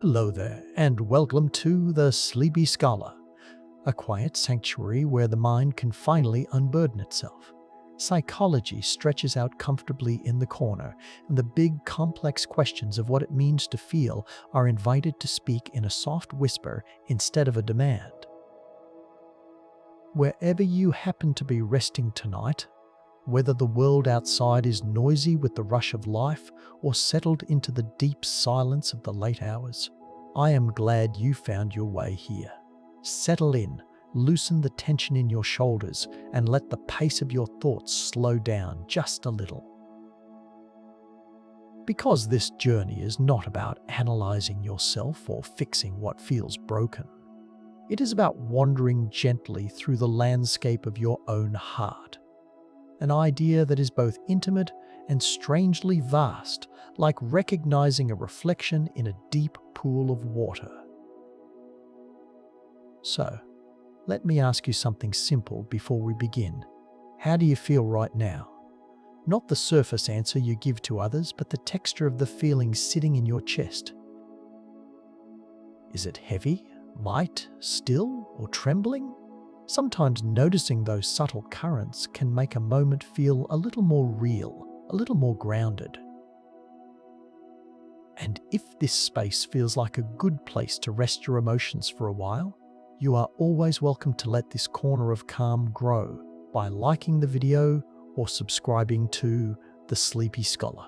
Hello there, and welcome to the Sleepy Scholar, a quiet sanctuary where the mind can finally unburden itself. Psychology stretches out comfortably in the corner, and the big, complex questions of what it means to feel are invited to speak in a soft whisper instead of a demand. Wherever you happen to be resting tonight, whether the world outside is noisy with the rush of life or settled into the deep silence of the late hours, I am glad you found your way here. Settle in, loosen the tension in your shoulders, and let the pace of your thoughts slow down just a little. Because this journey is not about analyzing yourself or fixing what feels broken. It is about wandering gently through the landscape of your own heart. An idea that is both intimate and strangely vast, like recognizing a reflection in a deep pool of water. So, let me ask you something simple before we begin. How do you feel right now? Not the surface answer you give to others, but the texture of the feeling sitting in your chest. Is it heavy, light, still, or trembling? Sometimes noticing those subtle currents can make a moment feel a little more real, a little more grounded. And if this space feels like a good place to rest your emotions for a while, you are always welcome to let this corner of calm grow by liking the video or subscribing to The Sleepy Scholar.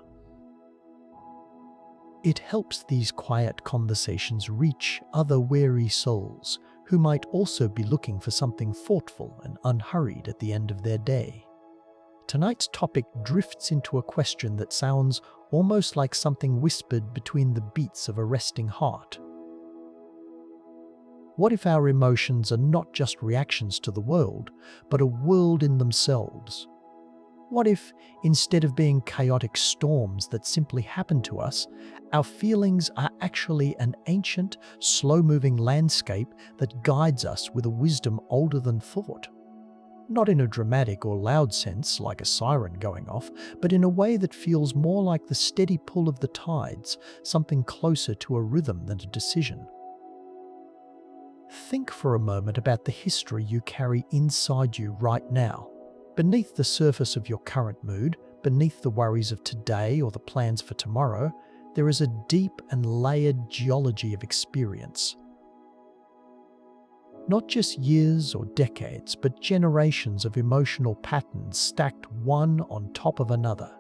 It helps these quiet conversations reach other weary souls who might also be looking for something thoughtful and unhurried at the end of their day. Tonight's topic drifts into a question that sounds almost like something whispered between the beats of a resting heart. What if our emotions are not just reactions to the world, but a world in themselves? What if, instead of being chaotic storms that simply happen to us, our feelings are actually an ancient, slow-moving landscape that guides us with a wisdom older than thought? Not in a dramatic or loud sense, like a siren going off, but in a way that feels more like the steady pull of the tides, something closer to a rhythm than a decision. Think for a moment about the history you carry inside you right now. Beneath the surface of your current mood, beneath the worries of today or the plans for tomorrow, there is a deep and layered geology of experience. Not just years or decades, but generations of emotional patterns stacked one on top of another.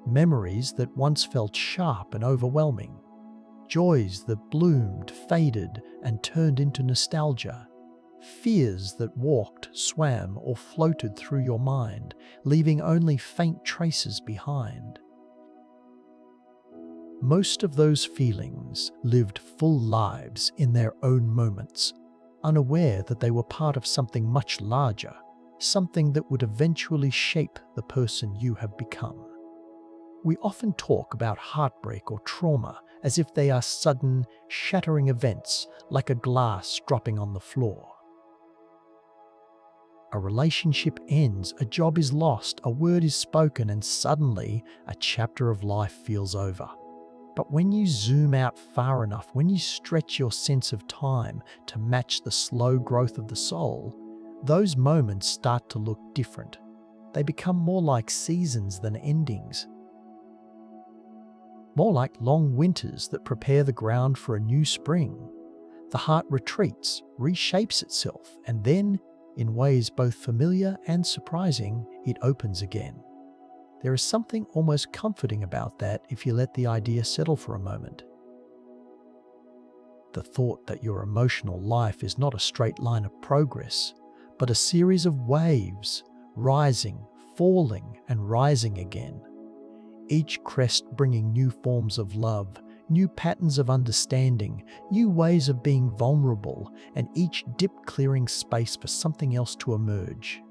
Memories that once felt sharp and overwhelming. Joys that bloomed, faded, and turned into nostalgia. Fears that walked, swam, or floated through your mind, leaving only faint traces behind. Most of those feelings lived full lives in their own moments, unaware that they were part of something much larger, something that would eventually shape the person you have become. We often talk about heartbreak or trauma as if they are sudden, shattering events like a glass dropping on the floor. A relationship ends, a job is lost, a word is spoken, and suddenly a chapter of life feels over. But when you zoom out far enough, when you stretch your sense of time to match the slow growth of the soul, those moments start to look different. They become more like seasons than endings. More like long winters that prepare the ground for a new spring. The heart retreats, reshapes itself, and then, in ways both familiar and surprising, it opens again. There is something almost comforting about that if you let the idea settle for a moment. The thought that your emotional life is not a straight line of progress, but a series of waves, rising, falling, and rising again. Each crest bringing new forms of love, new patterns of understanding, new ways of being vulnerable, and each dip clearing space for something else to emerge.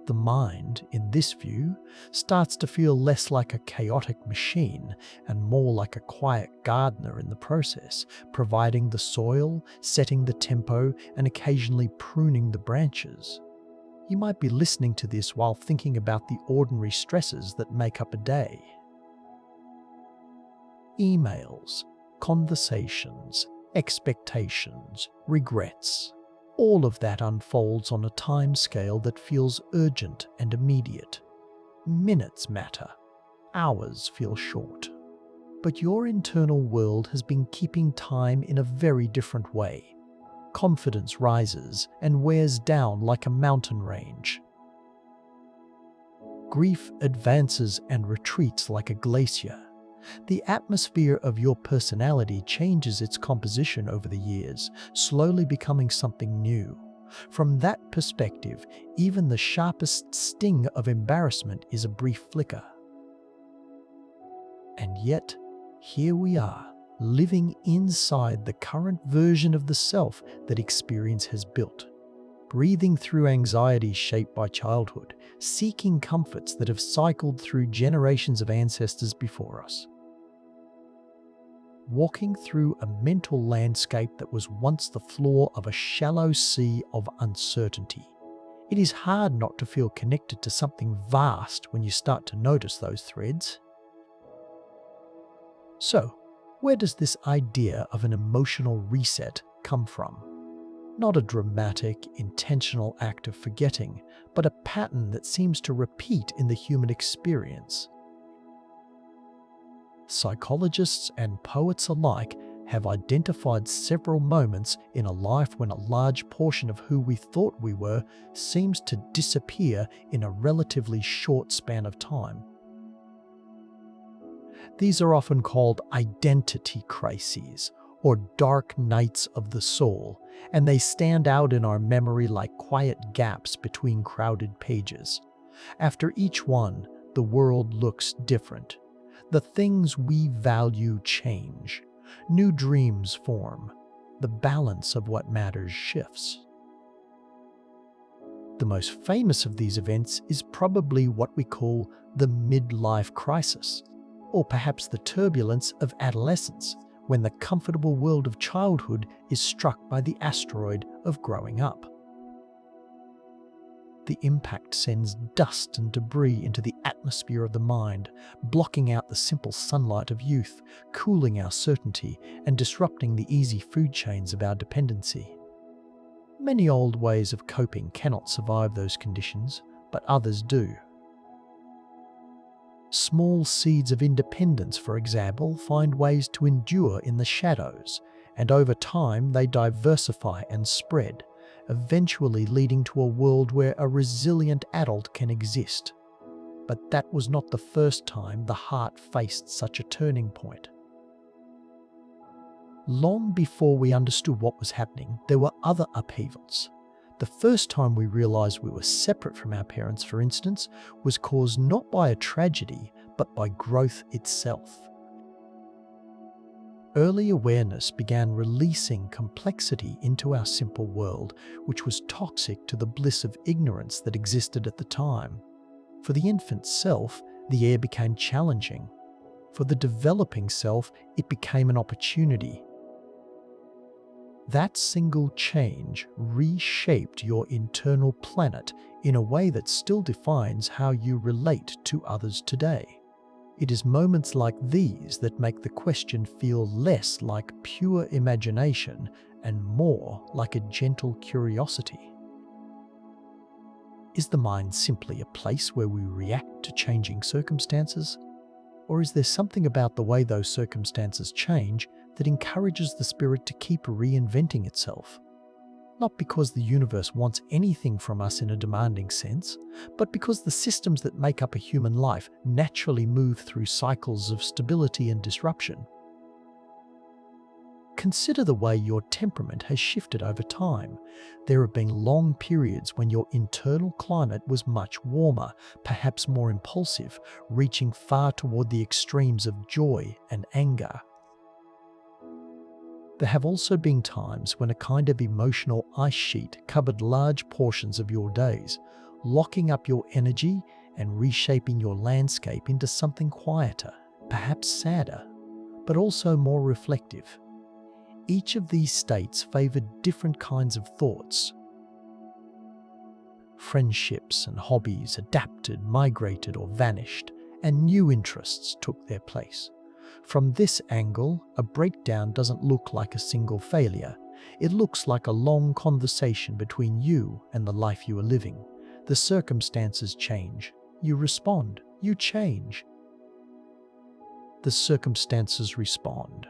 The mind, in this view, starts to feel less like a chaotic machine and more like a quiet gardener in the process, providing the soil, setting the tempo, and occasionally pruning the branches. You might be listening to this while thinking about the ordinary stresses that make up a day. Emails, Conversations, expectations, regrets. All of that unfolds on a time scale that feels urgent and immediate. Minutes matter, hours feel short. But your internal world has been keeping time in a very different way. Confidence rises and wears down like a mountain range. Grief advances and retreats like a glacier. The atmosphere of your personality changes its composition over the years, slowly becoming something new. From that perspective, even the sharpest sting of embarrassment is a brief flicker. And yet, here we are, living inside the current version of the self that experience has built. Breathing through anxieties shaped by childhood, seeking comforts that have cycled through generations of ancestors before us. Walking through a mental landscape that was once the floor of a shallow sea of uncertainty. It is hard not to feel connected to something vast when you start to notice those threads. So, where does this idea of an emotional reset come from? Not a dramatic, intentional act of forgetting, but a pattern that seems to repeat in the human experience. Psychologists and poets alike have identified several moments in a life when a large portion of who we thought we were seems to disappear in a relatively short span of time. These are often called identity crises, or dark nights of the soul, and they stand out in our memory like quiet gaps between crowded pages. After each one, the world looks different. The things we value change. New dreams form. The balance of what matters shifts. The most famous of these events is probably what we call the midlife crisis, or perhaps the turbulence of adolescence, when the comfortable world of childhood is struck by the asteroid of growing up. The impact sends dust and debris into the atmosphere of the mind, blocking out the simple sunlight of youth, cooling our certainty, and disrupting the easy food chains of our dependency. Many old ways of coping cannot survive those conditions, but others do. Small seeds of independence, for example, find ways to endure in the shadows, and over time they diversify and spread, eventually leading to a world where a resilient adult can exist. But that was not the first time the heart faced such a turning point. Long before we understood what was happening, there were other upheavals. The first time we realized we were separate from our parents, for instance, was caused not by a tragedy, but by growth itself. Early awareness began releasing complexity into our simple world, which was toxic to the bliss of ignorance that existed at the time. For the infant self, the air became challenging. For the developing self, it became an opportunity. That single change reshaped your internal planet in a way that still defines how you relate to others today. It is moments like these that make the question feel less like pure imagination and more like a gentle curiosity. Is the mind simply a place where we react to changing circumstances? Or is there something about the way those circumstances change that encourages the spirit to keep reinventing itself? Not because the universe wants anything from us in a demanding sense, but because the systems that make up a human life naturally move through cycles of stability and disruption. Consider the way your temperament has shifted over time. There have been long periods when your internal climate was much warmer, perhaps more impulsive, reaching far toward the extremes of joy and anger. There have also been times when a kind of emotional ice sheet covered large portions of your days, locking up your energy and reshaping your landscape into something quieter, perhaps sadder, but also more reflective. Each of these states favored different kinds of thoughts. Friendships and hobbies adapted, migrated, or vanished, and new interests took their place. From this angle, a breakdown doesn't look like a single failure. It looks like a long conversation between you and the life you are living. The circumstances change. You respond. You change. The circumstances respond.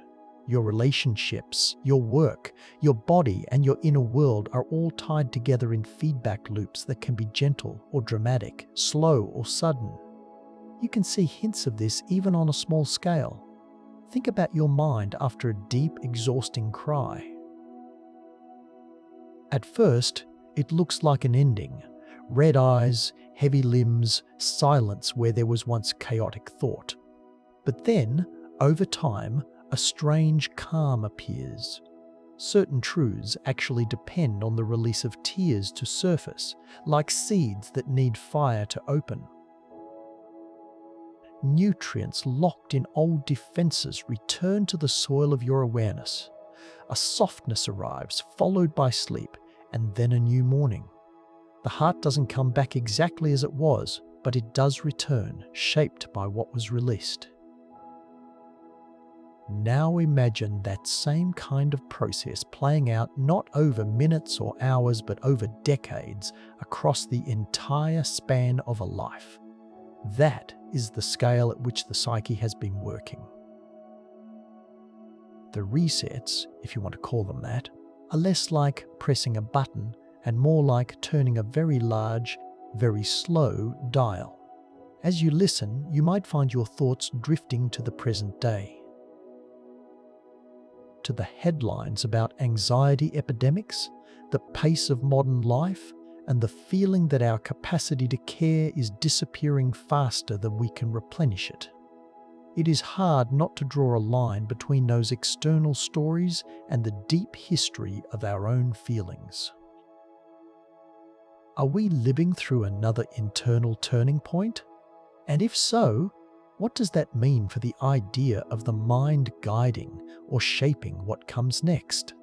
Your relationships, your work, your body, and your inner world are all tied together in feedback loops that can be gentle or dramatic, slow or sudden. You can see hints of this even on a small scale. Think about your mind after a deep, exhausting cry. At first, it looks like an ending. Red eyes, heavy limbs, silence where there was once chaotic thought. But then, over time, a strange calm appears. Certain truths actually depend on the release of tears to surface, like seeds that need fire to open. Nutrients locked in old defenses return to the soil of your awareness. A softness arrives, followed by sleep, and then a new morning. The heart doesn't come back exactly as it was, but it does return, shaped by what was released. Now imagine that same kind of process playing out not over minutes or hours, but over decades, across the entire span of a life. That is the scale at which the psyche has been working. The resets, if you want to call them that, are less like pressing a button and more like turning a very large, very slow dial. As you listen, you might find your thoughts drifting to the present day, to the headlines about anxiety epidemics, the pace of modern life, and the feeling that our capacity to care is disappearing faster than we can replenish it. It is hard not to draw a line between those external stories and the deep history of our own feelings. Are we living through another internal turning point? And if so, what does that mean for the idea of the mind guiding or shaping what comes next?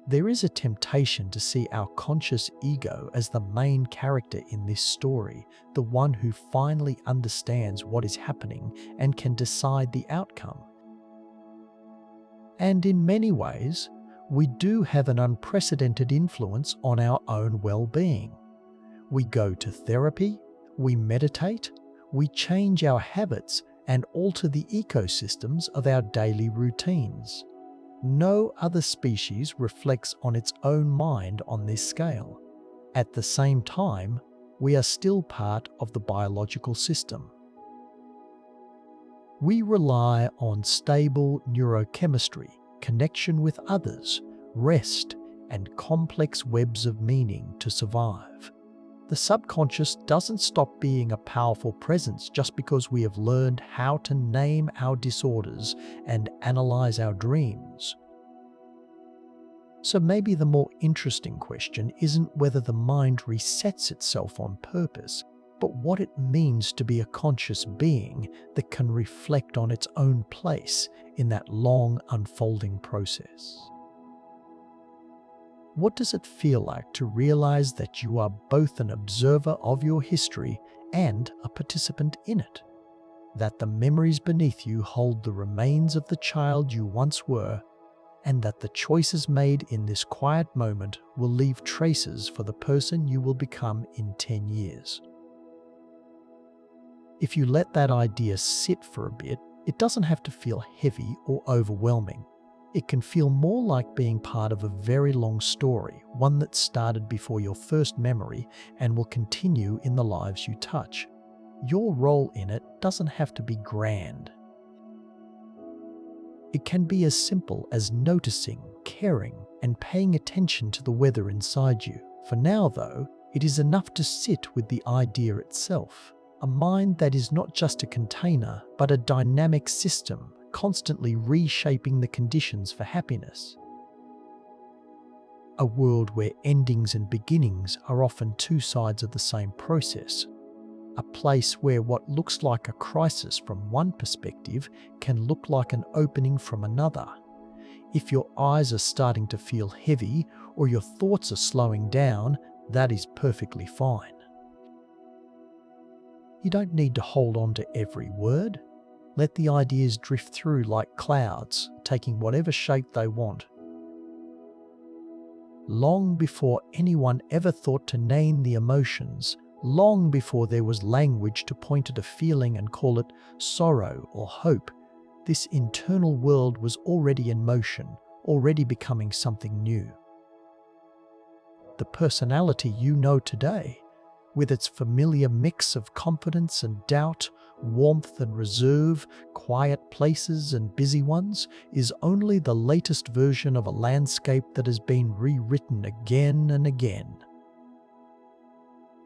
There is a temptation to see our conscious ego as the main character in this story, the one who finally understands what is happening and can decide the outcome. And in many ways, we do have an unprecedented influence on our own well-being. We go to therapy, we meditate, we change our habits and alter the ecosystems of our daily routines. No other species reflects on its own mind on this scale. At the same time, we are still part of the biological system. We rely on stable neurochemistry, connection with others, rest, and complex webs of meaning to survive. The subconscious doesn't stop being a powerful presence just because we have learned how to name our disorders and analyze our dreams. So maybe the more interesting question isn't whether the mind resets itself on purpose, but what it means to be a conscious being that can reflect on its own place in that long unfolding process. What does it feel like to realize that you are both an observer of your history and a participant in it? That the memories beneath you hold the remains of the child you once were, and that the choices made in this quiet moment will leave traces for the person you will become in 10 years. If you let that idea sit for a bit, it doesn't have to feel heavy or overwhelming. It can feel more like being part of a very long story, one that started before your first memory and will continue in the lives you touch. Your role in it doesn't have to be grand. It can be as simple as noticing, caring, and paying attention to the weather inside you. For now, though, it is enough to sit with the idea itself. A mind that is not just a container, but a dynamic system, constantly reshaping the conditions for happiness. A world where endings and beginnings are often two sides of the same process. A place where what looks like a crisis from one perspective can look like an opening from another. If your eyes are starting to feel heavy or your thoughts are slowing down, that is perfectly fine. You don't need to hold on to every word. Let the ideas drift through like clouds, taking whatever shape they want. Long before anyone ever thought to name the emotions, long before there was language to point at a feeling and call it sorrow or hope, this internal world was already in motion, already becoming something new. The personality you know today, with its familiar mix of confidence and doubt, warmth and reserve, quiet places and busy ones, is only the latest version of a landscape that has been rewritten again and again.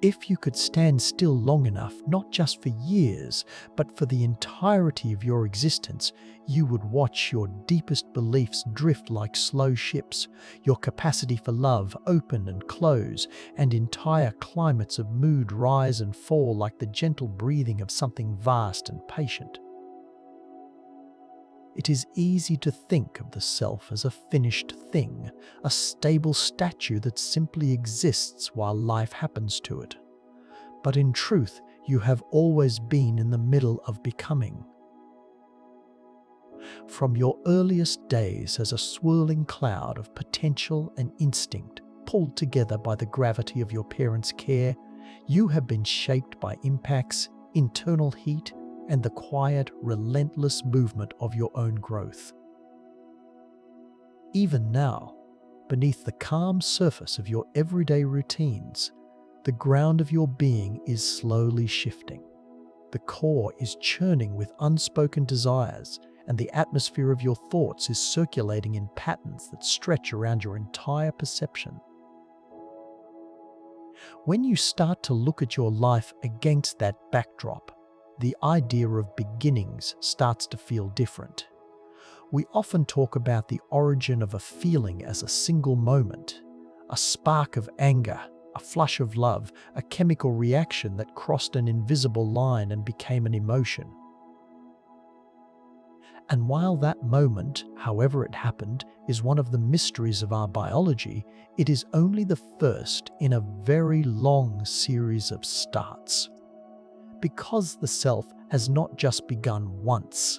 If you could stand still long enough, not just for years, but for the entirety of your existence, you would watch your deepest beliefs drift like slow ships, your capacity for love open and close, and entire climates of mood rise and fall like the gentle breathing of something vast and patient. It is easy to think of the self as a finished thing, a stable statue that simply exists while life happens to it. But in truth, you have always been in the middle of becoming. From your earliest days as a swirling cloud of potential and instinct, pulled together by the gravity of your parents' care, you have been shaped by impacts, internal heat, and the quiet, relentless movement of your own growth. Even now, beneath the calm surface of your everyday routines, the ground of your being is slowly shifting. The core is churning with unspoken desires, and the atmosphere of your thoughts is circulating in patterns that stretch around your entire perception. When you start to look at your life against that backdrop, the idea of beginnings starts to feel different. We often talk about the origin of a feeling as a single moment, a spark of anger, a flush of love, a chemical reaction that crossed an invisible line and became an emotion. And while that moment, however it happened, is one of the mysteries of our biology, it is only the first in a very long series of starts. Because the self has not just begun once,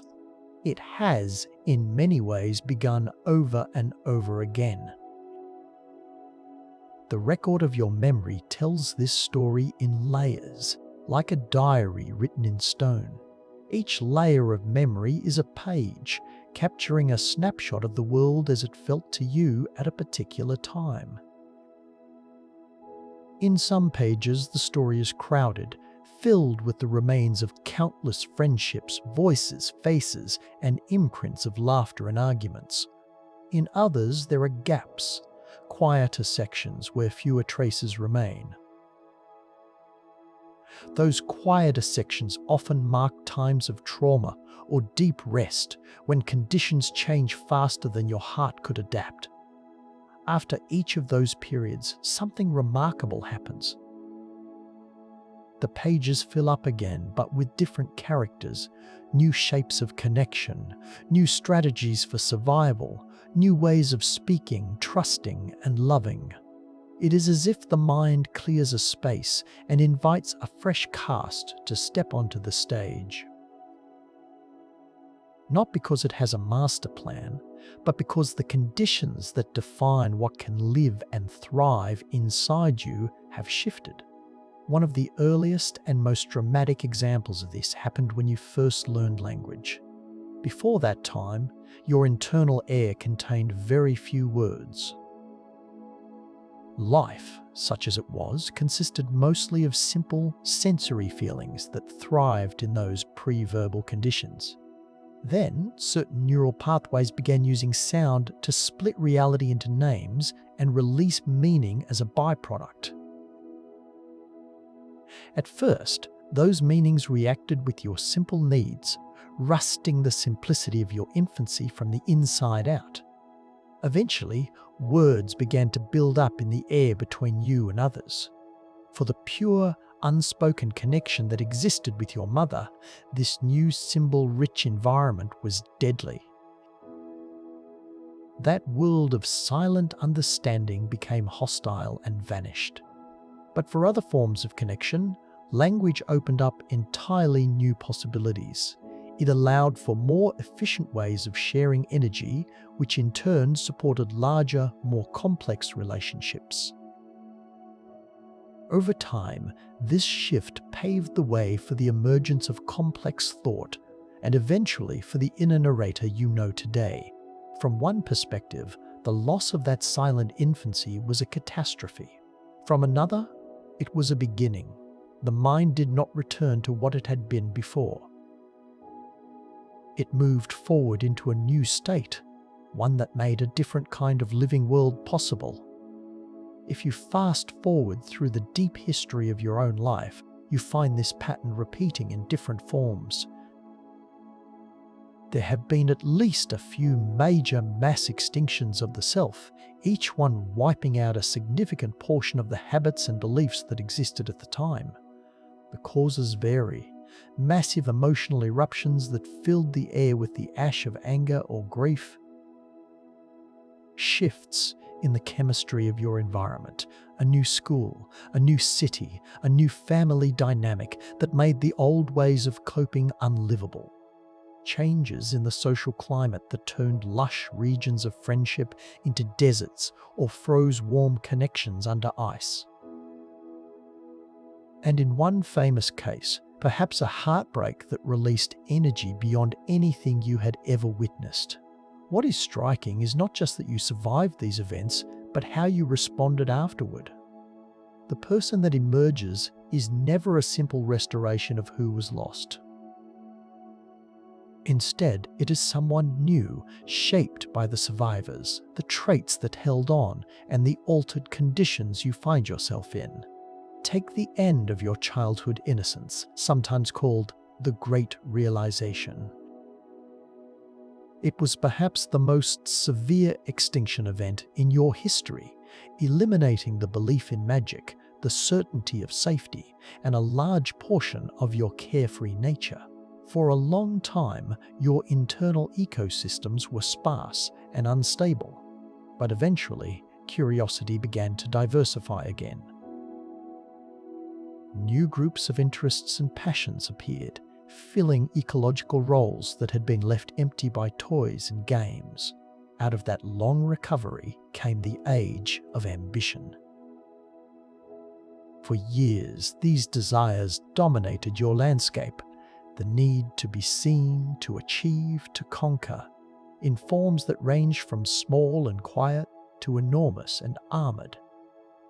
it has, in many ways, begun over and over again. The record of your memory tells this story in layers, like a diary written in stone. Each layer of memory is a page, capturing a snapshot of the world as it felt to you at a particular time. In some pages, the story is crowded, filled with the remains of countless friendships, voices, faces, and imprints of laughter and arguments. In others, there are gaps, quieter sections where fewer traces remain. Those quieter sections often mark times of trauma or deep rest, when conditions change faster than your heart could adapt. After each of those periods, something remarkable happens. The pages fill up again, but with different characters, new shapes of connection, new strategies for survival, new ways of speaking, trusting, and loving. It is as if the mind clears a space and invites a fresh cast to step onto the stage. Not because it has a master plan, but because the conditions that define what can live and thrive inside you have shifted. One of the earliest and most dramatic examples of this happened when you first learned language. Before that time, your internal air contained very few words. Life, such as it was, consisted mostly of simple, sensory feelings that thrived in those pre-verbal conditions. Then, certain neural pathways began using sound to split reality into names and release meaning as a byproduct. At first, those meanings reacted with your simple needs, rusting the simplicity of your infancy from the inside out. Eventually, words began to build up in the air between you and others. For the pure, unspoken connection that existed with your mother, this new symbol-rich environment was deadly. That world of silent understanding became hostile and vanished. But for other forms of connection, language opened up entirely new possibilities. It allowed for more efficient ways of sharing energy, which in turn supported larger, more complex relationships. Over time, this shift paved the way for the emergence of complex thought and eventually for the inner narrator you know today. From one perspective, the loss of that silent infancy was a catastrophe. From another, it was a beginning. The mind did not return to what it had been before. It moved forward into a new state, one that made a different kind of living world possible. If you fast forward through the deep history of your own life, you find this pattern repeating in different forms. There have been at least a few major mass extinctions of the self, each one wiping out a significant portion of the habits and beliefs that existed at the time. The causes vary. Massive emotional eruptions that filled the air with the ash of anger or grief. Shifts in the chemistry of your environment, a new school, a new city, a new family dynamic that made the old ways of coping unlivable. Changes in the social climate that turned lush regions of friendship into deserts or froze warm connections under ice. And in one famous case, perhaps a heartbreak that released energy beyond anything you had ever witnessed. What is striking is not just that you survived these events, but how you responded afterward. The person that emerges is never a simple restoration of who was lost. Instead, it is someone new, shaped by the survivors, the traits that held on, and the altered conditions you find yourself in. Take the end of your childhood innocence, sometimes called the Great Realization. It was perhaps the most severe extinction event in your history, eliminating the belief in magic, the certainty of safety, and a large portion of your carefree nature. For a long time, your internal ecosystems were sparse and unstable, but eventually, curiosity began to diversify again. New groups of interests and passions appeared, filling ecological roles that had been left empty by toys and games. Out of that long recovery came the age of ambition. For years, these desires dominated your landscape. The need to be seen, to achieve, to conquer, in forms that range from small and quiet to enormous and armored.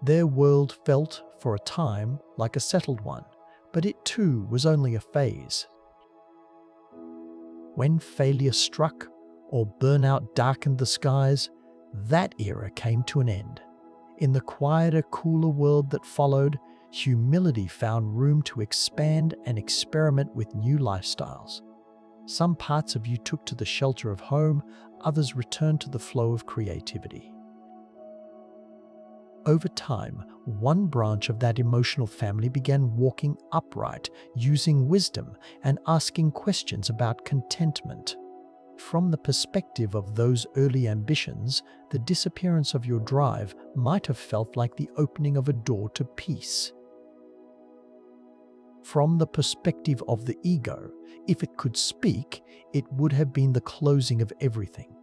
Their world felt, for a time, like a settled one, but it too was only a phase. When failure struck or burnout darkened the skies, that era came to an end. In the quieter, cooler world that followed, humility found room to expand and experiment with new lifestyles. Some parts of you took to the shelter of home, others returned to the flow of creativity. Over time, one branch of that emotional family began walking upright, using wisdom, and asking questions about contentment. From the perspective of those early ambitions, the disappearance of your drive might have felt like the opening of a door to peace. From the perspective of the ego, if it could speak, it would have been the closing of everything.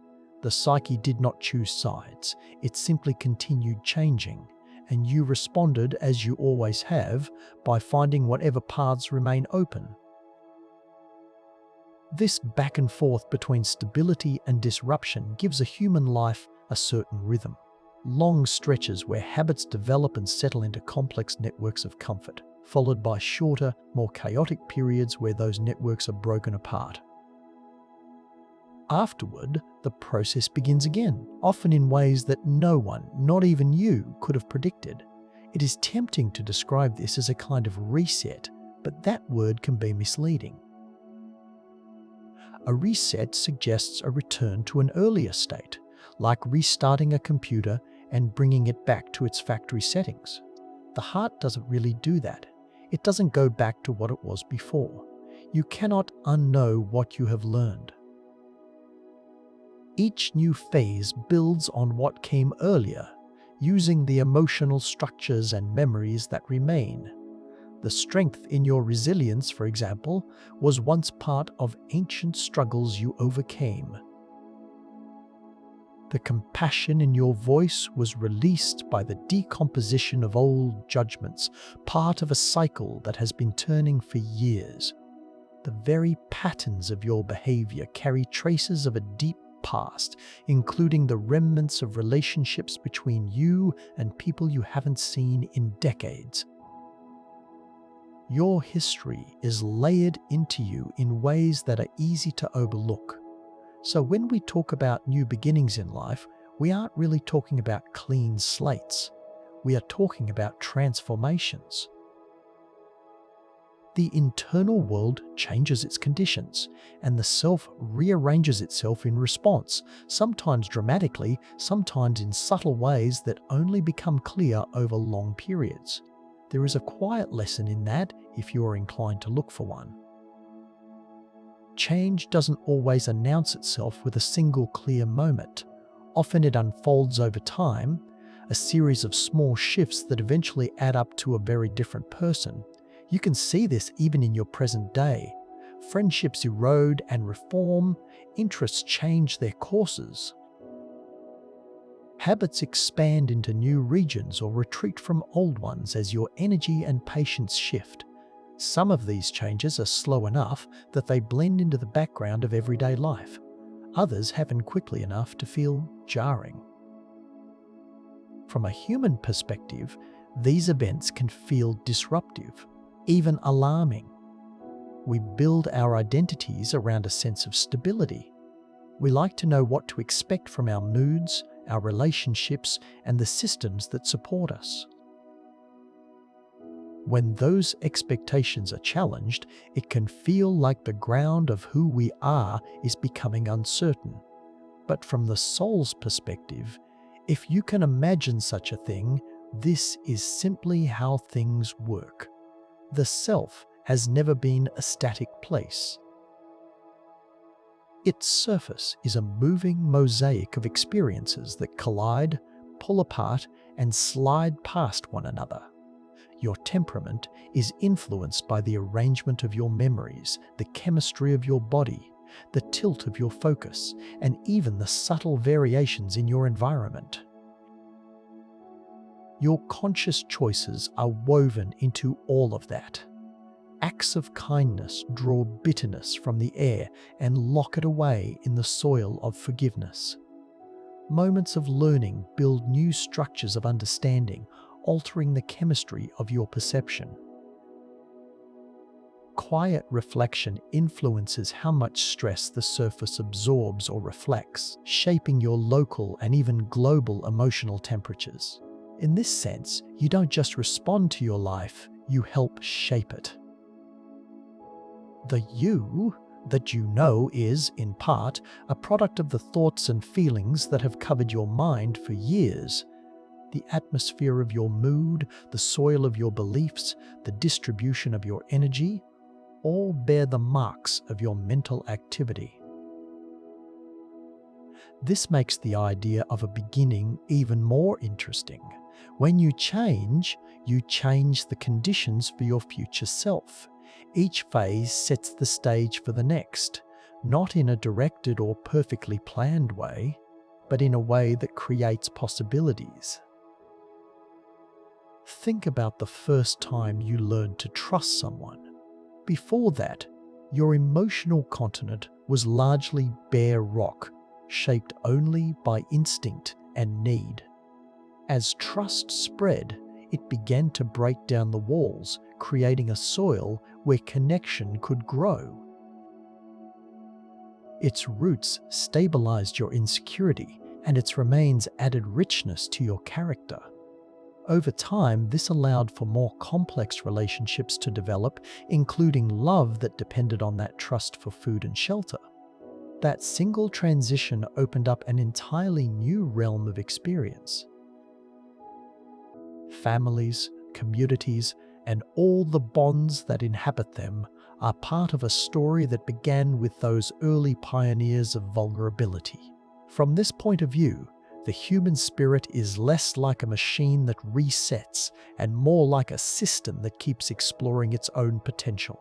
The psyche did not choose sides, it simply continued changing, and you responded as you always have, by finding whatever paths remain open. This back and forth between stability and disruption gives a human life a certain rhythm. Long stretches where habits develop and settle into complex networks of comfort, followed by shorter, more chaotic periods where those networks are broken apart. Afterward, the process begins again, often in ways that no one, not even you, could have predicted. It is tempting to describe this as a kind of reset, but that word can be misleading. A reset suggests a return to an earlier state, like restarting a computer and bringing it back to its factory settings. The heart doesn't really do that. It doesn't go back to what it was before. You cannot unknow what you have learned. Each new phase builds on what came earlier, using the emotional structures and memories that remain. The strength in your resilience, for example, was once part of ancient struggles you overcame. The compassion in your voice was released by the decomposition of old judgments, part of a cycle that has been turning for years. The very patterns of your behavior carry traces of a deep past, including the remnants of relationships between you and people you haven't seen in decades. Your history is layered into you in ways that are easy to overlook. So when we talk about new beginnings in life, we aren't really talking about clean slates. We are talking about transformations. The internal world changes its conditions, and the self rearranges itself in response, sometimes dramatically, sometimes in subtle ways that only become clear over long periods. There is a quiet lesson in that if you are inclined to look for one. Change doesn't always announce itself with a single clear moment. Often it unfolds over time, a series of small shifts that eventually add up to a very different person. You can see this even in your present day. Friendships erode and reform, interests change their courses. Habits expand into new regions or retreat from old ones as your energy and patience shift. Some of these changes are slow enough that they blend into the background of everyday life. Others happen quickly enough to feel jarring. From a human perspective, these events can feel disruptive, even alarming. We build our identities around a sense of stability. We like to know what to expect from our moods, our relationships, and the systems that support us. When those expectations are challenged, it can feel like the ground of who we are is becoming uncertain. But from the soul's perspective, if you can imagine such a thing, this is simply how things work. The self has never been a static place. Its surface is a moving mosaic of experiences that collide, pull apart, and slide past one another. Your temperament is influenced by the arrangement of your memories, the chemistry of your body, the tilt of your focus, and even the subtle variations in your environment. Your conscious choices are woven into all of that. Acts of kindness draw bitterness from the air and lock it away in the soil of forgiveness. Moments of learning build new structures of understanding, altering the chemistry of your perception. Quiet reflection influences how much stress the surface absorbs or reflects, shaping your local and even global emotional temperatures. In this sense, you don't just respond to your life, you help shape it. The you that you know is, in part, a product of the thoughts and feelings that have covered your mind for years. The atmosphere of your mood, the soil of your beliefs, the distribution of your energy, all bear the marks of your mental activity. This makes the idea of a beginning even more interesting. When you change the conditions for your future self. Each phase sets the stage for the next, not in a directed or perfectly planned way, but in a way that creates possibilities. Think about the first time you learned to trust someone. Before that, your emotional continent was largely bare rock, shaped only by instinct and need. As trust spread, it began to break down the walls, creating a soil where connection could grow. Its roots stabilized your insecurity, and its remains added richness to your character. Over time, this allowed for more complex relationships to develop, including love that depended on that trust for food and shelter. That single transition opened up an entirely new realm of experience. Families, communities, and all the bonds that inhabit them are part of a story that began with those early pioneers of vulnerability. From this point of view, The human spirit is less like a machine that resets and more like a system that keeps exploring its own potential.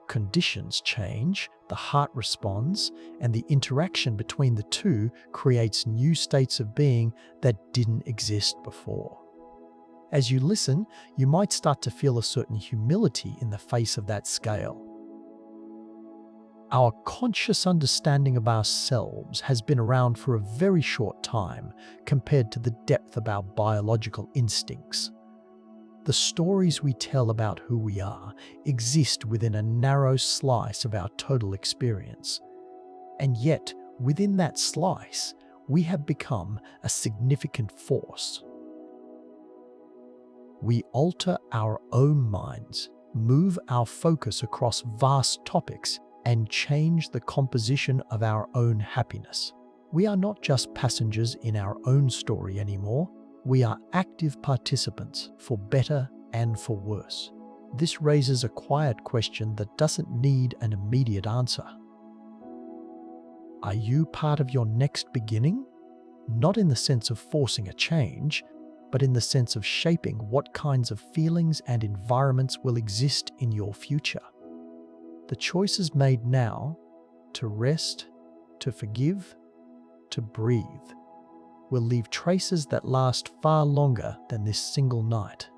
Conditions change, the heart responds, and the interaction between the two creates new states of being that didn't exist before. As you listen, you might start to feel a certain humility in the face of that scale. Our conscious understanding of ourselves has been around for a very short time compared to the depth of our biological instincts. The stories we tell about who we are exist within a narrow slice of our total experience. And yet, within that slice, we have become a significant force. We alter our own minds, move our focus across vast topics, and change the composition of our own happiness. We are not just passengers in our own story anymore. We are active participants, for better and for worse. This raises a quiet question that doesn't need an immediate answer. Are you part of your next beginning? Not in the sense of forcing a change, but in the sense of shaping what kinds of feelings and environments will exist in your future. The choices made now, to rest, to forgive, to breathe, will leave traces that last far longer than this single night.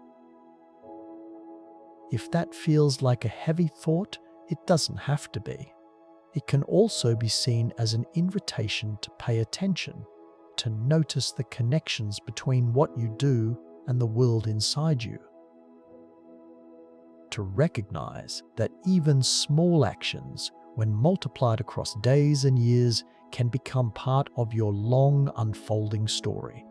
If that feels like a heavy thought, it doesn't have to be. It can also be seen as an invitation to pay attention, to notice the connections between what you do and the world inside you. To recognize that even small actions, when multiplied across days and years, can become part of your long unfolding story.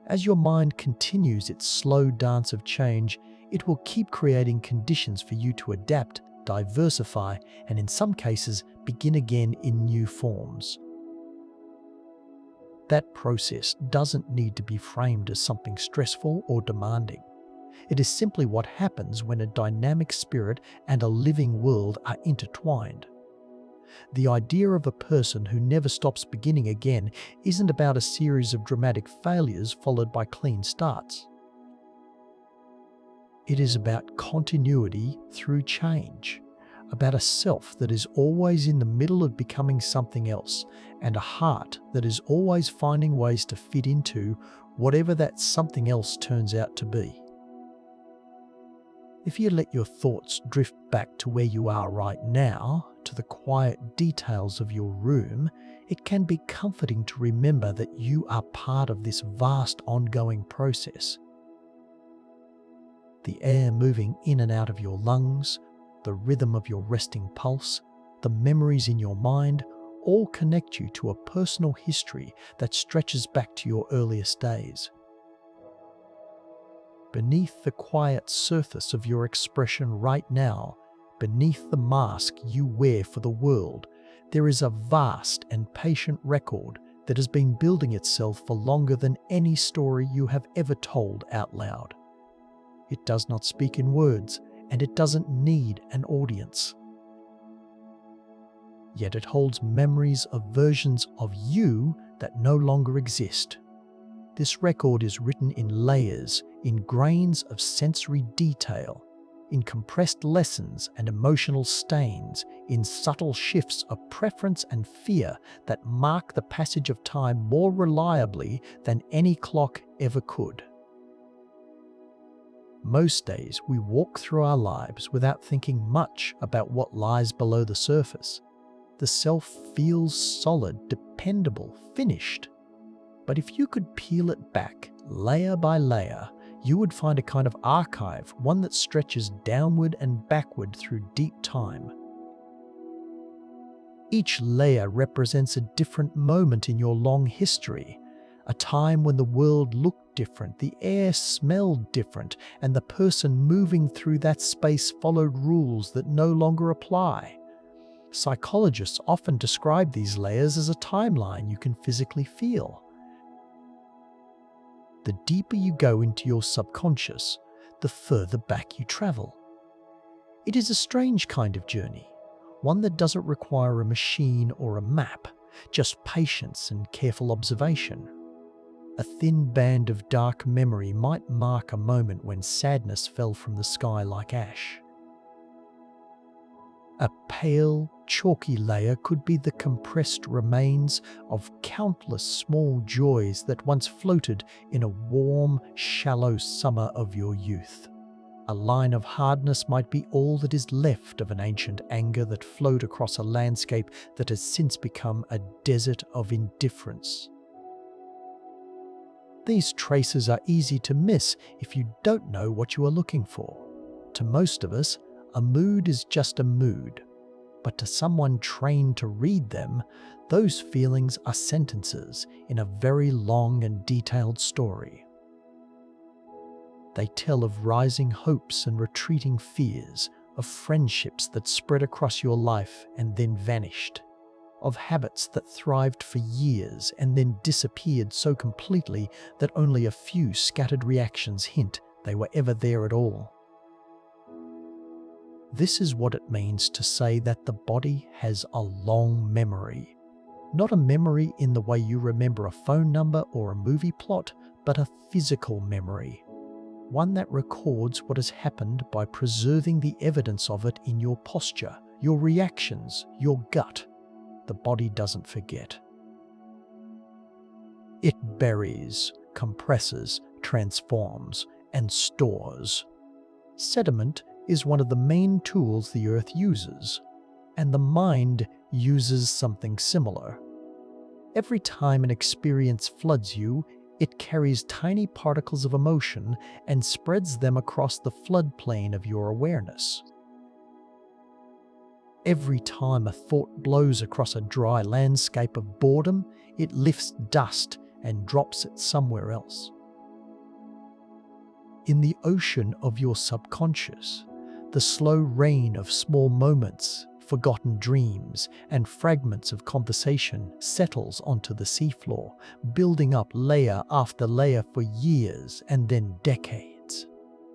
As your mind continues its slow dance of change, it will keep creating conditions for you to adapt, diversify, and in some cases, begin again in new forms. That process doesn't need to be framed as something stressful or demanding. It is simply what happens when a dynamic spirit and a living world are intertwined. The idea of a person who never stops beginning again isn't about a series of dramatic failures followed by clean starts. It is about continuity through change, about a self that is always in the middle of becoming something else, and a heart that is always finding ways to fit into whatever that something else turns out to be. If you let your thoughts drift back to where you are right now, to the quiet details of your room, it can be comforting to remember that you are part of this vast ongoing process. The air moving in and out of your lungs, the rhythm of your resting pulse, the memories in your mind, all connect you to a personal history that stretches back to your earliest days. Beneath the quiet surface of your expression right now, beneath the mask you wear for the world, there is a vast and patient record that has been building itself for longer than any story you have ever told out loud. It does not speak in words, and it doesn't need an audience. Yet it holds memories of versions of you that no longer exist. This record is written in layers, in grains of sensory detail, in compressed lessons and emotional stains, in subtle shifts of preference and fear that mark the passage of time more reliably than any clock ever could. Most days we walk through our lives without thinking much about what lies below the surface. The self feels solid, dependable, finished. But if you could peel it back, layer by layer, you would find a kind of archive, one that stretches downward and backward through deep time. Each layer represents a different moment in your long history, a time when the world looked different, the air smelled different, and the person moving through that space followed rules that no longer apply. Psychologists often describe these layers as a timeline you can physically feel. The deeper you go into your subconscious, the further back you travel. It is a strange kind of journey, one that doesn't require a machine or a map, just patience and careful observation. A thin band of dark memory might mark a moment when sadness fell from the sky like ash. A pale, chalky layer could be the compressed remains of countless small joys that once floated in a warm, shallow summer of your youth. A line of hardness might be all that is left of an ancient anger that flowed across a landscape that has since become a desert of indifference. These traces are easy to miss if you don't know what you are looking for. To most of us, a mood is just a mood, but to someone trained to read them, those feelings are sentences in a very long and detailed story. They tell of rising hopes and retreating fears, of friendships that spread across your life and then vanished, of habits that thrived for years and then disappeared so completely that only a few scattered reactions hint they were ever there at all. This is what it means to say that the body has a long memory. Not a memory in the way you remember a phone number or a movie plot, but a physical memory. One that records what has happened by preserving the evidence of it in your posture, your reactions, your gut. The body doesn't forget. It buries, compresses, transforms, and stores. Sediment is one of the main tools the earth uses, and the mind uses something similar. Every time an experience floods you, it carries tiny particles of emotion and spreads them across the floodplain of your awareness. Every time a thought blows across a dry landscape of boredom, it lifts dust and drops it somewhere else. In the ocean of your subconscious, the slow rain of small moments, forgotten dreams, and fragments of conversation settles onto the seafloor, building up layer after layer for years and then decades.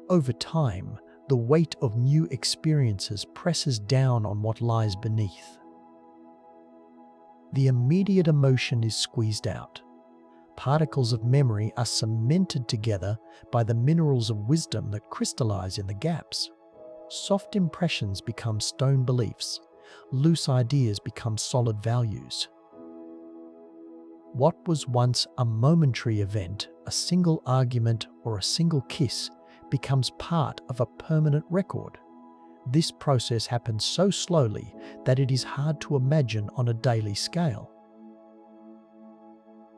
Over time, the weight of new experiences presses down on what lies beneath. The immediate emotion is squeezed out. Particles of memory are cemented together by the minerals of wisdom that crystallize in the gaps. Soft impressions become stone beliefs. Loose ideas become solid values. What was once a momentary event, a single argument or a single kiss, becomes part of a permanent record. This process happens so slowly that it is hard to imagine on a daily scale.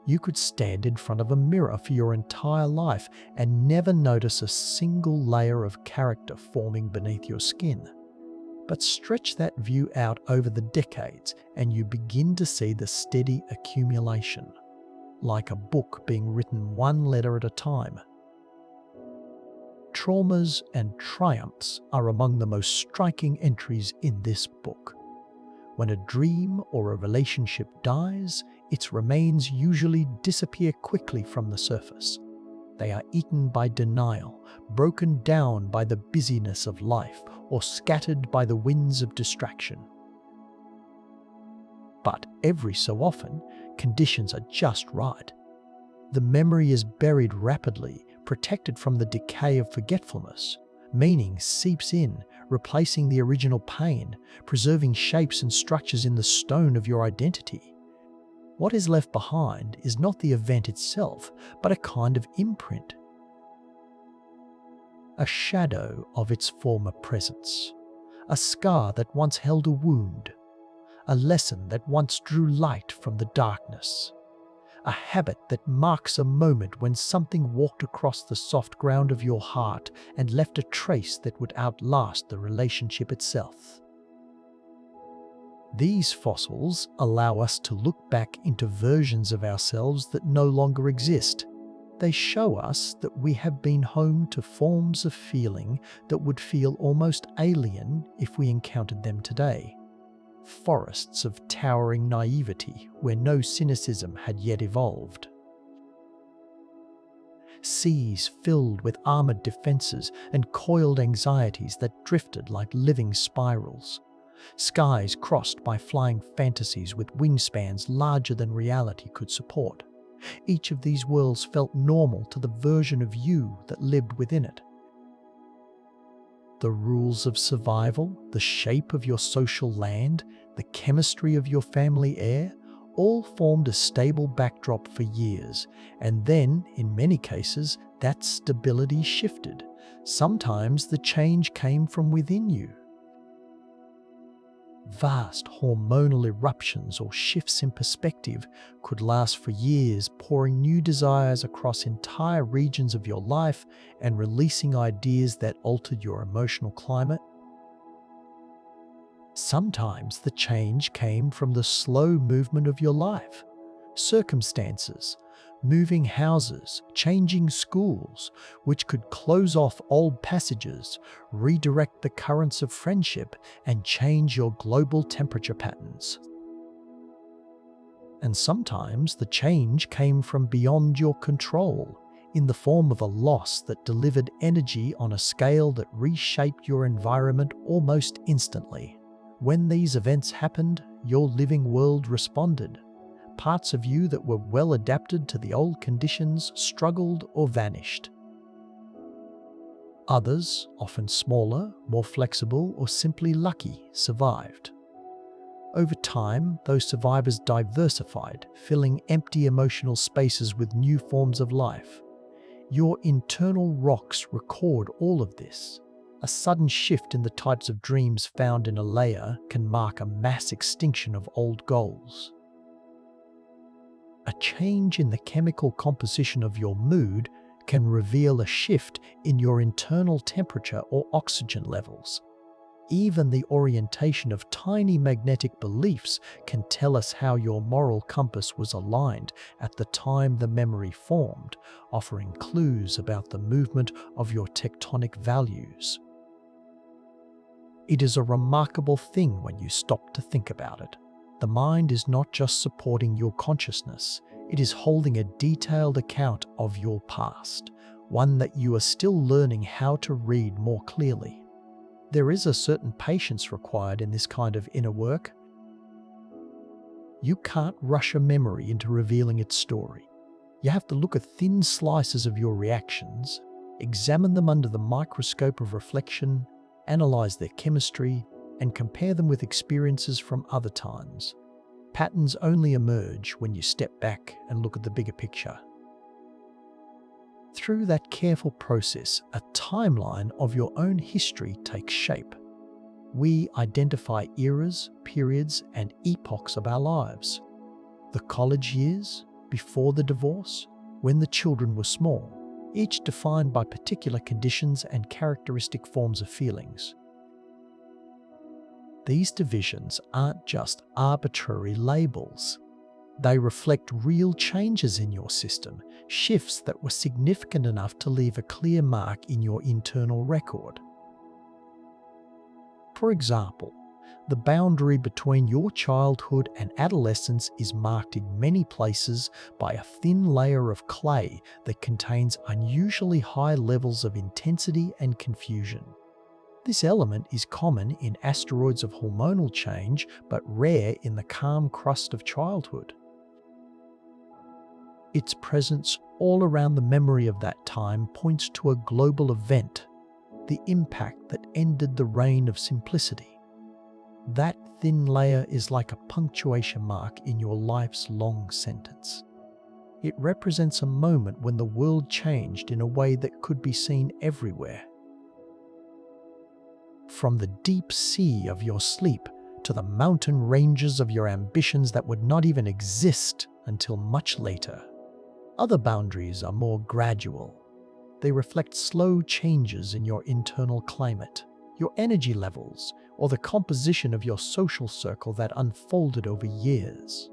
You could stand in front of a mirror for your entire life and never notice a single layer of character forming beneath your skin. But stretch that view out over the decades and you begin to see the steady accumulation, like a book being written one letter at a time. Traumas and triumphs are among the most striking entries in this book. When a dream or a relationship dies, its remains usually disappear quickly from the surface. They are eaten by denial, broken down by the busyness of life, or scattered by the winds of distraction. But every so often, conditions are just right. The memory is buried rapidly, protected from the decay of forgetfulness. Meaning seeps in, replacing the original pain, preserving shapes and structures in the stone of your identity. What is left behind is not the event itself, but a kind of imprint. A shadow of its former presence. A scar that once held a wound. A lesson that once drew light from the darkness. A habit that marks a moment when something walked across the soft ground of your heart and left a trace that would outlast the relationship itself. These fossils allow us to look back into versions of ourselves that no longer exist. They show us that we have been home to forms of feeling that would feel almost alien if we encountered them today. Forests of towering naivety where no cynicism had yet evolved. Seas filled with armored defenses and coiled anxieties that drifted like living spirals. skies crossed by flying fantasies with wingspans larger than reality could support. Each of these worlds felt normal to the version of you that lived within it. The rules of survival, the shape of your social land, the chemistry of your family air, all formed a stable backdrop for years, and then, in many cases, that stability shifted. Sometimes the change came from within you. Vast hormonal eruptions or shifts in perspective could last for years, pouring new desires across entire regions of your life and releasing ideas that altered your emotional climate. Sometimes the change came from the slow movement of your life. Circumstances, moving houses, changing schools, which could close off old passages, redirect the currents of friendship, and change your global temperature patterns. And sometimes the change came from beyond your control, in the form of a loss that delivered energy on a scale that reshaped your environment almost instantly. When these events happened, your living world responded. Parts of you that were well adapted to the old conditions struggled or vanished. Others, often smaller, more flexible, or simply lucky, survived. Over time, those survivors diversified, filling empty emotional spaces with new forms of life. Your internal rocks record all of this. A sudden shift in the types of dreams found in a layer can mark a mass extinction of old goals. A change in the chemical composition of your mood can reveal a shift in your internal temperature or oxygen levels. Even the orientation of tiny magnetic beliefs can tell us how your moral compass was aligned at the time the memory formed, offering clues about the movement of your tectonic values. It is a remarkable thing when you stop to think about it. The mind is not just supporting your consciousness, it is holding a detailed account of your past, one that you are still learning how to read more clearly. There is a certain patience required in this kind of inner work. You can't rush a memory into revealing its story. You have to look at thin slices of your reactions, examine them under the microscope of reflection, analyze their chemistry, and compare them with experiences from other times. Patterns only emerge when you step back and look at the bigger picture. Through that careful process, a timeline of your own history takes shape. We identify eras, periods, and epochs of our lives. The college years, before the divorce, when the children were small, each defined by particular conditions and characteristic forms of feelings. These divisions aren't just arbitrary labels. They reflect real changes in your system, shifts that were significant enough to leave a clear mark in your internal record. For example, the boundary between your childhood and adolescence is marked in many places by a thin layer of clay that contains unusually high levels of intensity and confusion. This element is common in asteroids of hormonal change, but rare in the calm crust of childhood. Its presence all around the memory of that time points to a global event, the impact that ended the reign of simplicity. That thin layer is like a punctuation mark in your life's long sentence. It represents a moment when the world changed in a way that could be seen everywhere. From the deep sea of your sleep to the mountain ranges of your ambitions that would not even exist until much later. Other boundaries are more gradual. They reflect slow changes in your internal climate, your energy levels, or the composition of your social circle that unfolded over years.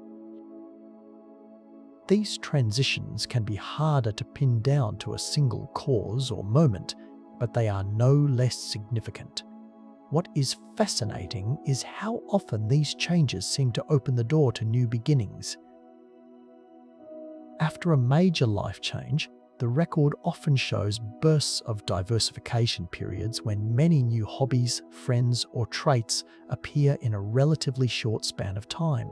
These transitions can be harder to pin down to a single cause or moment, but they are no less significant. What is fascinating is how often these changes seem to open the door to new beginnings. After a major life change, the The record often shows bursts of diversification periods when many new hobbies, friends, or traits appear in a relatively short span of time.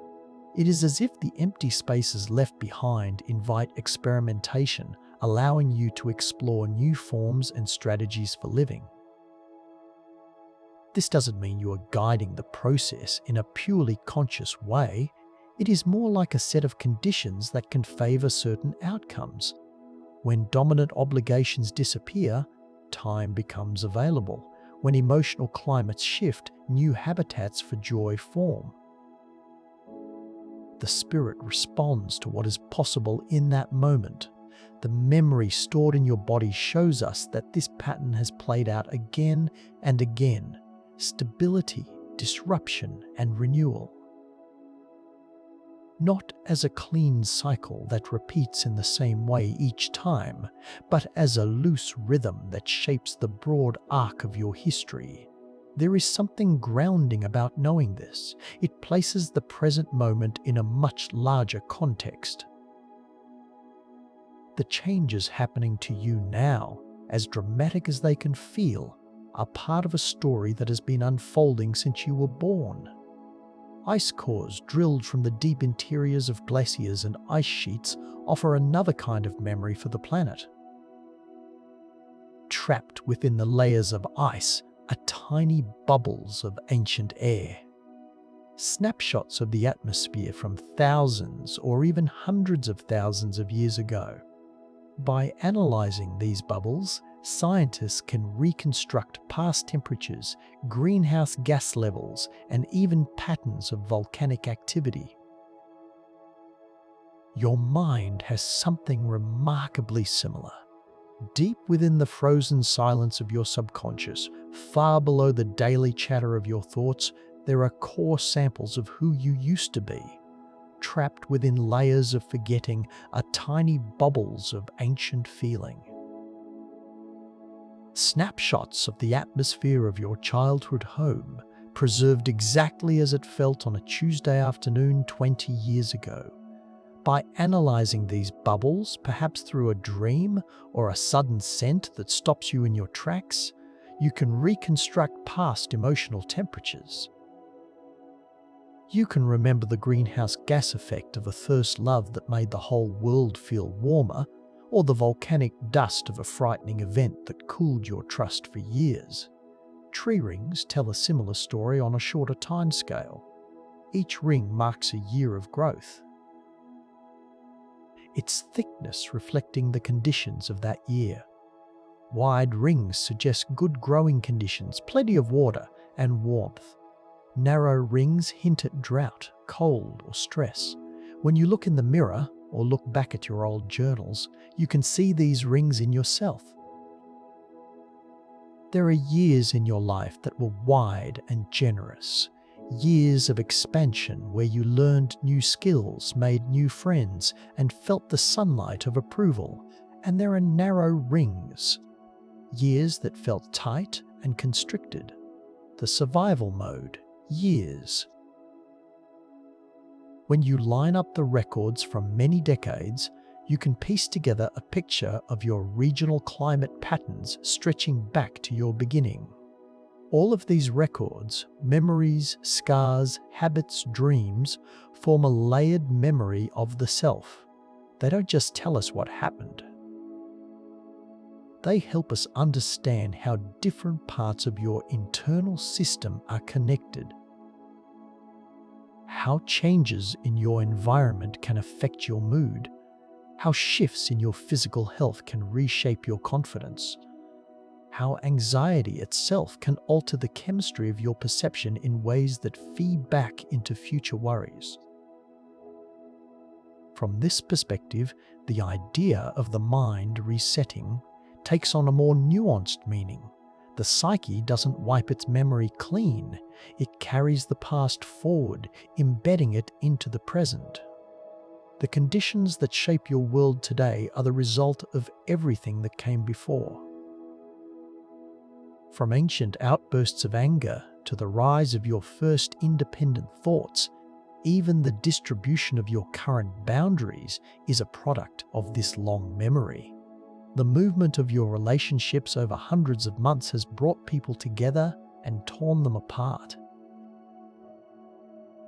It is as if the empty spaces left behind invite experimentation, allowing you to explore new forms and strategies for living. This doesn't mean you are guiding the process in a purely conscious way. It is more like a set of conditions that can favor certain outcomes. When dominant obligations disappear, time becomes available. When emotional climates shift, new habitats for joy form. The spirit responds to what is possible in that moment. The memory stored in your body shows us that this pattern has played out again and again. Stability, disruption, and renewal. Not as a clean cycle that repeats in the same way each time, but as a loose rhythm that shapes the broad arc of your history. There is something grounding about knowing this. It places the present moment in a much larger context. The changes happening to you now, as dramatic as they can feel, are part of a story that has been unfolding since you were born. Ice cores drilled from the deep interiors of glaciers and ice sheets offer another kind of memory for the planet. Trapped within the layers of ice are tiny bubbles of ancient air. Snapshots of the atmosphere from thousands or even hundreds of thousands of years ago. By analyzing these bubbles, scientists can reconstruct past temperatures, greenhouse gas levels, and even patterns of volcanic activity. Your mind has something remarkably similar. Deep within the frozen silence of your subconscious, far below the daily chatter of your thoughts, there are core samples of who you used to be. Trapped within layers of forgetting are tiny bubbles of ancient feeling. Snapshots of the atmosphere of your childhood home, preserved exactly as it felt on a Tuesday afternoon 20 years ago. By analyzing these bubbles, perhaps through a dream or a sudden scent that stops you in your tracks, you can reconstruct past emotional temperatures. You can remember the greenhouse gas effect of a first love that made the whole world feel warmer, or the volcanic dust of a frightening event that cooled your trust for years. Tree rings tell a similar story on a shorter timescale. Each ring marks a year of growth, its thickness reflecting the conditions of that year. Wide rings suggest good growing conditions, plenty of water and warmth. Narrow rings hint at drought, cold, or stress. When you look in the mirror or look back at your old journals, you can see these rings in yourself. There are years in your life that were wide and generous. Years of expansion where you learned new skills, made new friends, and felt the sunlight of approval. And there are narrow rings. Years that felt tight and constricted. The survival mode. Years. When you line up the records from many decades, you can piece together a picture of your regional climate patterns stretching back to your beginning. All of these records, memories, scars, habits, dreams, form a layered memory of the self. They don't just tell us what happened. They help us understand how different parts of your internal system are connected. How changes in your environment can affect your mood. How shifts in your physical health can reshape your confidence. How anxiety itself can alter the chemistry of your perception in ways that feed back into future worries. From this perspective, the idea of the mind resetting takes on a more nuanced meaning. The psyche doesn't wipe its memory clean. It carries the past forward, embedding it into the present. The conditions that shape your world today are the result of everything that came before. From ancient outbursts of anger to the rise of your first independent thoughts, even the distribution of your current boundaries is a product of this long memory. The movement of your relationships over hundreds of months has brought people together and torn them apart.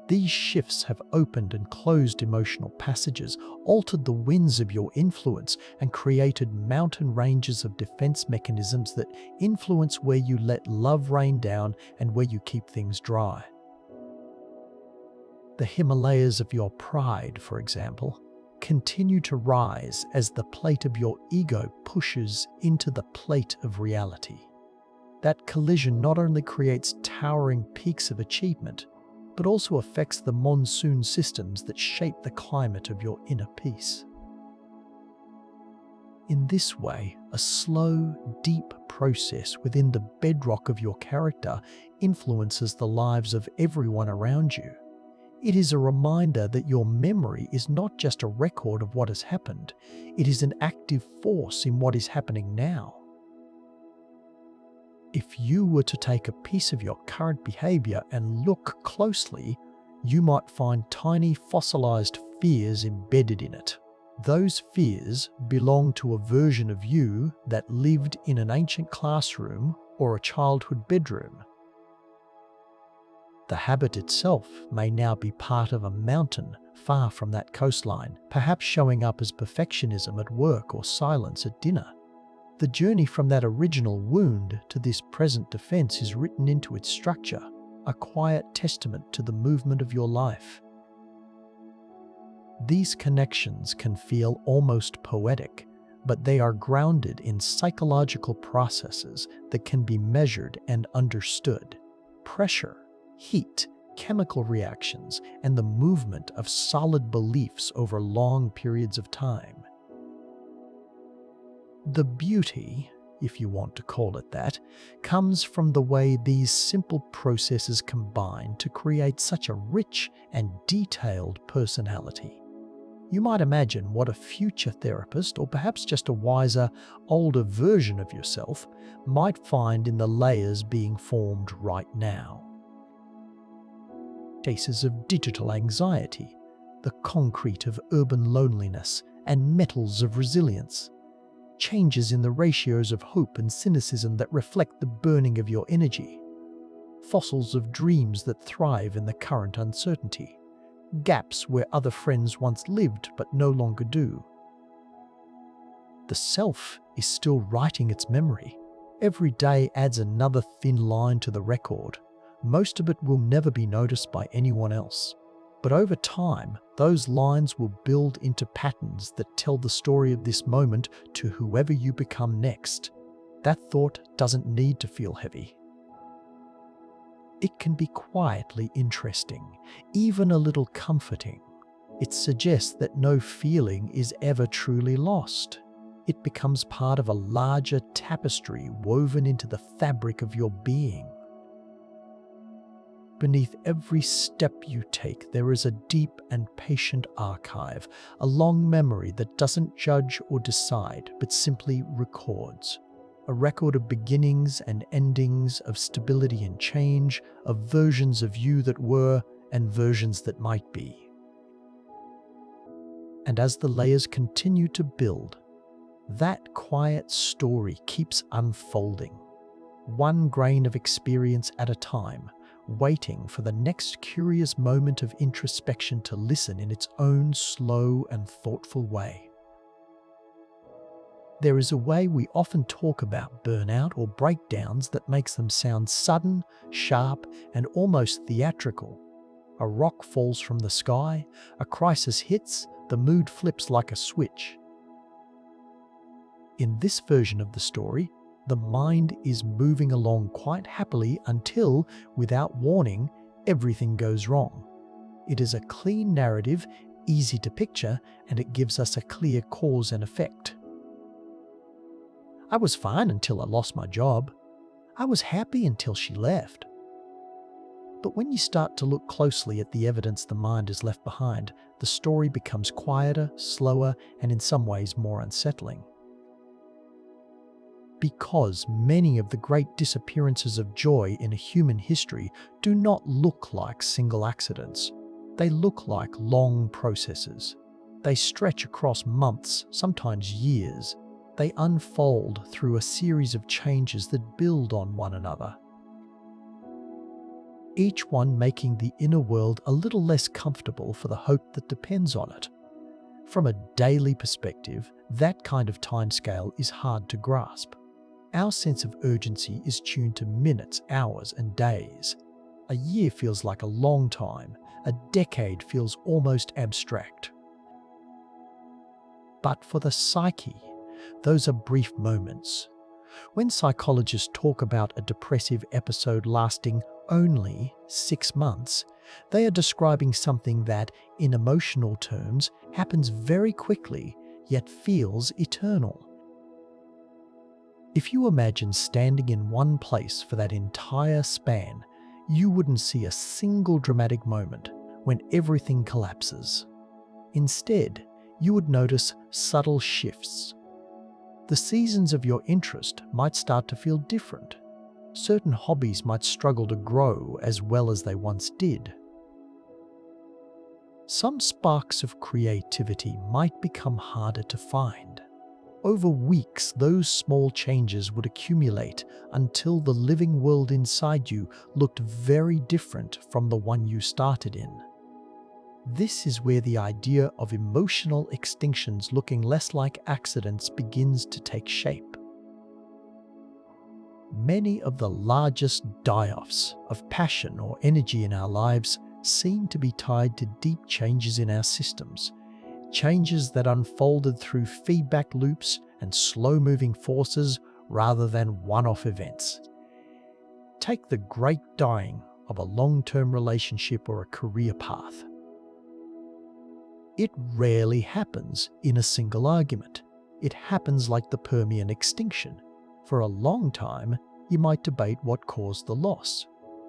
These shifts have opened and closed emotional passages, altered the winds of your influence, and created mountain ranges of defense mechanisms that influence where you let love rain down and where you keep things dry. The Himalayas of your pride, for example, continue to rise as the plate of your ego pushes into the plate of reality. That collision not only creates towering peaks of achievement, but also affects the monsoon systems that shape the climate of your inner peace. In this way, a slow, deep process within the bedrock of your character influences the lives of everyone around you. It is a reminder that your memory is not just a record of what has happened, it is an active force in what is happening now. If you were to take a piece of your current behavior and look closely, you might find tiny fossilized fears embedded in it. Those fears belong to a version of you that lived in an ancient classroom or a childhood bedroom. The habit itself may now be part of a mountain far from that coastline, perhaps showing up as perfectionism at work or silence at dinner. The journey from that original wound to this present defense is written into its structure, a quiet testament to the movement of your life. These connections can feel almost poetic, but they are grounded in psychological processes that can be measured and understood. Pressure, heat, chemical reactions, and the movement of solid beliefs over long periods of time. The beauty, if you want to call it that, comes from the way these simple processes combine to create such a rich and detailed personality. You might imagine what a future therapist, or perhaps just a wiser, older version of yourself, might find in the layers being formed right now. Cases of digital anxiety, the concrete of urban loneliness, and metals of resilience. Changes in the ratios of hope and cynicism that reflect the burning of your energy. Fossils of dreams that thrive in the current uncertainty. Gaps where other friends once lived but no longer do. The self is still writing its memory. Every day adds another thin line to the record. Most of it will never be noticed by anyone else. But over time, those lines will build into patterns that tell the story of this moment to whoever you become next. That thought doesn't need to feel heavy. It can be quietly interesting, even a little comforting. It suggests that no feeling is ever truly lost. It becomes part of a larger tapestry woven into the fabric of your being. Beneath every step you take, there is a deep and patient archive, a long memory that doesn't judge or decide, but simply records. A record of beginnings and endings, of stability and change, of versions of you that were and versions that might be. And as the layers continue to build, that quiet story keeps unfolding, one grain of experience at a time, waiting for the next curious moment of introspection to listen in its own slow and thoughtful way. There is a way we often talk about burnout or breakdowns that makes them sound sudden, sharp, and almost theatrical. A rock falls from the sky, a crisis hits, the mood flips like a switch. In this version of the story, the mind is moving along quite happily until, without warning, everything goes wrong. It is a clean narrative, easy to picture, and it gives us a clear cause and effect. I was fine until I lost my job. I was happy until she left. But when you start to look closely at the evidence the mind has left behind, the story becomes quieter, slower, and in some ways more unsettling. Because many of the great disappearances of joy in human history do not look like single accidents. They look like long processes. They stretch across months, sometimes years. They unfold through a series of changes that build on one another, each one making the inner world a little less comfortable for the hope that depends on it. From a daily perspective, that kind of timescale is hard to grasp. Our sense of urgency is tuned to minutes, hours, and days. A year feels like a long time. A decade feels almost abstract. But for the psyche, those are brief moments. When psychologists talk about a depressive episode lasting only 6 months, they are describing something that, in emotional terms, happens very quickly, yet feels eternal. If you imagine standing in one place for that entire span, you wouldn't see a single dramatic moment when everything collapses. Instead, you would notice subtle shifts. The seasons of your interest might start to feel different. Certain hobbies might struggle to grow as well as they once did. Some sparks of creativity might become harder to find. Over weeks, those small changes would accumulate until the living world inside you looked very different from the one you started in. This is where the idea of emotional extinctions looking less like accidents begins to take shape. Many of the largest die-offs of passion or energy in our lives seem to be tied to deep changes in our systems, changes that unfolded through feedback loops and slow-moving forces rather than one-off events. Take the great dying of a long-term relationship or a career path. It rarely happens in a single argument. It happens like the Permian extinction. For a long time, you might debate what caused the loss,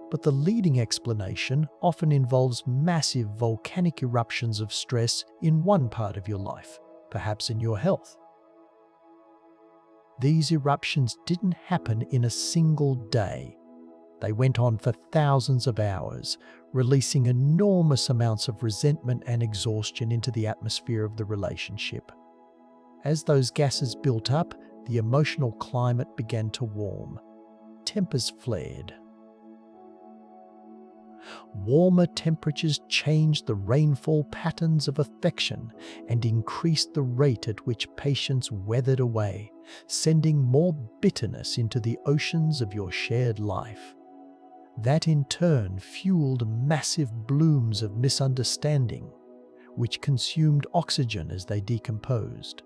but the leading explanation often involves massive volcanic eruptions of stress in one part of your life, perhaps in your health. These eruptions didn't happen in a single day. They went on for thousands of hours, releasing enormous amounts of resentment and exhaustion into the atmosphere of the relationship. As those gases built up, the emotional climate began to warm. Tempers flared. Warmer temperatures changed the rainfall patterns of affection and increased the rate at which patience weathered away, sending more bitterness into the oceans of your shared life. That in turn fueled massive blooms of misunderstanding, which consumed oxygen as they decomposed.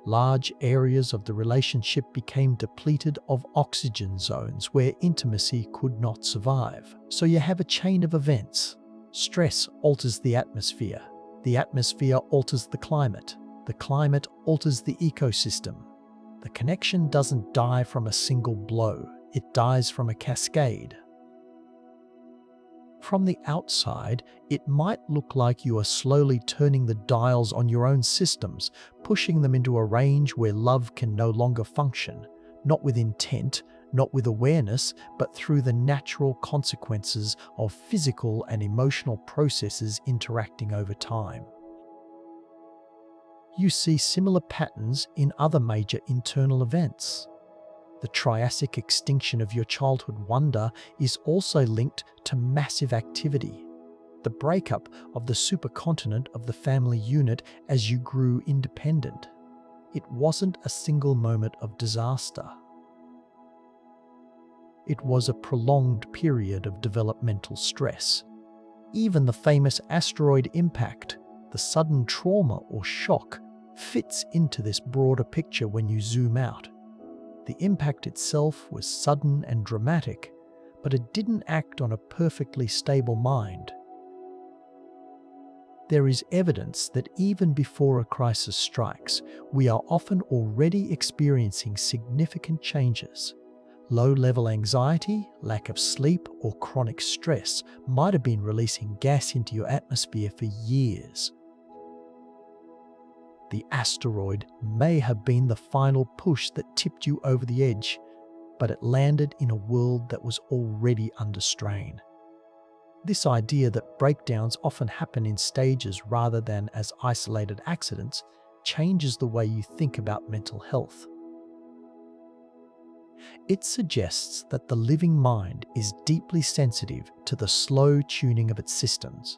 Large areas of the relationship became depleted of oxygen zones where intimacy could not survive. So you have a chain of events. Stress alters the atmosphere alters the climate alters the ecosystem. The connection doesn't die from a single blow, it dies from a cascade. From the outside, it might look like you are slowly turning the dials on your own systems, pushing them into a range where love can no longer function, not with intent, not with awareness, but through the natural consequences of physical and emotional processes interacting over time. You see similar patterns in other major internal events. The Triassic extinction of your childhood wonder is also linked to massive activity. The breakup of the supercontinent of the family unit as you grew independent. It wasn't a single moment of disaster. It was a prolonged period of developmental stress. Even the famous asteroid impact, the sudden trauma or shock, fits into this broader picture when you zoom out. The impact itself was sudden and dramatic, but it didn't act on a perfectly stable mind. There is evidence that even before a crisis strikes, we are often already experiencing significant changes. Low-level anxiety, lack of sleep, or chronic stress might have been releasing gas into your atmosphere for years. The asteroid may have been the final push that tipped you over the edge, but it landed in a world that was already under strain. This idea that breakdowns often happen in stages rather than as isolated accidents changes the way you think about mental health. It suggests that the living mind is deeply sensitive to the slow tuning of its systems.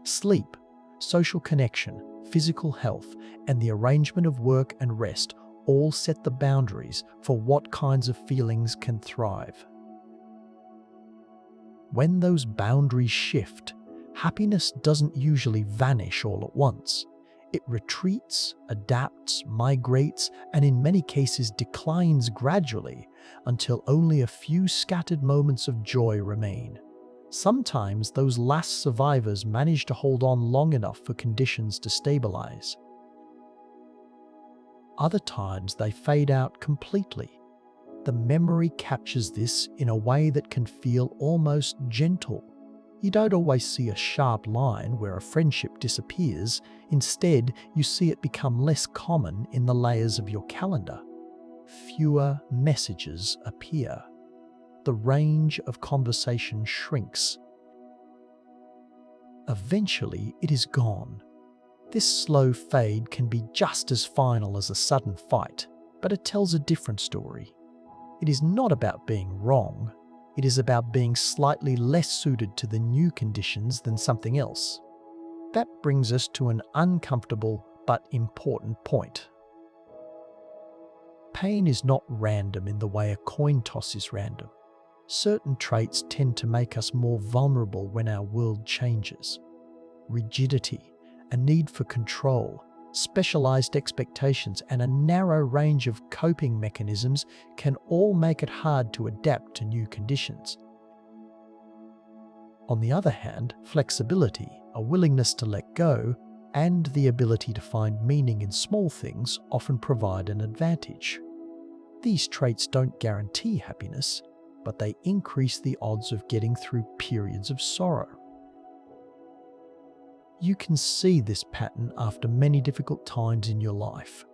Sleep, social connection, physical health, and the arrangement of work and rest all set the boundaries for what kinds of feelings can thrive. When those boundaries shift, happiness doesn't usually vanish all at once. It retreats, adapts, migrates, and in many cases declines gradually until only a few scattered moments of joy remain. Sometimes those last survivors manage to hold on long enough for conditions to stabilize. Other times they fade out completely. The memory captures this in a way that can feel almost gentle. You don't always see a sharp line where a friendship disappears. Instead, you see it become less common in the layers of your calendar. Fewer messages appear. The range of conversation shrinks. Eventually, it is gone. This slow fade can be just as final as a sudden fight, but it tells a different story. It is not about being wrong. It is about being slightly less suited to the new conditions than something else. That brings us to an uncomfortable but important point. Pain is not random in the way a coin toss is random. Certain traits tend to make us more vulnerable when our world changes. Rigidity, a need for control, specialized expectations, and a narrow range of coping mechanisms can all make it hard to adapt to new conditions. On the other hand, flexibility, a willingness to let go, and the ability to find meaning in small things often provide an advantage. These traits don't guarantee happiness, but they increase the odds of getting through periods of sorrow. You can see this pattern after many difficult times in your life.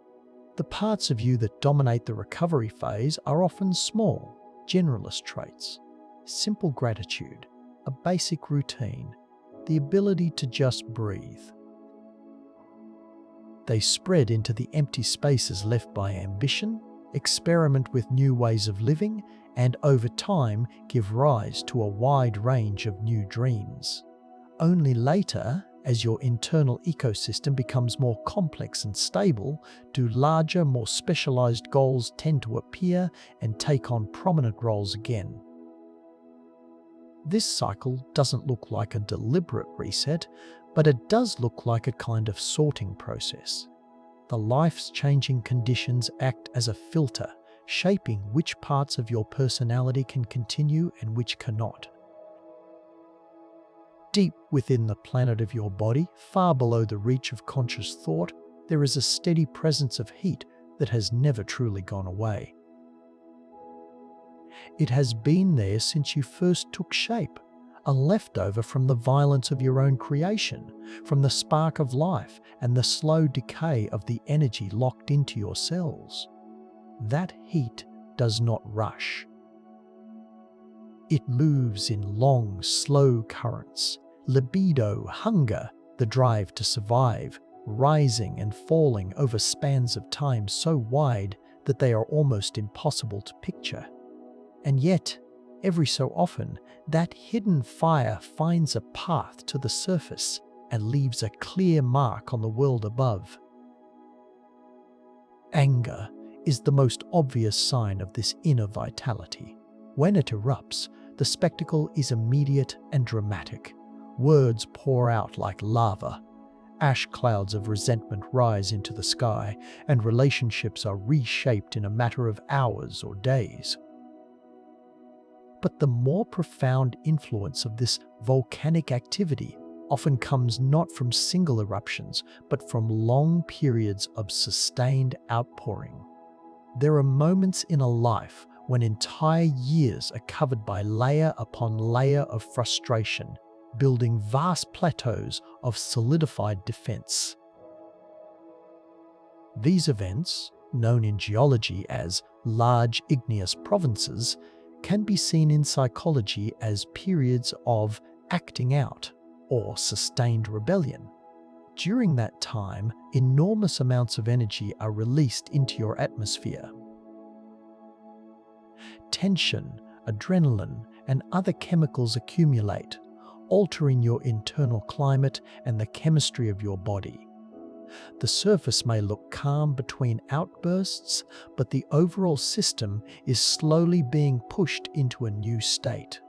The parts of you that dominate the recovery phase are often small, generalist traits. Simple gratitude, a basic routine, the ability to just breathe. They spread into the empty spaces left by ambition, experiment with new ways of living, and over time give rise to a wide range of new dreams. Only later, as your internal ecosystem becomes more complex and stable, do larger, more specialized goals tend to appear and take on prominent roles again. This cycle doesn't look like a deliberate reset, but it does look like a kind of sorting process. The life's changing conditions act as a filter, shaping which parts of your personality can continue and which cannot. Deep within the planet of your body, far below the reach of conscious thought, there is a steady presence of heat that has never truly gone away. It has been there since you first took shape, a leftover from the violence of your own creation, from the spark of life and the slow decay of the energy locked into your cells. That heat does not rush. It moves in long, slow currents. Libido, hunger, the drive to survive, rising and falling over spans of time so wide that they are almost impossible to picture. And yet, every so often, that hidden fire finds a path to the surface and leaves a clear mark on the world above. Anger is the most obvious sign of this inner vitality. When it erupts, the spectacle is immediate and dramatic. Words pour out like lava. Ash clouds of resentment rise into the sky, and relationships are reshaped in a matter of hours or days. But the more profound influence of this volcanic activity often comes not from single eruptions, but from long periods of sustained outpouring. There are moments in a life when entire years are covered by layer upon layer of frustration, building vast plateaus of solidified defense. These events, known in geology as large igneous provinces, can be seen in psychology as periods of acting out or sustained rebellion. During that time, enormous amounts of energy are released into your atmosphere. Tension, adrenaline, and other chemicals accumulate, altering your internal climate and the chemistry of your body. The surface may look calm between outbursts, but the overall system is slowly being pushed into a new state.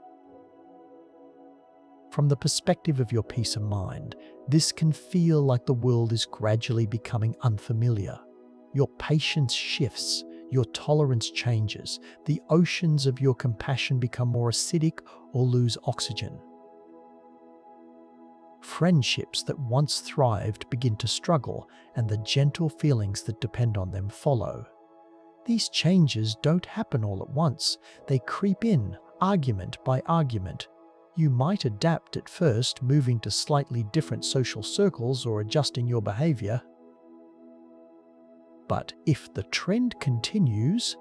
From the perspective of your peace of mind, this can feel like the world is gradually becoming unfamiliar. Your patience shifts, your tolerance changes, the oceans of your compassion become more acidic or lose oxygen. Friendships that once thrived begin to struggle, and the gentle feelings that depend on them follow. These changes don't happen all at once. They creep in, argument by argument. You might adapt at first, moving to slightly different social circles or adjusting your behavior. But if the trend continues,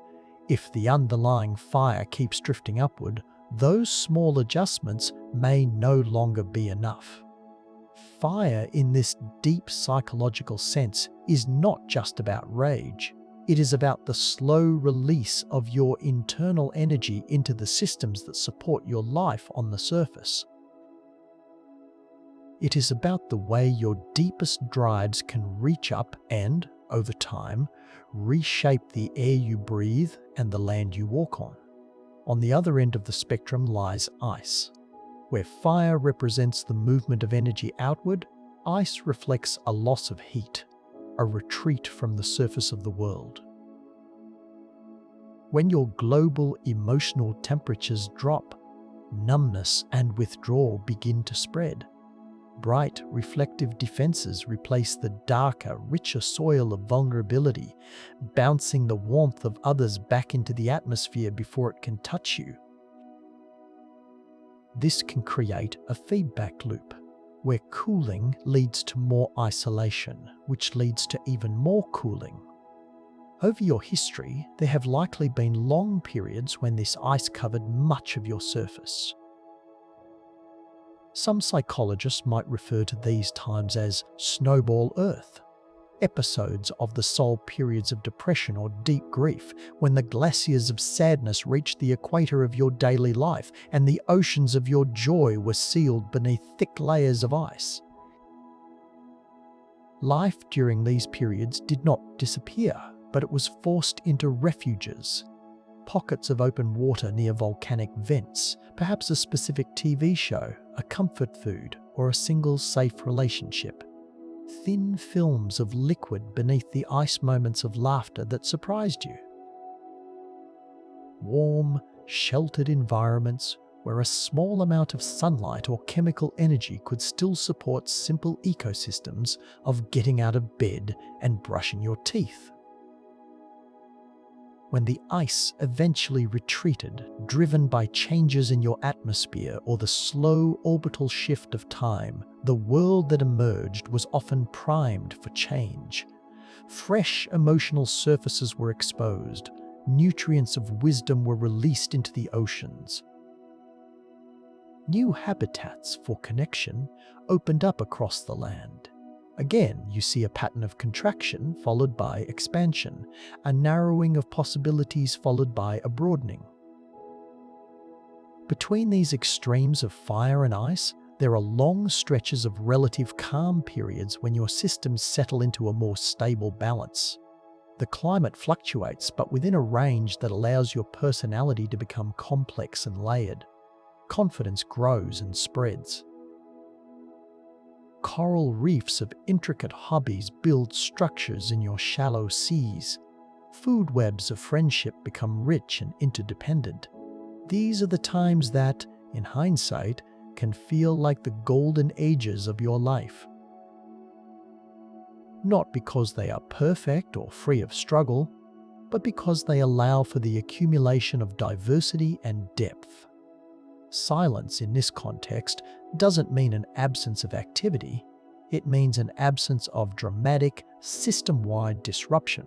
if the underlying fire keeps drifting upward, those small adjustments may no longer be enough. Fire in this deep psychological sense is not just about rage. It is about the slow release of your internal energy into the systems that support your life on the surface. It is about the way your deepest drives can reach up and, over time, reshape the air you breathe and the land you walk on. On the other end of the spectrum lies ice. Where fire represents the movement of energy outward, ice reflects a loss of heat, a retreat from the surface of the world. When your global emotional temperatures drop, numbness and withdrawal begin to spread. Bright, reflective defenses replace the darker, richer soil of vulnerability, bouncing the warmth of others back into the atmosphere before it can touch you. This can create a feedback loop, where cooling leads to more isolation, which leads to even more cooling. Over your history, there have likely been long periods when this ice covered much of your surface. Some psychologists might refer to these times as snowball Earth, episodes of the soul periods of depression or deep grief, when the glaciers of sadness reached the equator of your daily life and the oceans of your joy were sealed beneath thick layers of ice. Life during these periods did not disappear, but it was forced into refuges, pockets of open water near volcanic vents, perhaps a specific TV show, a comfort food, or a single safe relationship. Thin films of liquid beneath the ice, moments of laughter that surprised you. Warm, sheltered environments where a small amount of sunlight or chemical energy could still support simple ecosystems of getting out of bed and brushing your teeth. When the ice eventually retreated, driven by changes in your atmosphere or the slow orbital shift of time, the world that emerged was often primed for change. Fresh emotional surfaces were exposed, nutrients of wisdom were released into the oceans. New habitats for connection opened up across the land. Again, you see a pattern of contraction followed by expansion, a narrowing of possibilities followed by a broadening. Between these extremes of fire and ice, there are long stretches of relative calm periods when your systems settle into a more stable balance. The climate fluctuates, but within a range that allows your personality to become complex and layered. Confidence grows and spreads. Coral reefs of intricate hobbies build structures in your shallow seas. Food webs of friendship become rich and interdependent. These are the times that, in hindsight, can feel like the golden ages of your life. Not because they are perfect or free of struggle, but because they allow for the accumulation of diversity and depth. Silence in this context doesn't mean an absence of activity, it means an absence of dramatic, system-wide disruption.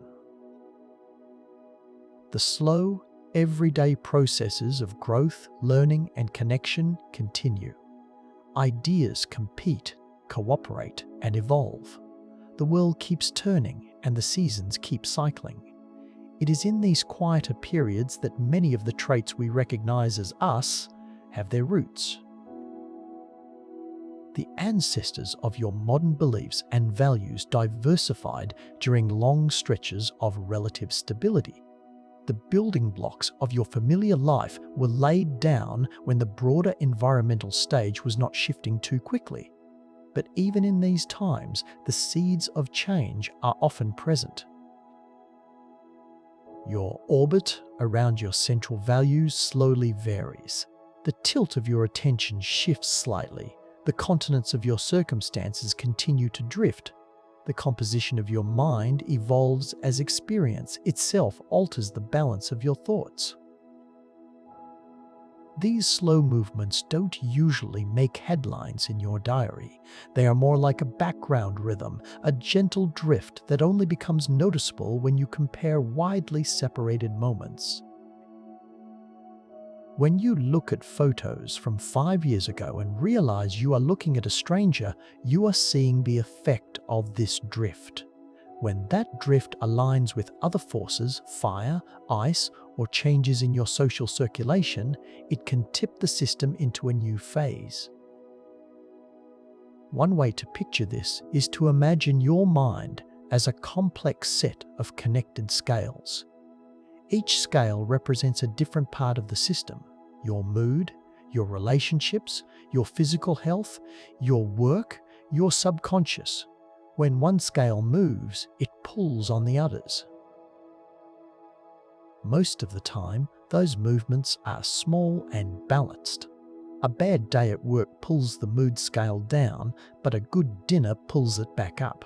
The slow, everyday processes of growth, learning, and connection continue. Ideas compete, cooperate, and evolve. The world keeps turning and the seasons keep cycling. It is in these quieter periods that many of the traits we recognize as us have their roots. The ancestors of your modern beliefs and values diversified during long stretches of relative stability. The building blocks of your familiar life were laid down when the broader environmental stage was not shifting too quickly. But even in these times, the seeds of change are often present. Your orbit around your central values slowly varies. The tilt of your attention shifts slightly. The continents of your circumstances continue to drift. The composition of your mind evolves as experience itself alters the balance of your thoughts. These slow movements don't usually make headlines in your diary. They are more like a background rhythm, a gentle drift that only becomes noticeable when you compare widely separated moments. When you look at photos from 5 years ago and realize you are looking at a stranger, you are seeing the effect of this drift. When that drift aligns with other forces, fire, ice, or changes in your social circulation, it can tip the system into a new phase. One way to picture this is to imagine your mind as a complex set of connected scales. Each scale represents a different part of the system: your mood, your relationships, your physical health, your work, your subconscious. When one scale moves, it pulls on the others. Most of the time, those movements are small and balanced. A bad day at work pulls the mood scale down, but a good dinner pulls it back up.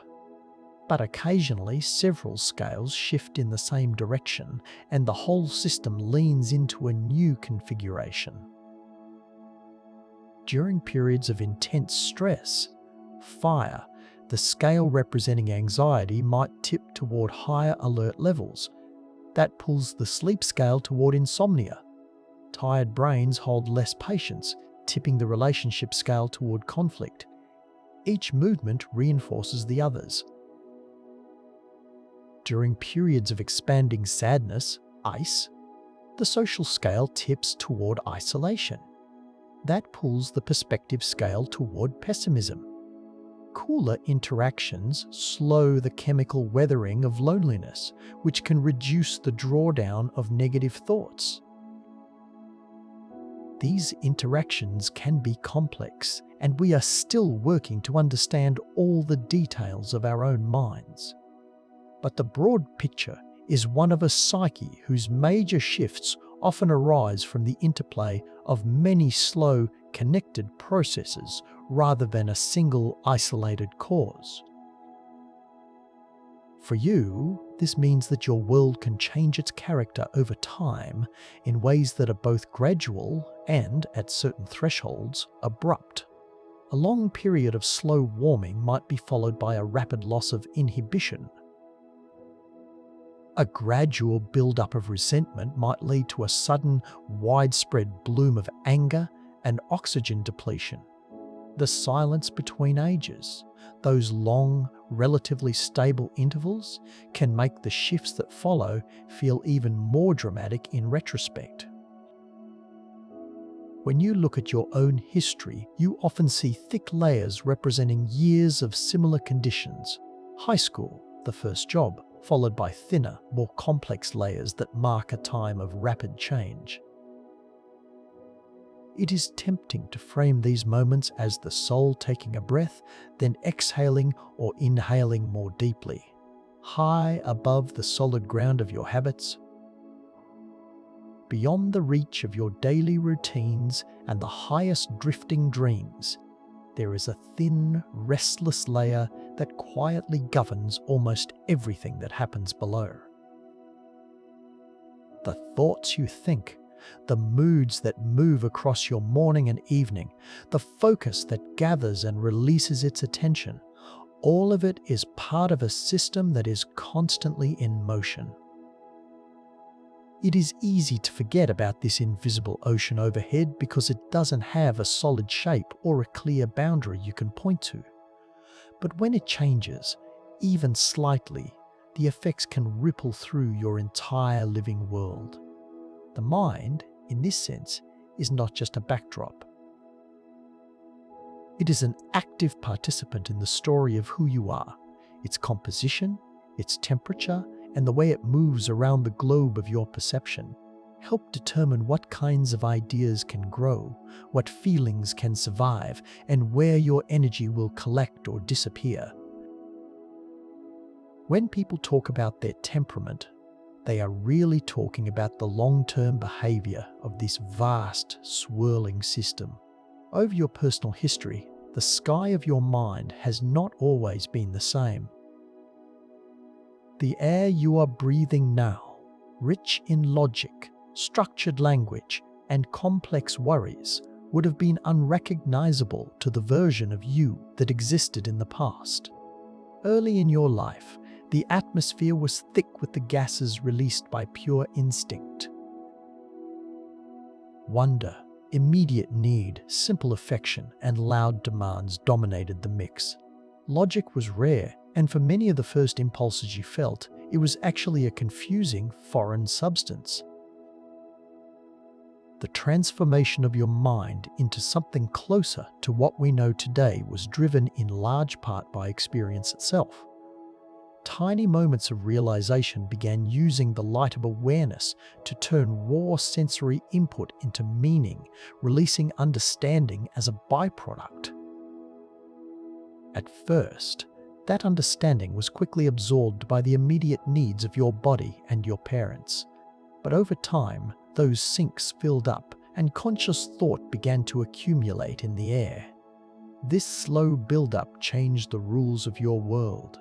But occasionally, several scales shift in the same direction, and the whole system leans into a new configuration. During periods of intense stress, fire, the scale representing anxiety, might tip toward higher alert levels. That pulls the sleep scale toward insomnia. Tired brains hold less patience, tipping the relationship scale toward conflict. Each movement reinforces the others. During periods of expanding sadness, ice, the social scale tips toward isolation. That pulls the perspective scale toward pessimism. Cooler interactions slow the chemical weathering of loneliness, which can reduce the drawdown of negative thoughts. These interactions can be complex, and we are still working to understand all the details of our own minds. But the broad picture is one of a psyche whose major shifts often arise from the interplay of many slow, connected processes rather than a single isolated cause. For you, this means that your world can change its character over time in ways that are both gradual and, at certain thresholds, abrupt. A long period of slow warming might be followed by a rapid loss of inhibition. A gradual build-up of resentment might lead to a sudden, widespread bloom of anger and oxygen depletion. The silence between ages, those long, relatively stable intervals, can make the shifts that follow feel even more dramatic in retrospect. When you look at your own history, you often see thick layers representing years of similar conditions. High school, the first job, followed by thinner, more complex layers that mark a time of rapid change. It is tempting to frame these moments as the soul taking a breath, then exhaling or inhaling more deeply, high above the solid ground of your habits, beyond the reach of your daily routines and the highest drifting dreams. There is a thin, restless layer that quietly governs almost everything that happens below. The thoughts you think, the moods that move across your morning and evening, the focus that gathers and releases its attention, all of it is part of a system that is constantly in motion. It is easy to forget about this invisible ocean overhead because it doesn't have a solid shape or a clear boundary you can point to. But when it changes, even slightly, the effects can ripple through your entire living world. The mind, in this sense, is not just a backdrop. It is an active participant in the story of who you are, its composition, its temperature, and the way it moves around the globe of your perception. Help determine what kinds of ideas can grow, what feelings can survive, and where your energy will collect or disappear. When people talk about their temperament, they are really talking about the long-term behavior of this vast, swirling system. Over your personal history, the sky of your mind has not always been the same. The air you are breathing now, rich in logic, structured language, and complex worries, would have been unrecognizable to the version of you that existed in the past. Early in your life, the atmosphere was thick with the gases released by pure instinct. Wonder, immediate need, simple affection, and loud demands dominated the mix. Logic was rare, and for many of the first impulses you felt, it was actually a confusing, foreign substance. The transformation of your mind into something closer to what we know today was driven in large part by experience itself. Tiny moments of realization began using the light of awareness to turn raw sensory input into meaning, releasing understanding as a byproduct. At first, that understanding was quickly absorbed by the immediate needs of your body and your parents. But over time, those sinks filled up and conscious thought began to accumulate in the air. This slow build-up changed the rules of your world.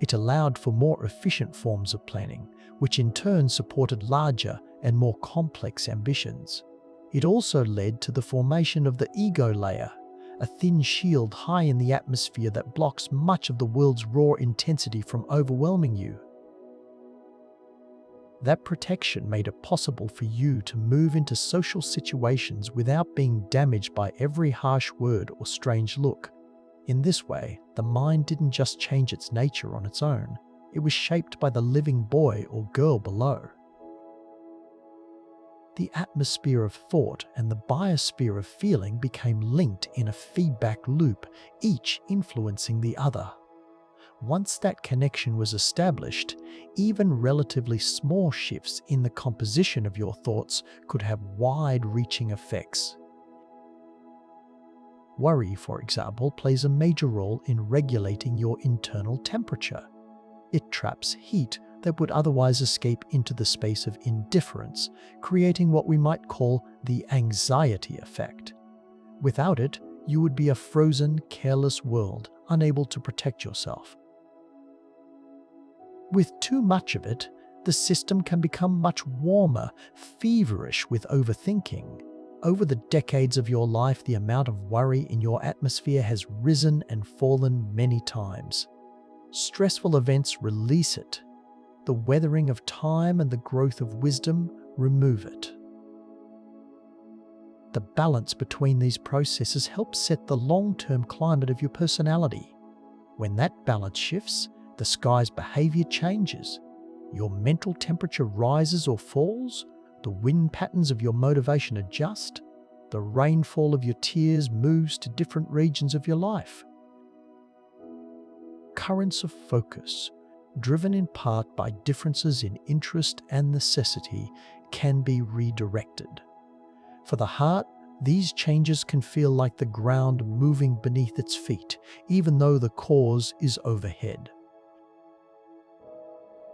It allowed for more efficient forms of planning, which in turn supported larger and more complex ambitions. It also led to the formation of the ego layer, a thin shield high in the atmosphere that blocks much of the world's raw intensity from overwhelming you. That protection made it possible for you to move into social situations without being damaged by every harsh word or strange look. In this way, the mind didn't just change its nature on its own, it was shaped by the living boy or girl below. The atmosphere of thought and the biosphere of feeling became linked in a feedback loop, each influencing the other. Once that connection was established, even relatively small shifts in the composition of your thoughts could have wide-reaching effects. Worry, for example, plays a major role in regulating your internal temperature. It traps heat that would otherwise escape into the space of indifference, creating what we might call the anxiety effect. Without it, you would be a frozen, careless world, unable to protect yourself. With too much of it, the system can become much warmer, feverish with overthinking. Over the decades of your life, the amount of worry in your atmosphere has risen and fallen many times. Stressful events release it. The weathering of time and the growth of wisdom remove it. The balance between these processes helps set the long-term climate of your personality. When that balance shifts, the sky's behavior changes. Your mental temperature rises or falls, the wind patterns of your motivation adjust, the rainfall of your tears moves to different regions of your life. Currents of focus, driven in part by differences in interest and necessity, can be redirected. For the heart, these changes can feel like the ground moving beneath its feet, even though the cause is overhead.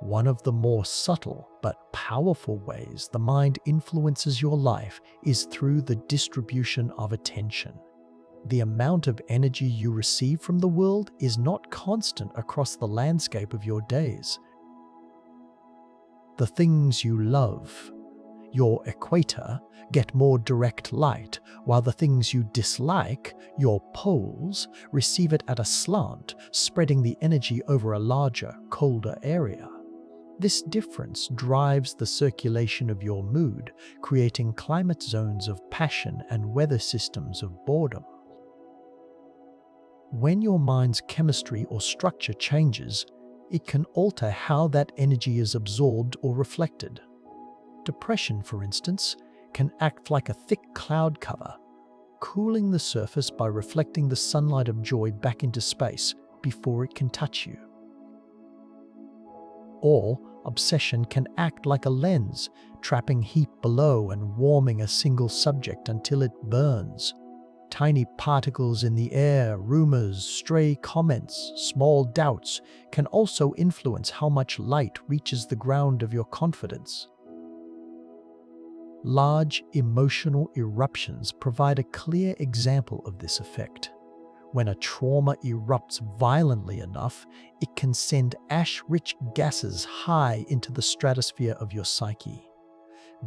One of the more subtle but powerful ways the mind influences your life is through the distribution of attention. The amount of energy you receive from the world is not constant across the landscape of your days. The things you love, your equator, get more direct light, while the things you dislike, your poles, receive it at a slant, spreading the energy over a larger, colder area. This difference drives the circulation of your mood, creating climate zones of passion and weather systems of boredom. When your mind's chemistry or structure changes, it can alter how that energy is absorbed or reflected. Depression, for instance, can act like a thick cloud cover, cooling the surface by reflecting the sunlight of joy back into space before it can touch you. Or obsession can act like a lens, trapping heat below and warming a single subject until it burns. Tiny particles in the air, rumors, stray comments, small doubts can also influence how much light reaches the ground of your confidence. Large emotional eruptions provide a clear example of this effect. When a trauma erupts violently enough, it can send ash-rich gases high into the stratosphere of your psyche.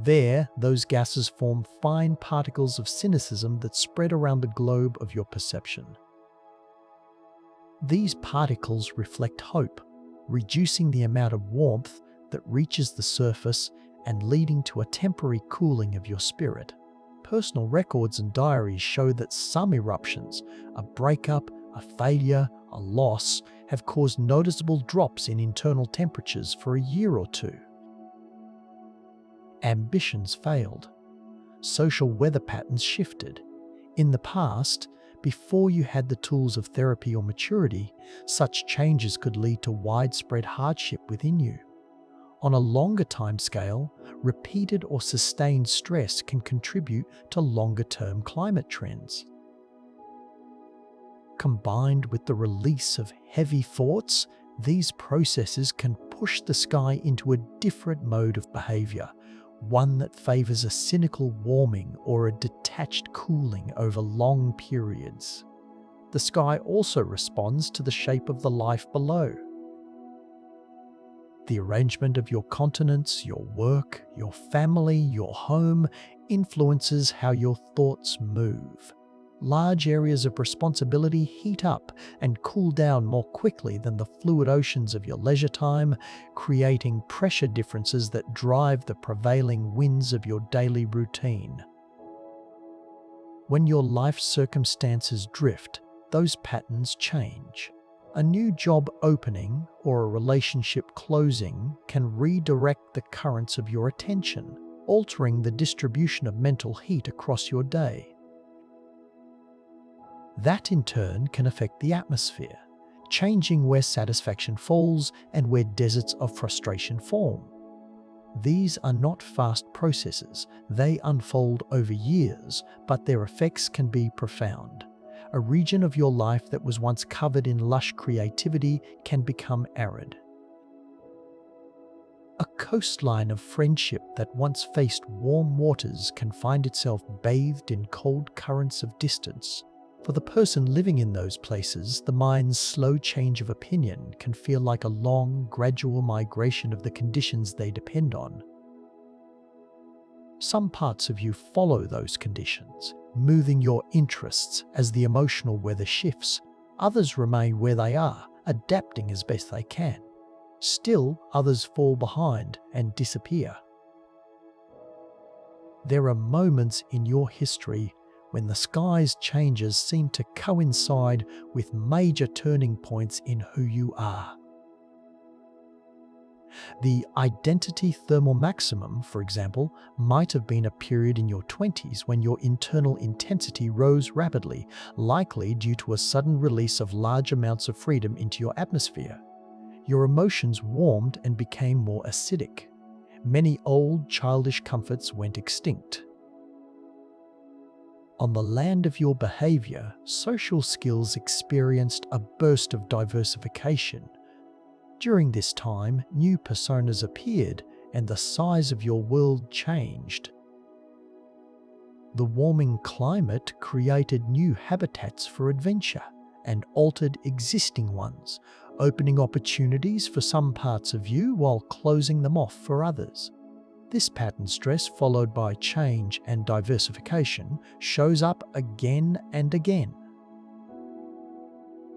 There, those gases form fine particles of cynicism that spread around the globe of your perception. These particles reflect hope, reducing the amount of warmth that reaches the surface and leading to a temporary cooling of your spirit. Personal records and diaries show that some eruptions, a breakup, a failure, a loss, have caused noticeable drops in internal temperatures for a year or two. Ambitions failed. Social weather patterns shifted. In the past, before you had the tools of therapy or maturity, such changes could lead to widespread hardship within you. On a longer time scale, repeated or sustained stress can contribute to longer-term climate trends. Combined with the release of heavy thoughts, these processes can push the sky into a different mode of behavior, one that favors a cynical warming or a detached cooling over long periods. The sky also responds to the shape of the life below. The arrangement of your continents, your work, your family, your home influences how your thoughts move. Large areas of responsibility heat up and cool down more quickly than the fluid oceans of your leisure time, creating pressure differences that drive the prevailing winds of your daily routine. When your life circumstances drift, those patterns change. A new job opening or a relationship closing can redirect the currents of your attention, altering the distribution of mental heat across your day. That in turn can affect the atmosphere, changing where satisfaction falls and where deserts of frustration form. These are not fast processes, they unfold over years, but their effects can be profound. A region of your life that was once covered in lush creativity can become arid. A coastline of friendship that once faced warm waters can find itself bathed in cold currents of distance. For the person living in those places, the mind's slow change of opinion can feel like a long, gradual migration of the conditions they depend on. Some parts of you follow those conditions, moving your interests as the emotional weather shifts. Others remain where they are, adapting as best they can. Still, others fall behind and disappear. There are moments in your history when the sky's changes seem to coincide with major turning points in who you are. The identity thermal maximum, for example, might have been a period in your 20s when your internal intensity rose rapidly, likely due to a sudden release of large amounts of freedom into your atmosphere. Your emotions warmed and became more acidic. Many old childish comforts went extinct. On the land of your behavior, social skills experienced a burst of diversification. During this time, new personas appeared and the size of your world changed. The warming climate created new habitats for adventure and altered existing ones, opening opportunities for some parts of you while closing them off for others. This pattern stress, followed by change and diversification, shows up again and again.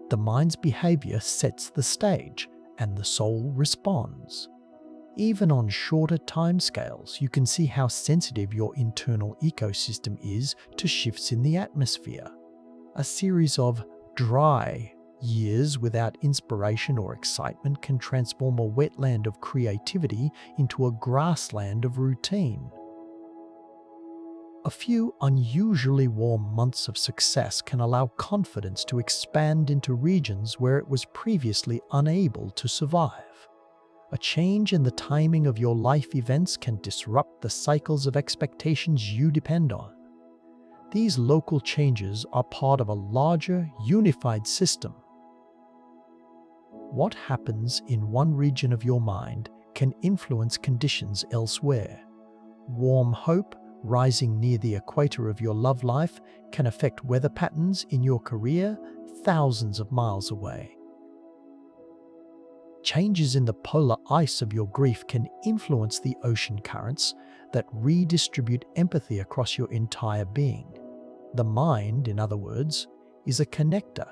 The mind's behavior sets the stage, and the soul responds. Even on shorter timescales, you can see how sensitive your internal ecosystem is to shifts in the atmosphere. A series of Dry years without inspiration or excitement can transform a wetland of creativity into a grassland of routine. A few unusually warm months of success can allow confidence to expand into regions where it was previously unable to survive. A change in the timing of your life events can disrupt the cycles of expectations you depend on. These local changes are part of a larger, unified system. What happens in one region of your mind can influence conditions elsewhere. Warm hope rising near the equator of your love life can affect weather patterns in your career thousands of miles away. Changes in the polar ice of your grief can influence the ocean currents that redistribute empathy across your entire being. The mind, in other words, is a connector.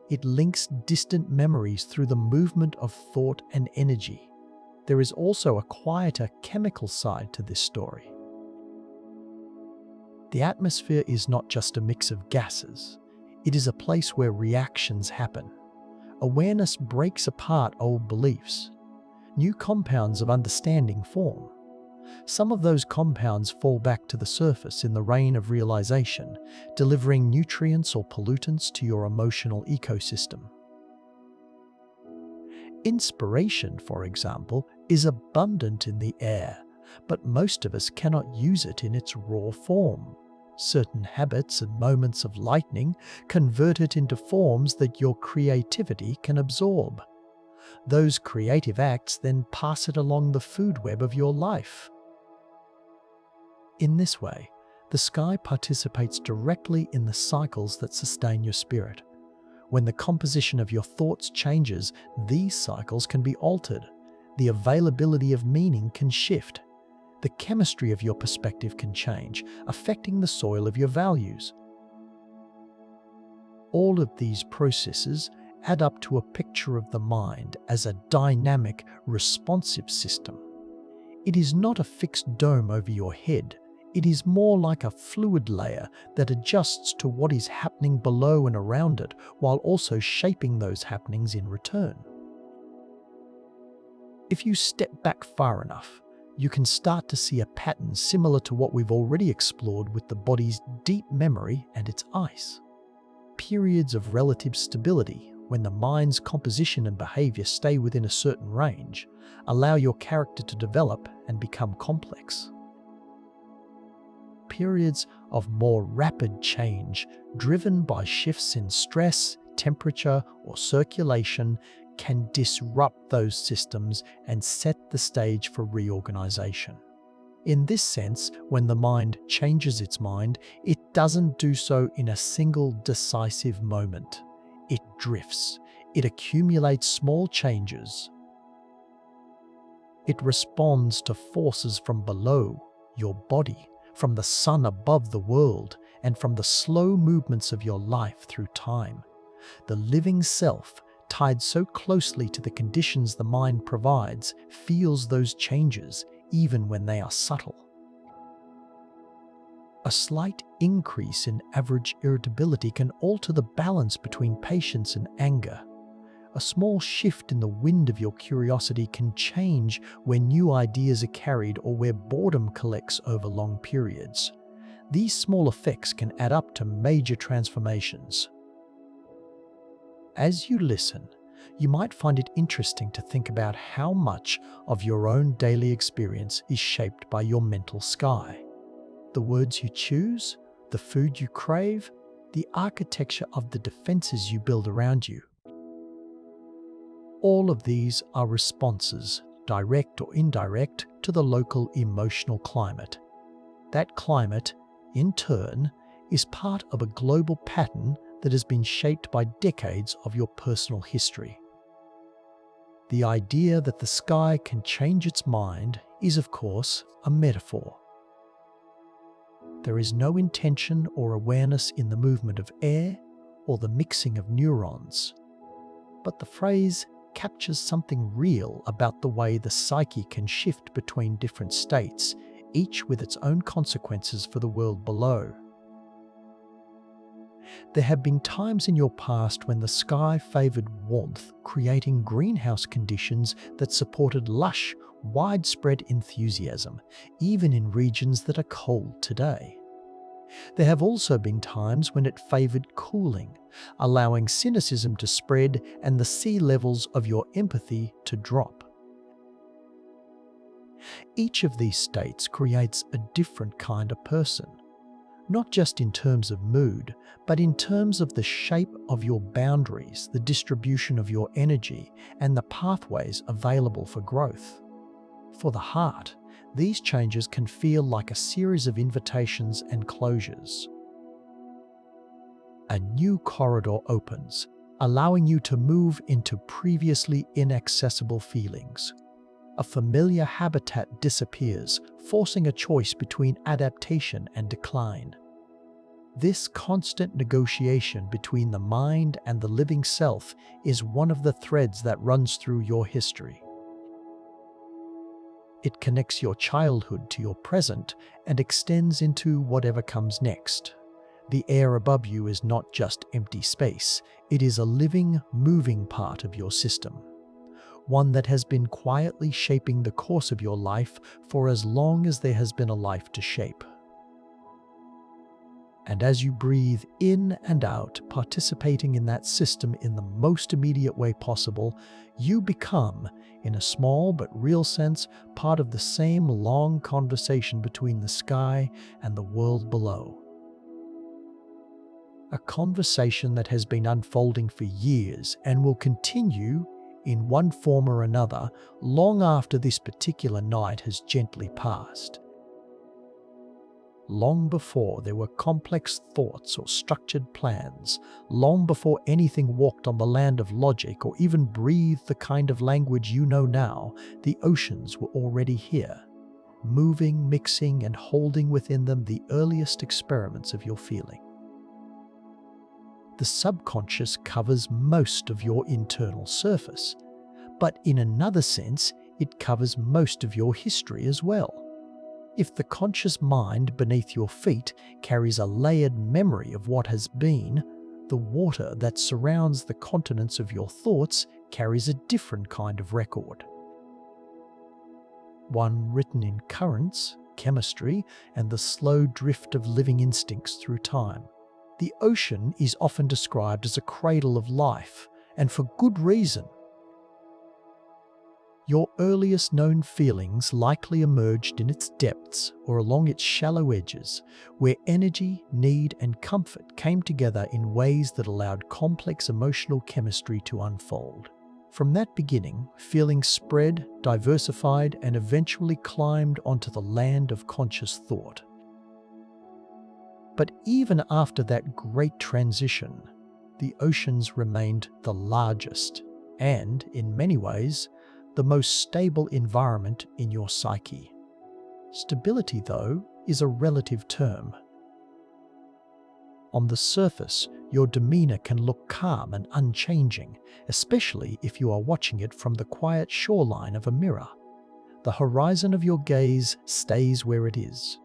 It links distant memories through the movement of thought and energy. There is also a quieter chemical side to this story. The atmosphere is not just a mix of gases. It is a place where reactions happen. Awareness breaks apart old beliefs. New compounds of understanding form. Some of those compounds fall back to the surface in the rain of realization, delivering nutrients or pollutants to your emotional ecosystem. Inspiration, for example, is abundant in the air, but most of us cannot use it in its raw form. Certain habits and moments of lightning convert it into forms that your creativity can absorb. Those creative acts then pass it along the food web of your life. In this way, the sky participates directly in the cycles that sustain your spirit. When the composition of your thoughts changes, these cycles can be altered. The availability of meaning can shift. The chemistry of your perspective can change, affecting the soil of your values. All of these processes add up to a picture of the mind as a dynamic, responsive system. It is not a fixed dome over your head. It is more like a fluid layer that adjusts to what is happening below and around it, while also shaping those happenings in return. If you step back far enough, you can start to see a pattern similar to what we've already explored with the body's deep memory and its ice. Periods of relative stability, when the mind's composition and behavior stay within a certain range, allow your character to develop and become complex. Periods of more rapid change, driven by shifts in stress, temperature, or circulation, can disrupt those systems and set the stage for reorganization. In this sense, when the mind changes its mind, it doesn't do so in a single decisive moment. It drifts. It accumulates small changes. It responds to forces from below your body, from the sun above the world, and from the slow movements of your life through time. The living self, tied so closely to the conditions the mind provides, feels those changes even when they are subtle. A slight increase in average irritability can alter the balance between patience and anger. A small shift in the wind of your curiosity can change where new ideas are carried or where boredom collects over long periods. These small effects can add up to major transformations. As you listen, you might find it interesting to think about how much of your own daily experience is shaped by your mental sky. The words you choose, the food you crave, the architecture of the defenses you build around you. All of these are responses, direct or indirect, to the local emotional climate. That climate, in turn, is part of a global pattern that has been shaped by decades of your personal history. The idea that the sky can change its mind is, of course, a metaphor. There is no intention or awareness in the movement of air or the mixing of neurons. But the phrase captures something real about the way the psyche can shift between different states, each with its own consequences for the world below. There have been times in your past when the sky favored warmth, creating greenhouse conditions that supported lush, widespread enthusiasm, even in regions that are cold today. There have also been times when it favored cooling, allowing cynicism to spread and the sea levels of your empathy to drop. Each of these states creates a different kind of person, not just in terms of mood, but in terms of the shape of your boundaries, the distribution of your energy, and the pathways available for growth. For the heart, these changes can feel like a series of invitations and closures. A new corridor opens, allowing you to move into previously inaccessible feelings. A familiar habitat disappears, forcing a choice between adaptation and decline. This constant negotiation between the mind and the living self is one of the threads that runs through your history. It connects your childhood to your present and extends into whatever comes next. The air above you is not just empty space, it is a living, moving part of your system. One that has been quietly shaping the course of your life for as long as there has been a life to shape. And as you breathe in and out, participating in that system in the most immediate way possible, you become, in a small but real sense, part of the same long conversation between the sky and the world below. A conversation that has been unfolding for years and will continue in one form or another long after this particular night has gently passed. Long before there were complex thoughts or structured plans, long before anything walked on the land of logic or even breathed the kind of language you know now, the oceans were already here, moving, mixing, and holding within them the earliest experiments of your feeling. The subconscious covers most of your internal surface, but in another sense, it covers most of your history as well. If the conscious mind beneath your feet carries a layered memory of what has been, the water that surrounds the continents of your thoughts carries a different kind of record. One written in currents, chemistry, and the slow drift of living instincts through time. The ocean is often described as a cradle of life, and for good reason. Your earliest known feelings likely emerged in its depths or along its shallow edges, where energy, need, and comfort came together in ways that allowed complex emotional chemistry to unfold. From that beginning, feelings spread, diversified, and eventually climbed onto the land of conscious thought. But even after that great transition, the oceans remained the largest and, in many ways, the most stable environment in your psyche. Stability, though, is a relative term. On the surface, your demeanor can look calm and unchanging, especially if you are watching it from the quiet shoreline of a mirror. The horizon of your gaze stays where it is.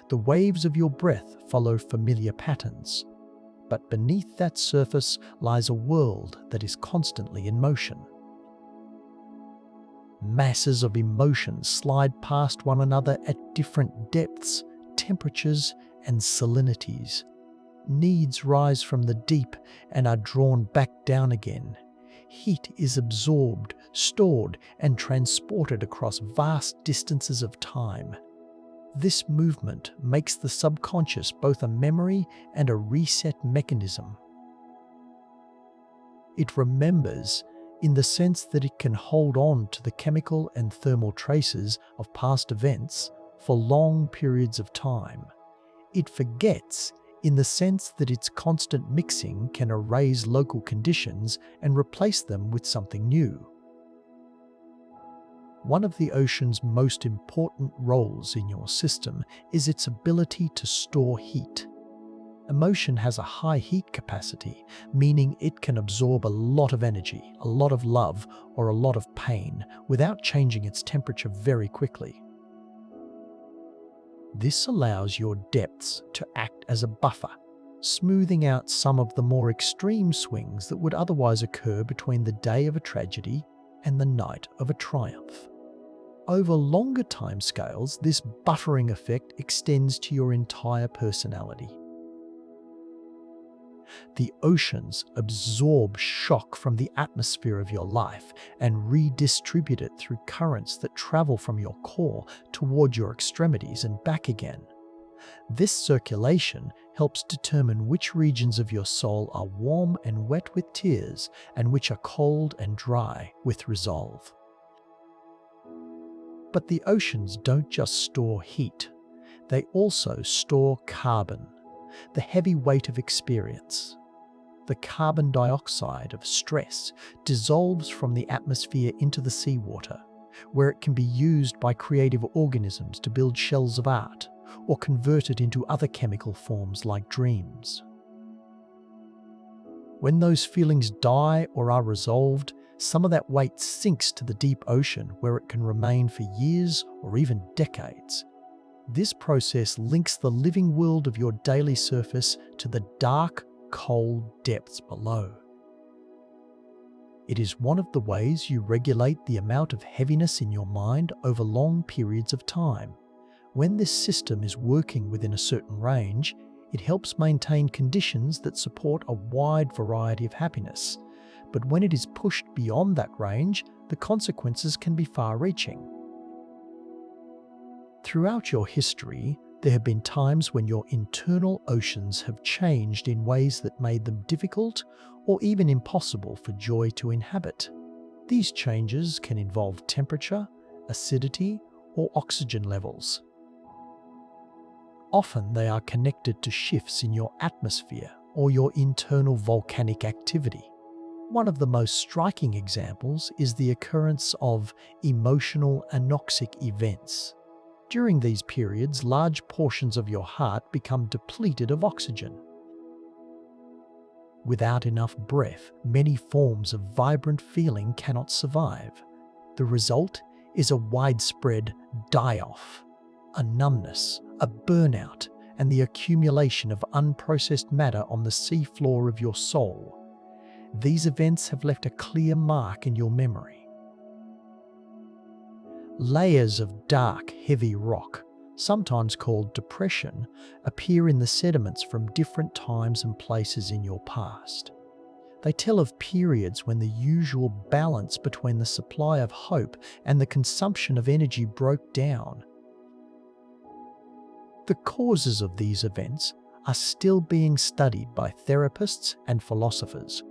The waves of your breath follow familiar patterns. But beneath that surface lies a world that is constantly in motion. Masses of emotions slide past one another at different depths, temperatures, and salinities. Needs rise from the deep and are drawn back down again. Heat is absorbed, stored, and transported across vast distances of time. This movement makes the subconscious both a memory and a reset mechanism. It remembers in the sense that it can hold on to the chemical and thermal traces of past events for long periods of time. It forgets in the sense that its constant mixing can erase local conditions and replace them with something new. One of the ocean's most important roles in your system is its ability to store heat. Emotion has a high heat capacity, meaning it can absorb a lot of energy, a lot of love, or a lot of pain without changing its temperature very quickly. This allows your depths to act as a buffer, smoothing out some of the more extreme swings that would otherwise occur between the day of a tragedy and the night of a triumph. Over longer timescales, this buffering effect extends to your entire personality. The oceans absorb shock from the atmosphere of your life and redistribute it through currents that travel from your core toward your extremities and back again. This circulation helps determine which regions of your soul are warm and wet with tears and which are cold and dry with resolve. But the oceans don't just store heat, they also store carbon, the heavy weight of experience. The carbon dioxide of stress dissolves from the atmosphere into the seawater, where it can be used by creative organisms to build shells of art, or converted into other chemical forms like dreams. When those feelings die or are resolved, some of that weight sinks to the deep ocean where it can remain for years or even decades. This process links the living world of your daily surface to the dark, cold depths below. It is one of the ways you regulate the amount of heaviness in your mind over long periods of time. When this system is working within a certain range, it helps maintain conditions that support a wide variety of happiness. But when it is pushed beyond that range, the consequences can be far-reaching. Throughout your history, there have been times when your internal oceans have changed in ways that made them difficult or even impossible for joy to inhabit. These changes can involve temperature, acidity, or oxygen levels. Often they are connected to shifts in your atmosphere or your internal volcanic activity. One of the most striking examples is the occurrence of emotional anoxic events. During these periods, large portions of your heart become depleted of oxygen. Without enough breath, many forms of vibrant feeling cannot survive. The result is a widespread die-off, a numbness, a burnout, and the accumulation of unprocessed matter on the seafloor of your soul. These events have left a clear mark in your memory. Layers of dark, heavy rock, sometimes called depression, appear in the sediments from different times and places in your past. They tell of periods when the usual balance between the supply of hope and the consumption of energy broke down. The causes of these events are still being studied by therapists and philosophers,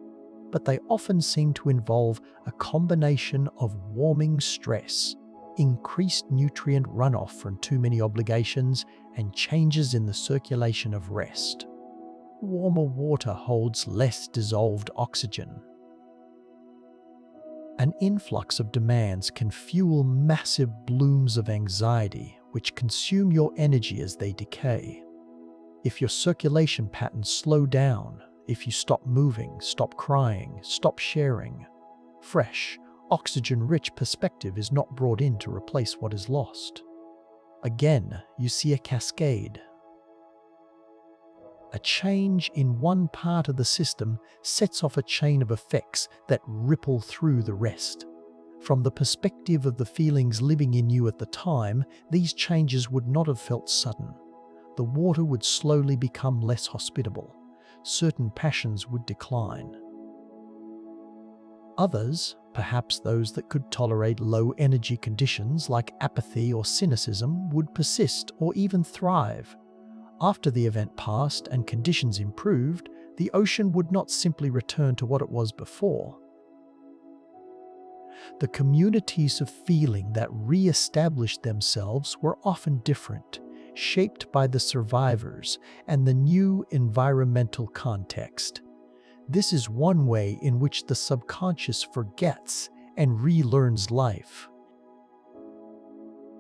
but they often seem to involve a combination of warming stress, increased nutrient runoff from too many obligations, and changes in the circulation of rest. Warmer water holds less dissolved oxygen. An influx of demands can fuel massive blooms of anxiety, which consume your energy as they decay. If your circulation patterns slow down, if you stop moving, stop crying, stop sharing, fresh, oxygen-rich perspective is not brought in to replace what is lost. Again, you see a cascade. A change in one part of the system sets off a chain of effects that ripple through the rest. From the perspective of the feelings living in you at the time, these changes would not have felt sudden. The water would slowly become less hospitable. Certain passions would decline. Others, perhaps those that could tolerate low energy conditions like apathy or cynicism, would persist or even thrive. After the event passed and conditions improved, the ocean would not simply return to what it was before. The communities of feeling that re-established themselves were often different, shaped by the survivors and the new environmental context. This is one way in which the subconscious forgets and relearns life.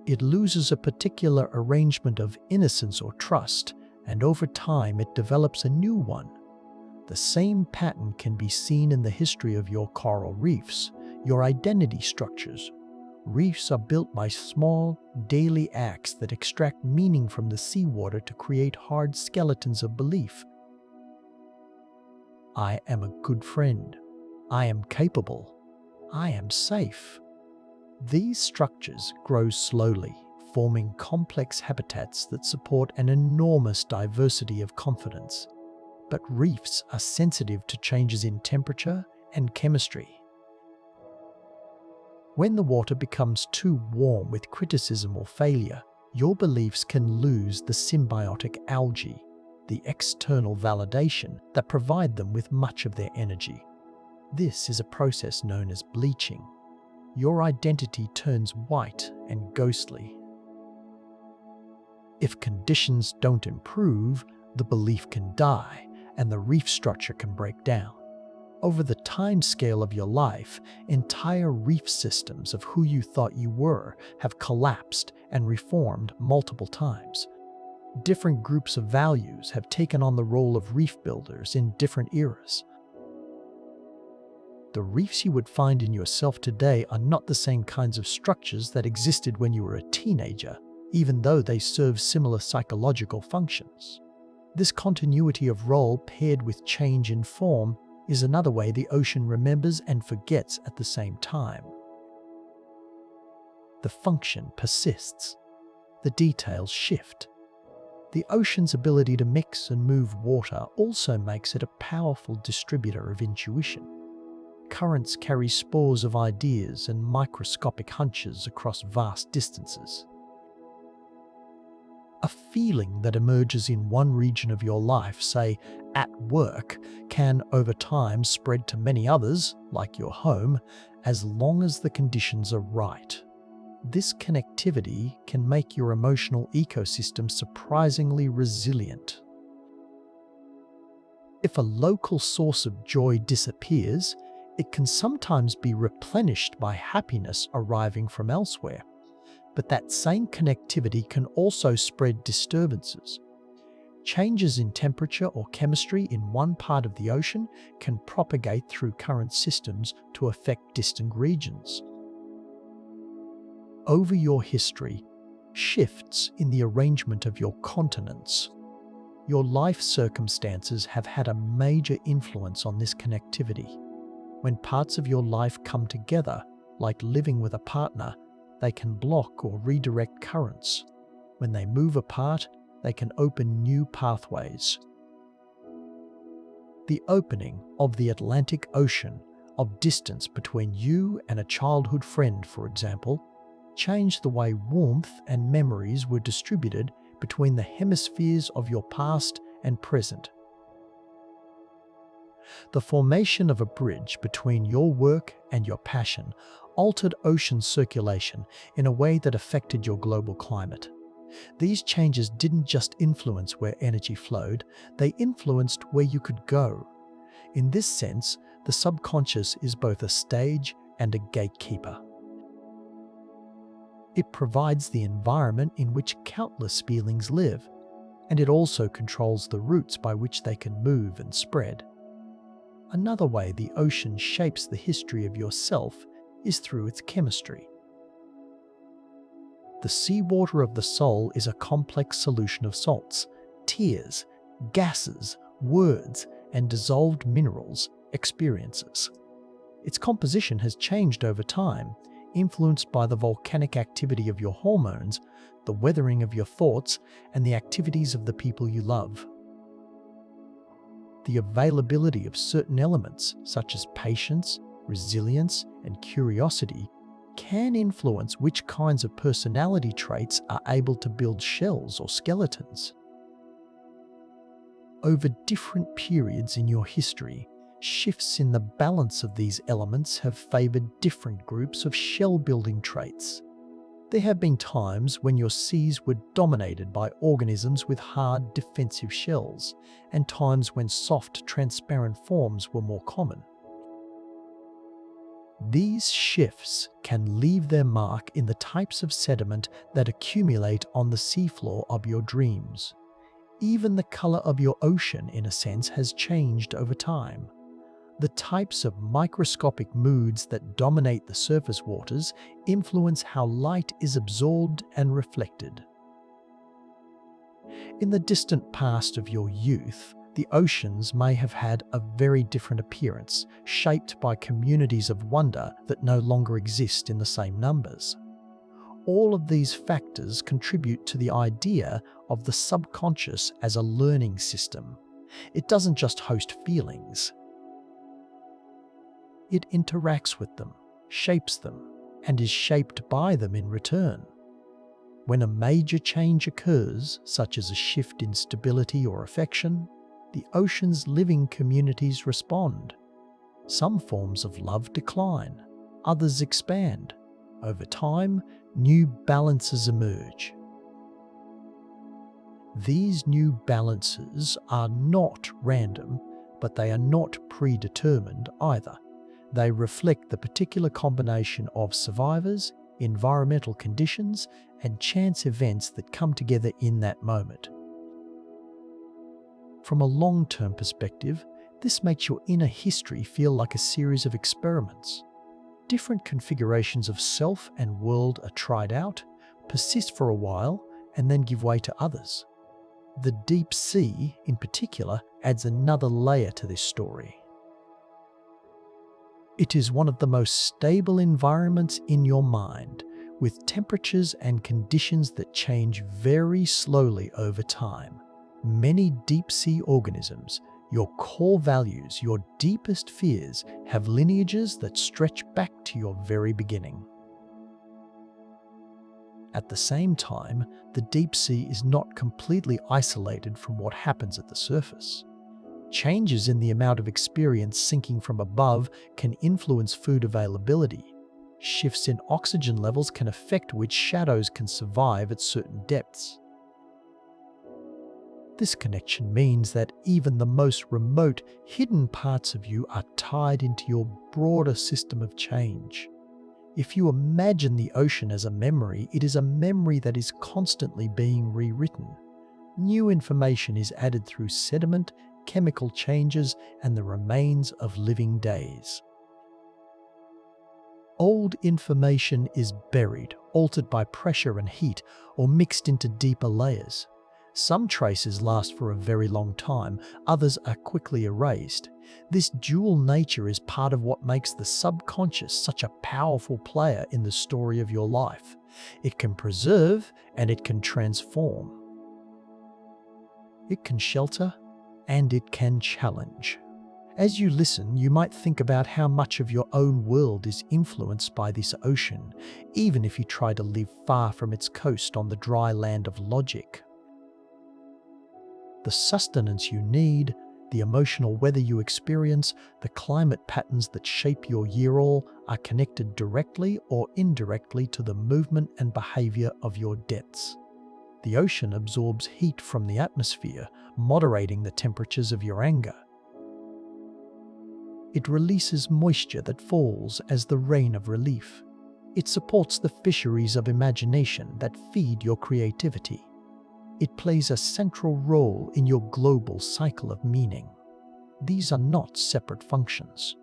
It loses a particular arrangement of innocence or trust, and over time it develops a new one. The same pattern can be seen in the history of your coral reefs, your identity structures. Reefs are built by small, daily acts that extract meaning from the seawater to create hard skeletons of belief. I am a good friend. I am capable. I am safe. These structures grow slowly, forming complex habitats that support an enormous diversity of confidence. But reefs are sensitive to changes in temperature and chemistry. When the water becomes too warm with criticism or failure, your beliefs can lose the symbiotic algae, the external validation that provide them with much of their energy. This is a process known as bleaching. Your identity turns white and ghostly. If conditions don't improve, the belief can die and the reef structure can break down. Over the time scale of your life, entire reef systems of who you thought you were have collapsed and reformed multiple times. Different groups of values have taken on the role of reef builders in different eras. The reefs you would find in yourself today are not the same kinds of structures that existed when you were a teenager, even though they serve similar psychological functions. This continuity of role paired with change in form is another way the ocean remembers and forgets at the same time. The function persists. The details shift. The ocean's ability to mix and move water also makes it a powerful distributor of intuition. Currents carry spores of ideas and microscopic hunches across vast distances. A feeling that emerges in one region of your life, say at work, can over time spread to many others, like your home, as long as the conditions are right. This connectivity can make your emotional ecosystem surprisingly resilient. If a local source of joy disappears, it can sometimes be replenished by happiness arriving from elsewhere. But that same connectivity can also spread disturbances. Changes in temperature or chemistry in one part of the ocean can propagate through current systems to affect distant regions. Over your history, shifts in the arrangement of your continents, your life circumstances have had a major influence on this connectivity. When parts of your life come together, like living with a partner, they can block or redirect currents. When they move apart, they can open new pathways. The opening of the Atlantic Ocean, of distance between you and a childhood friend, for example, changed the way warmth and memories were distributed between the hemispheres of your past and present. The formation of a bridge between your work and your passion altered ocean circulation in a way that affected your global climate. These changes didn't just influence where energy flowed, they influenced where you could go. In this sense, the subconscious is both a stage and a gatekeeper. It provides the environment in which countless feelings live, and it also controls the routes by which they can move and spread. Another way the ocean shapes the history of yourself is through its chemistry. The seawater of the soul is a complex solution of salts, tears, gases, words, and dissolved minerals, experiences. Its composition has changed over time, influenced by the volcanic activity of your hormones, the weathering of your thoughts, and the activities of the people you love. The availability of certain elements, such as patience, resilience, and curiosity, can influence which kinds of personality traits are able to build shells or skeletons. Over different periods in your history, shifts in the balance of these elements have favored different groups of shell-building traits. There have been times when your seas were dominated by organisms with hard defensive shells, and times when soft, transparent forms were more common. These shifts can leave their mark in the types of sediment that accumulate on the seafloor of your dreams. Even the color of your ocean, in a sense, has changed over time. The types of microscopic moods that dominate the surface waters influence how light is absorbed and reflected. In the distant past of your youth, the oceans may have had a very different appearance, shaped by communities of wonder that no longer exist in the same numbers. All of these factors contribute to the idea of the subconscious as a learning system. It doesn't just host feelings. It interacts with them, shapes them, and is shaped by them in return. When a major change occurs, such as a shift in stability or affection, the ocean's living communities respond. Some forms of love decline, others expand. Over time, new balances emerge. These new balances are not random, but they are not predetermined either. They reflect the particular combination of survivors, environmental conditions, and chance events that come together in that moment. From a long-term perspective, this makes your inner history feel like a series of experiments. Different configurations of self and world are tried out, persist for a while, and then give way to others. The deep sea, in particular, adds another layer to this story. It is one of the most stable environments in your mind, with temperatures and conditions that change very slowly over time. Many deep-sea organisms, your core values, your deepest fears, have lineages that stretch back to your very beginning. At the same time, the deep sea is not completely isolated from what happens at the surface. Changes in the amount of experience sinking from above can influence food availability. Shifts in oxygen levels can affect which shadows can survive at certain depths. This connection means that even the most remote, hidden parts of you are tied into your broader system of change. If you imagine the ocean as a memory, it is a memory that is constantly being rewritten. New information is added through sediment, chemical changes, and the remains of living days. Old information is buried, altered by pressure and heat, or mixed into deeper layers. Some traces last for a very long time, others are quickly erased. This dual nature is part of what makes the subconscious such a powerful player in the story of your life. It can preserve and it can transform. It can shelter and it can challenge. As you listen, you might think about how much of your own world is influenced by this ocean, even if you try to live far from its coast on the dry land of logic. The sustenance you need, the emotional weather you experience, the climate patterns that shape your year all are connected directly or indirectly to the movement and behavior of your depths. The ocean absorbs heat from the atmosphere, moderating the temperatures of your anger. It releases moisture that falls as the rain of relief. It supports the fisheries of imagination that feed your creativity. It plays a central role in your global cycle of meaning. These are not separate functions.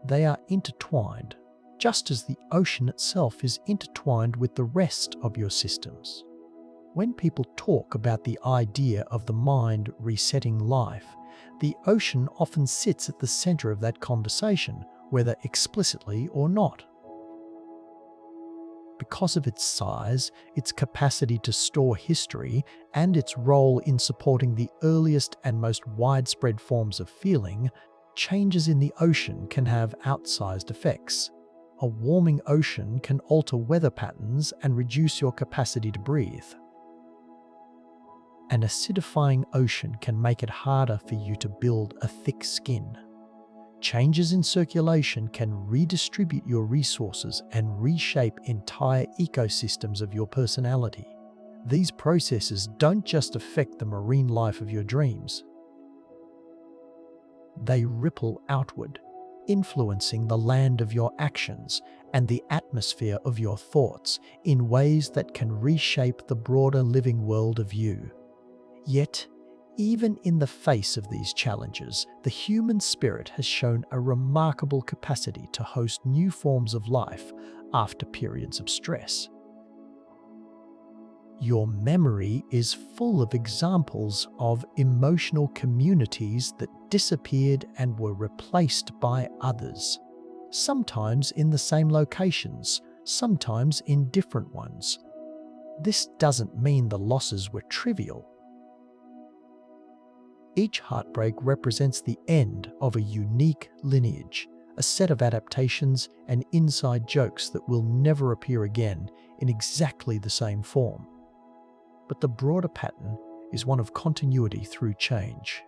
They are intertwined, just as the ocean itself is intertwined with the rest of your systems. When people talk about the idea of the mind resetting life, the ocean often sits at the center of that conversation, whether explicitly or not. Because of its size, its capacity to store history, and its role in supporting the earliest and most widespread forms of feeling, changes in the ocean can have outsized effects. A warming ocean can alter weather patterns and reduce your capacity to breathe. An acidifying ocean can make it harder for you to build a thick skin. Changes in circulation can redistribute your resources and reshape entire ecosystems of your personality. These processes don't just affect the marine life of your dreams. They ripple outward, influencing the land of your actions and the atmosphere of your thoughts in ways that can reshape the broader living world of you. Yet, even in the face of these challenges, the human spirit has shown a remarkable capacity to host new forms of life after periods of stress. Your memory is full of examples of emotional communities that disappeared and were replaced by others, sometimes in the same locations, sometimes in different ones. This doesn't mean the losses were trivial. Each heartbreak represents the end of a unique lineage, a set of adaptations and inside jokes that will never appear again in exactly the same form. But the broader pattern is one of continuity through change.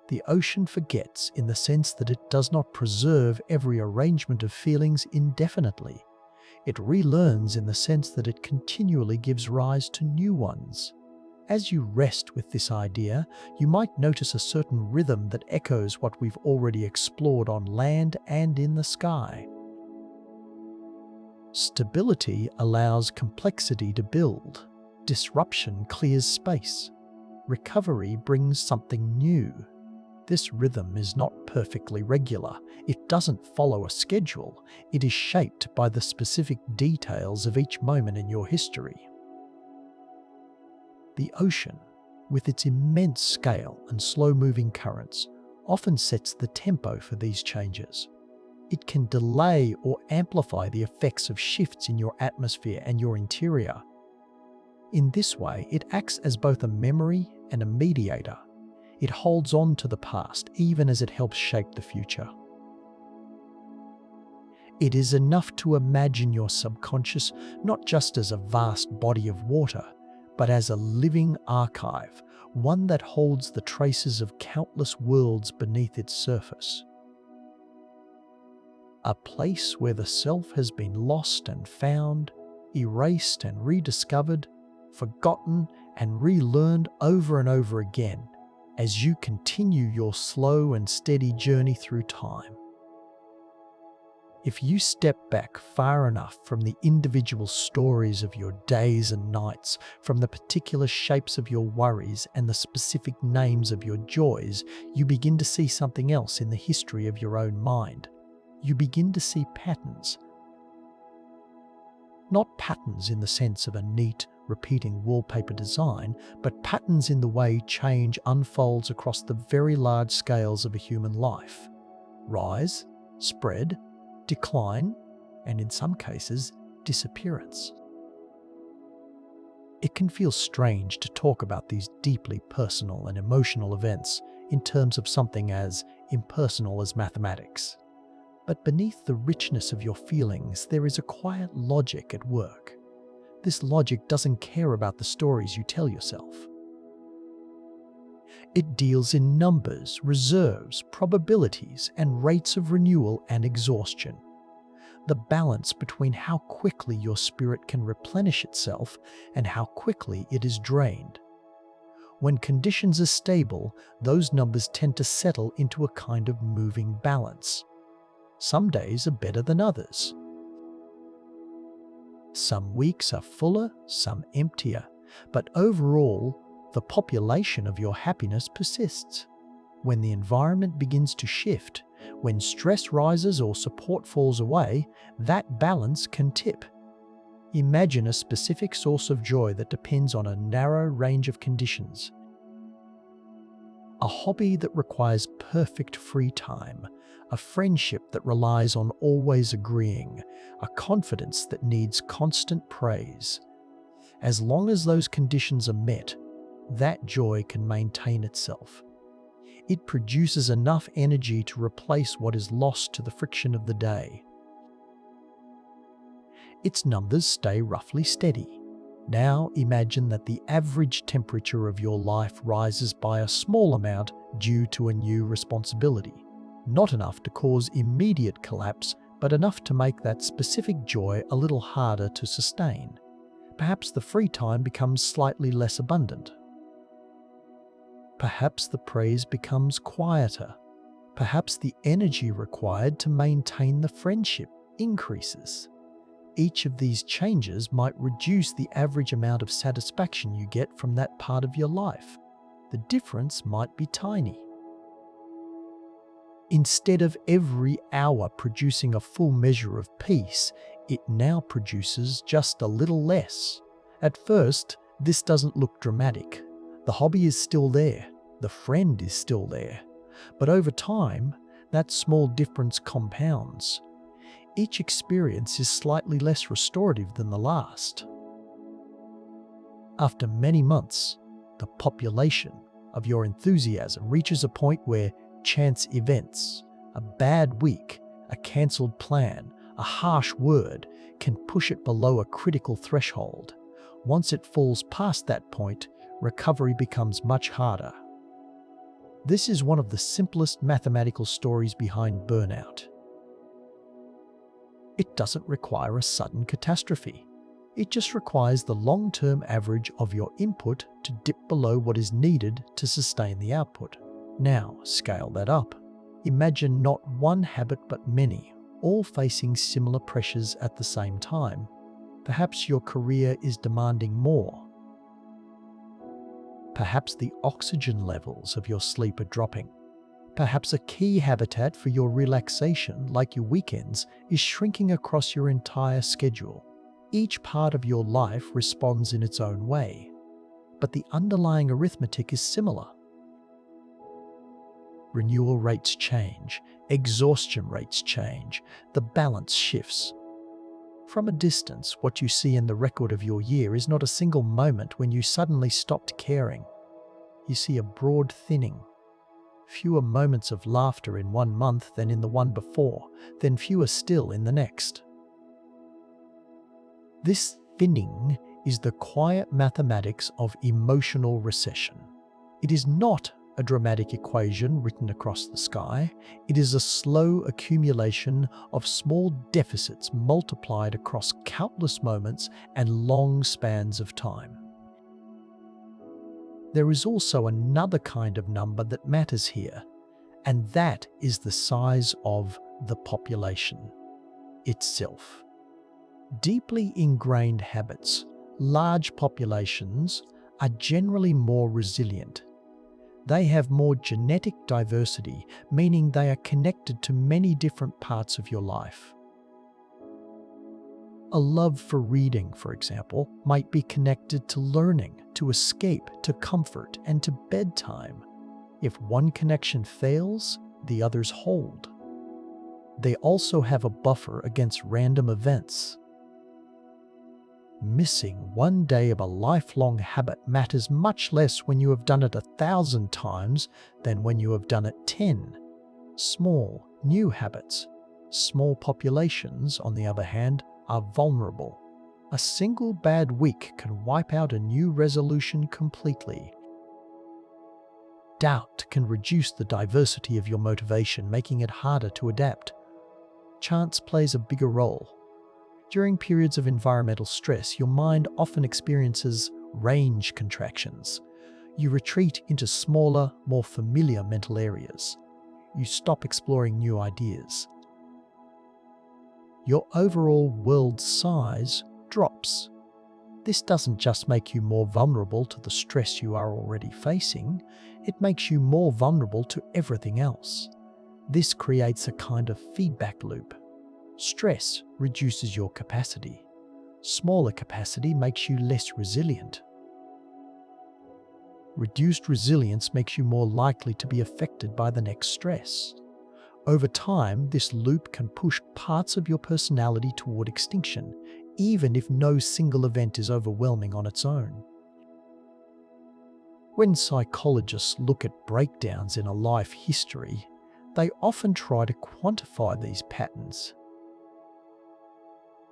The ocean forgets in the sense that it does not preserve every arrangement of feelings indefinitely. It relearns in the sense that it continually gives rise to new ones. As you rest with this idea, you might notice a certain rhythm that echoes what we've already explored on land and in the sky. Stability allows complexity to build. Disruption clears space. Recovery brings something new. This rhythm is not perfectly regular. It doesn't follow a schedule. It is shaped by the specific details of each moment in your history. The ocean, with its immense scale and slow-moving currents, often sets the tempo for these changes. It can delay or amplify the effects of shifts in your atmosphere and your interior. In this way, it acts as both a memory and a mediator. It holds on to the past even as it helps shape the future. It is enough to imagine your subconscious not just as a vast body of water, but as a living archive, one that holds the traces of countless worlds beneath its surface. A place where the self has been lost and found, erased and rediscovered, forgotten and relearned over and over again as you continue your slow and steady journey through time. If you step back far enough from the individual stories of your days and nights, from the particular shapes of your worries and the specific names of your joys, you begin to see something else in the history of your own mind. You begin to see patterns. Not patterns in the sense of a neat, repeating wallpaper design, but patterns in the way change unfolds across the very large scales of a human life. Rise, spread, decline, and in some cases, disappearance. It can feel strange to talk about these deeply personal and emotional events in terms of something as impersonal as mathematics. But beneath the richness of your feelings, there is a quiet logic at work. This logic doesn't care about the stories you tell yourself. It deals in numbers, reserves, probabilities, and rates of renewal and exhaustion. The balance between how quickly your spirit can replenish itself and how quickly it is drained. When conditions are stable, those numbers tend to settle into a kind of moving balance. Some days are better than others. Some weeks are fuller, some emptier, but overall, the population of your happiness persists. When the environment begins to shift, when stress rises or support falls away, that balance can tip. Imagine a specific source of joy that depends on a narrow range of conditions. A hobby that requires perfect free time, a friendship that relies on always agreeing, a confidence that needs constant praise. As long as those conditions are met, that joy can maintain itself. It produces enough energy to replace what is lost to the friction of the day. Its numbers stay roughly steady. Now imagine that the average temperature of your life rises by a small amount due to a new responsibility. Not enough to cause immediate collapse, but enough to make that specific joy a little harder to sustain. Perhaps the free time becomes slightly less abundant. Perhaps the praise becomes quieter. Perhaps the energy required to maintain the friendship increases. Each of these changes might reduce the average amount of satisfaction you get from that part of your life. The difference might be tiny. Instead of every hour producing a full measure of peace, it now produces just a little less. At first, this doesn't look dramatic. The hobby is still there, the friend is still there. But over time, that small difference compounds. Each experience is slightly less restorative than the last. After many months, the population of your enthusiasm reaches a point where chance events, a bad week, a cancelled plan, a harsh word can push it below a critical threshold. Once it falls past that point, recovery becomes much harder. This is one of the simplest mathematical stories behind burnout. It doesn't require a sudden catastrophe. It just requires the long-term average of your input to dip below what is needed to sustain the output. Now, scale that up. Imagine not one habit but many, all facing similar pressures at the same time. Perhaps your career is demanding more. Perhaps the oxygen levels of your sleep are dropping. Perhaps a key habitat for your relaxation, like your weekends, is shrinking across your entire schedule. Each part of your life responds in its own way, but the underlying arithmetic is similar. Renewal rates change, exhaustion rates change, the balance shifts. From a distance, what you see in the record of your year is not a single moment when you suddenly stopped caring. You see a broad thinning. Fewer moments of laughter in one month than in the one before, then fewer still in the next. This thinning is the quiet mathematics of emotional recession. It is not a dramatic equation written across the sky. It is a slow accumulation of small deficits multiplied across countless moments and long spans of time. There is also another kind of number that matters here, and that is the size of the population itself. Deeply ingrained habits, large populations, are generally more resilient. They have more genetic diversity, meaning they are connected to many different parts of your life. A love for reading, for example, might be connected to learning, to escape, to comfort, and to bedtime. If one connection fails, the others hold. They also have a buffer against random events. Missing one day of a lifelong habit matters much less when you have done it 1,000 times than when you have done it 10. Small, new habits. Small populations, on the other hand, are vulnerable. A single bad week can wipe out a new resolution completely. Doubt can reduce the diversity of your motivation, making it harder to adapt. Chance plays a bigger role. During periods of environmental stress, your mind often experiences range contractions. You retreat into smaller, more familiar mental areas. You stop exploring new ideas. Your overall world size drops. This doesn't just make you more vulnerable to the stress you are already facing, it makes you more vulnerable to everything else. This creates a kind of feedback loop. Stress reduces your capacity. Smaller capacity makes you less resilient. Reduced resilience makes you more likely to be affected by the next stress. Over time, this loop can push parts of your personality toward extinction, even if no single event is overwhelming on its own. When psychologists look at breakdowns in a life history, they often try to quantify these patterns.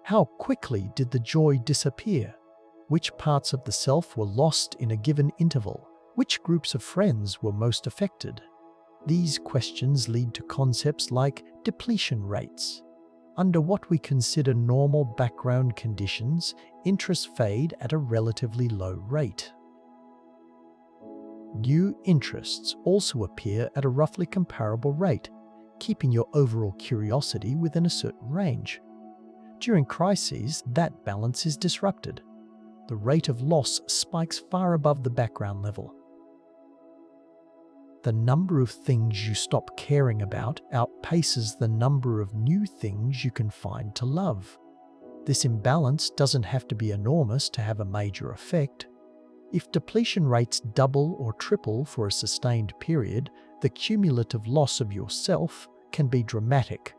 How quickly did the joy disappear? Which parts of the self were lost in a given interval? Which groups of friends were most affected? These questions lead to concepts like depletion rates. Under what we consider normal background conditions, interests fade at a relatively low rate. New interests also appear at a roughly comparable rate, keeping your overall curiosity within a certain range. During crises, that balance is disrupted. The rate of loss spikes far above the background level. The number of things you stop caring about outpaces the number of new things you can find to love. This imbalance doesn't have to be enormous to have a major effect. If depletion rates double or triple for a sustained period, the cumulative loss of yourself can be dramatic.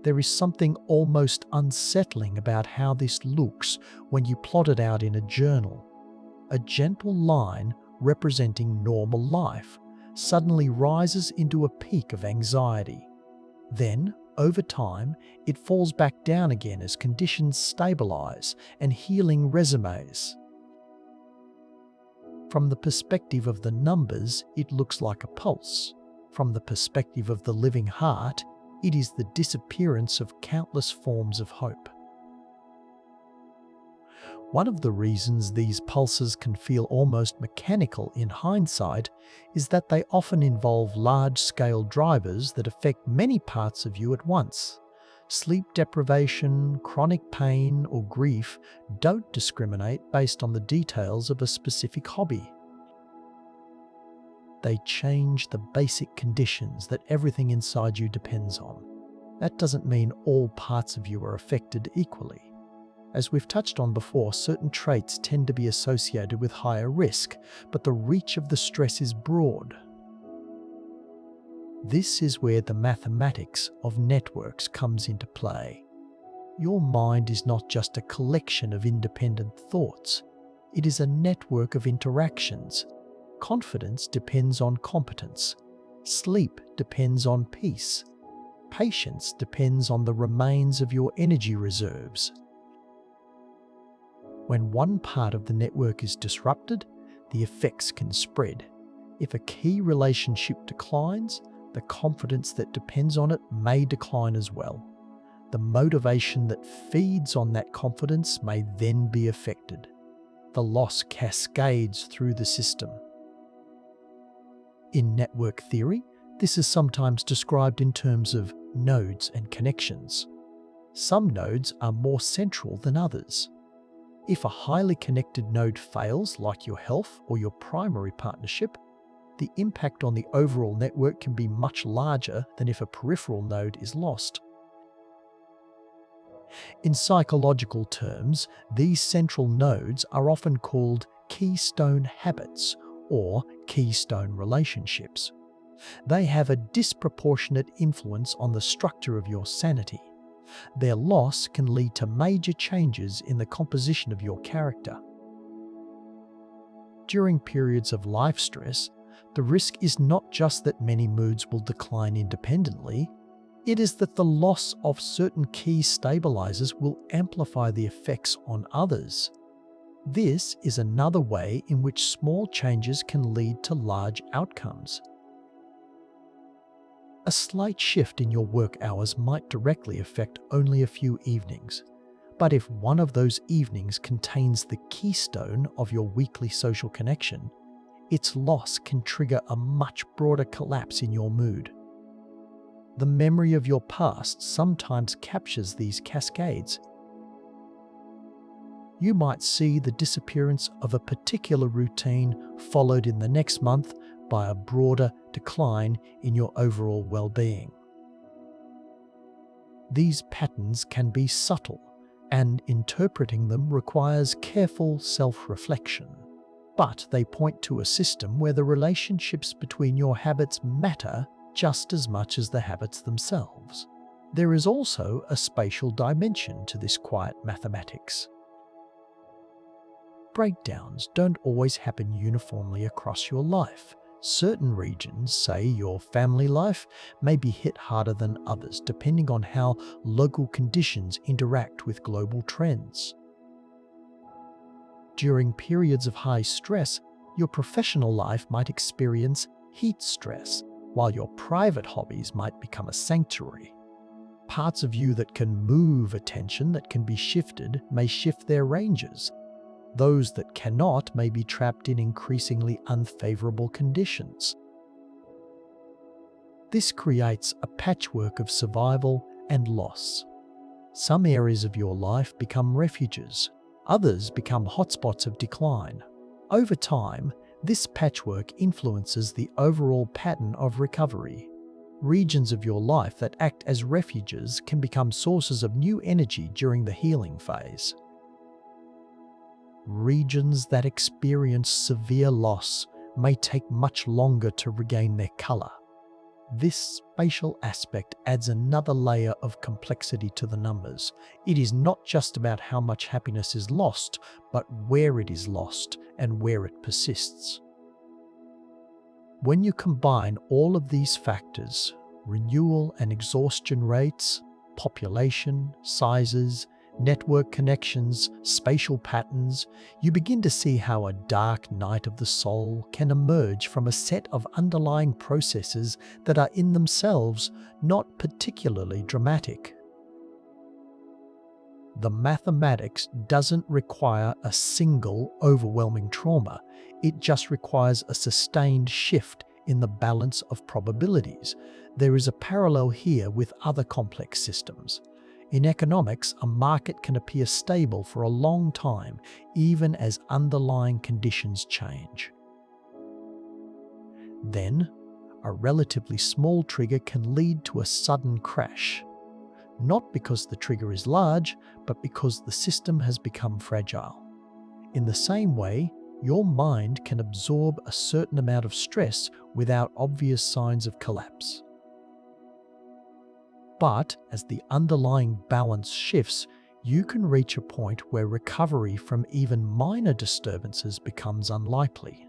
There is something almost unsettling about how this looks when you plot it out in a journal. A gentle line representing normal life suddenly rises into a peak of anxiety. Then, over time, it falls back down again as conditions stabilize and healing resumes. From the perspective of the numbers, it looks like a pulse. From the perspective of the living heart, it is the disappearance of countless forms of hope. One of the reasons these pulses can feel almost mechanical in hindsight is that they often involve large-scale drivers that affect many parts of you at once. Sleep deprivation, chronic pain, or grief don't discriminate based on the details of a specific hobby. They change the basic conditions that everything inside you depends on. That doesn't mean all parts of you are affected equally. As we've touched on before, certain traits tend to be associated with higher risk, but the reach of the stress is broad. This is where the mathematics of networks comes into play. Your mind is not just a collection of independent thoughts. It is a network of interactions. Confidence depends on competence. Sleep depends on peace. Patience depends on the remains of your energy reserves. When one part of the network is disrupted, the effects can spread. If a key relationship declines, the confidence that depends on it may decline as well. The motivation that feeds on that confidence may then be affected. The loss cascades through the system. In network theory, this is sometimes described in terms of nodes and connections. Some nodes are more central than others. If a highly connected node fails, like your health or your primary partnership, the impact on the overall network can be much larger than if a peripheral node is lost. In psychological terms, these central nodes are often called keystone habits or keystone relationships. They have a disproportionate influence on the structure of your sanity. Their loss can lead to major changes in the composition of your character. During periods of life stress, the risk is not just that many moods will decline independently, it is that the loss of certain key stabilizers will amplify the effects on others. This is another way in which small changes can lead to large outcomes. A slight shift in your work hours might directly affect only a few evenings, but if one of those evenings contains the keystone of your weekly social connection, its loss can trigger a much broader collapse in your mood. The memory of your past sometimes captures these cascades. You might see the disappearance of a particular routine followed in the next month by a broader decline in your overall well-being. These patterns can be subtle, and interpreting them requires careful self-reflection. But they point to a system where the relationships between your habits matter just as much as the habits themselves. There is also a spatial dimension to this quiet mathematics. Breakdowns don't always happen uniformly across your life. Certain regions, say your family life, may be hit harder than others depending on how local conditions interact with global trends. During periods of high stress, your professional life might experience heat stress, while your private hobbies might become a sanctuary. Parts of you that can move attention that can be shifted may shift their ranges. Those that cannot may be trapped in increasingly unfavorable conditions. This creates a patchwork of survival and loss. Some areas of your life become refuges. Others become hotspots of decline. Over time, This patchwork influences the overall pattern of recovery. Regions of your life that act as refuges can become sources of new energy during the healing phase. Regions that experience severe loss may take much longer to regain their colour. This spatial aspect adds another layer of complexity to the numbers. It is not just about how much happiness is lost, but where it is lost and where it persists. When you combine all of these factors, renewal and exhaustion rates, population, sizes, network connections, spatial patterns, you begin to see how a dark night of the soul can emerge from a set of underlying processes that are in themselves not particularly dramatic. The mathematics doesn't require a single overwhelming trauma. It just requires a sustained shift in the balance of probabilities. There is a parallel here with other complex systems. In economics, a market can appear stable for a long time, even as underlying conditions change. Then, a relatively small trigger can lead to a sudden crash. Not because the trigger is large, but because the system has become fragile. In the same way, your mind can absorb a certain amount of stress without obvious signs of collapse. But as the underlying balance shifts, you can reach a point where recovery from even minor disturbances becomes unlikely.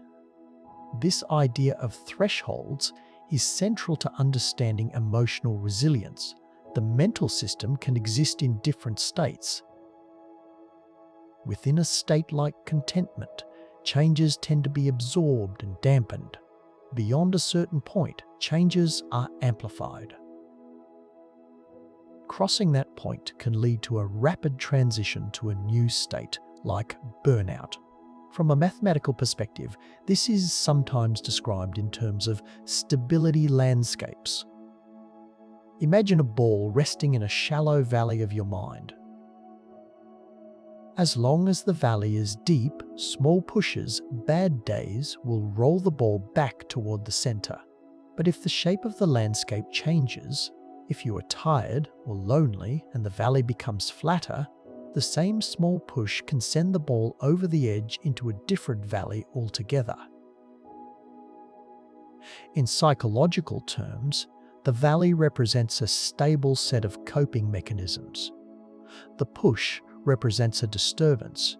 This idea of thresholds is central to understanding emotional resilience. The mental system can exist in different states. Within a state like contentment, changes tend to be absorbed and dampened. Beyond a certain point, changes are amplified. Crossing that point can lead to a rapid transition to a new state, like burnout. From a mathematical perspective, this is sometimes described in terms of stability landscapes. Imagine a ball resting in a shallow valley of your mind. As long as the valley is deep, small pushes, bad days will roll the ball back toward the center. But if the shape of the landscape changes, if you are tired or lonely and the valley becomes flatter, the same small push can send the ball over the edge into a different valley altogether. In psychological terms, the valley represents a stable set of coping mechanisms. The push represents a disturbance.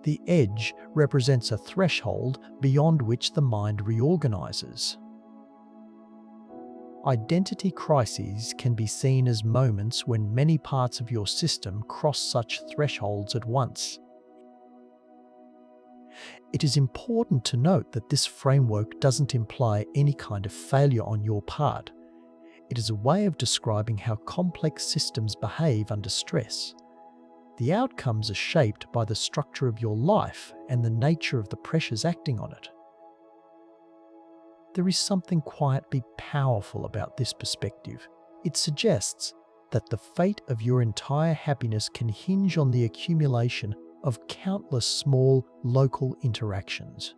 The edge represents a threshold beyond which the mind reorganizes. Identity crises can be seen as moments when many parts of your system cross such thresholds at once. It is important to note that this framework doesn't imply any kind of failure on your part. It is a way of describing how complex systems behave under stress. The outcomes are shaped by the structure of your life and the nature of the pressures acting on it. There is something quietly powerful about this perspective. It suggests that the fate of your entire happiness can hinge on the accumulation of countless small local interactions.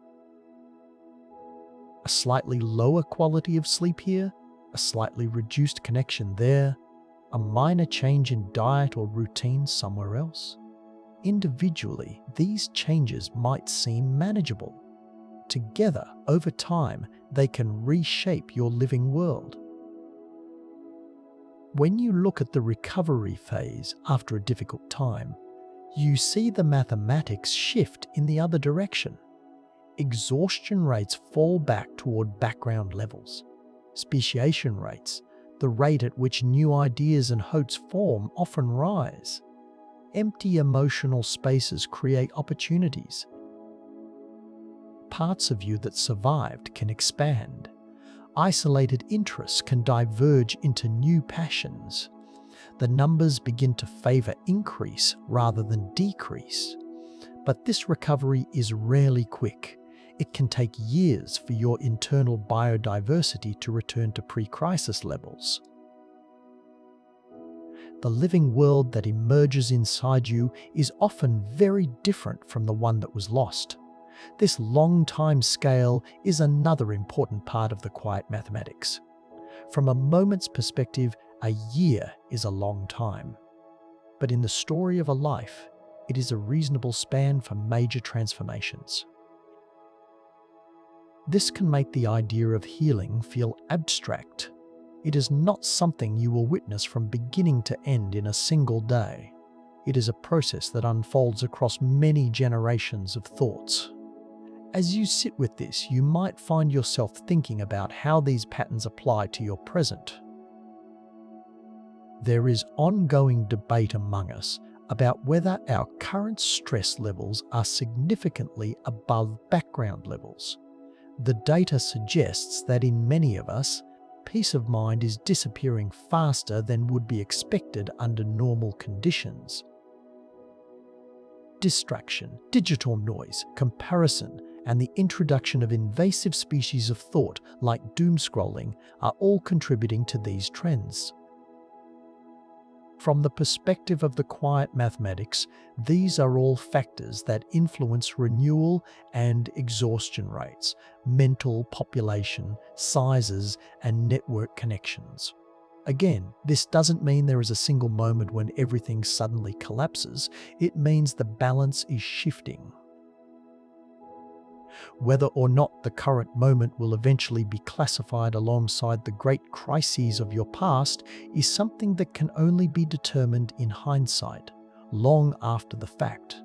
A slightly lower quality of sleep here, a slightly reduced connection there, a minor change in diet or routine somewhere else. Individually, these changes might seem manageable. Together, over time, they can reshape your living world. When you look at the recovery phase after a difficult time, you see the mathematics shift in the other direction. Exhaustion rates fall back toward background levels. Speciation rates, the rate at which new ideas and hopes form, often rise. Empty emotional spaces create opportunities. Parts of you that survived can expand. Isolated interests can diverge into new passions. The numbers begin to favor increase rather than decrease. But this recovery is rarely quick. It can take years for your internal biodiversity to return to pre-crisis levels. The living world that emerges inside you is often very different from the one that was lost. This long time scale is another important part of the quiet mathematics. From a moment's perspective, a year is a long time. But in the story of a life, it is a reasonable span for major transformations. This can make the idea of healing feel abstract. It is not something you will witness from beginning to end in a single day. It is a process that unfolds across many generations of thoughts. As you sit with this, you might find yourself thinking about how these patterns apply to your present. There is ongoing debate among us about whether our current stress levels are significantly above background levels. The data suggests that in many of us, peace of mind is disappearing faster than would be expected under normal conditions. Distraction, digital noise, comparison, and the introduction of invasive species of thought like doom scrolling are all contributing to these trends. From the perspective of the quiet mathematics, these are all factors that influence renewal and exhaustion rates, mental population, sizes, and network connections. Again, this doesn't mean there is a single moment when everything suddenly collapses. It means the balance is shifting. Whether or not the current moment will eventually be classified alongside the great crises of your past is something that can only be determined in hindsight, long after the fact.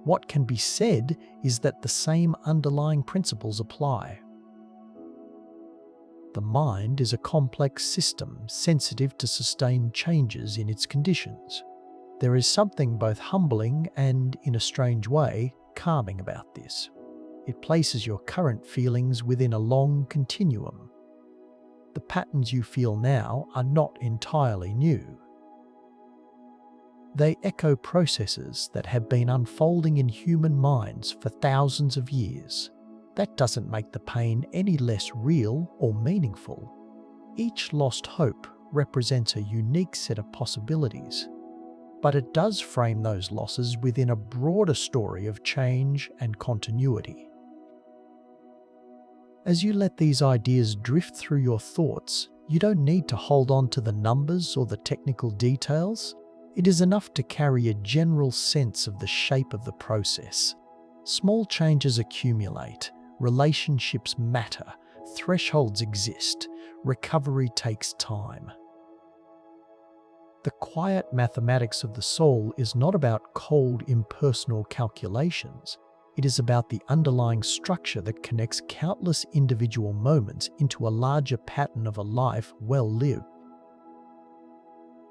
What can be said is that the same underlying principles apply. The mind is a complex system sensitive to sustained changes in its conditions. There is something both humbling and, in a strange way, calming about this. It places your current feelings within a long continuum. The patterns you feel now are not entirely new. They echo processes that have been unfolding in human minds for thousands of years. That doesn't make the pain any less real or meaningful. Each lost hope represents a unique set of possibilities, but it does frame those losses within a broader story of change and continuity. As you let these ideas drift through your thoughts, you don't need to hold on to the numbers or the technical details. It is enough to carry a general sense of the shape of the process. Small changes accumulate, relationships matter, thresholds exist, recovery takes time. The quiet mathematics of the soul is not about cold, impersonal calculations. It is about the underlying structure that connects countless individual moments into a larger pattern of a life well lived.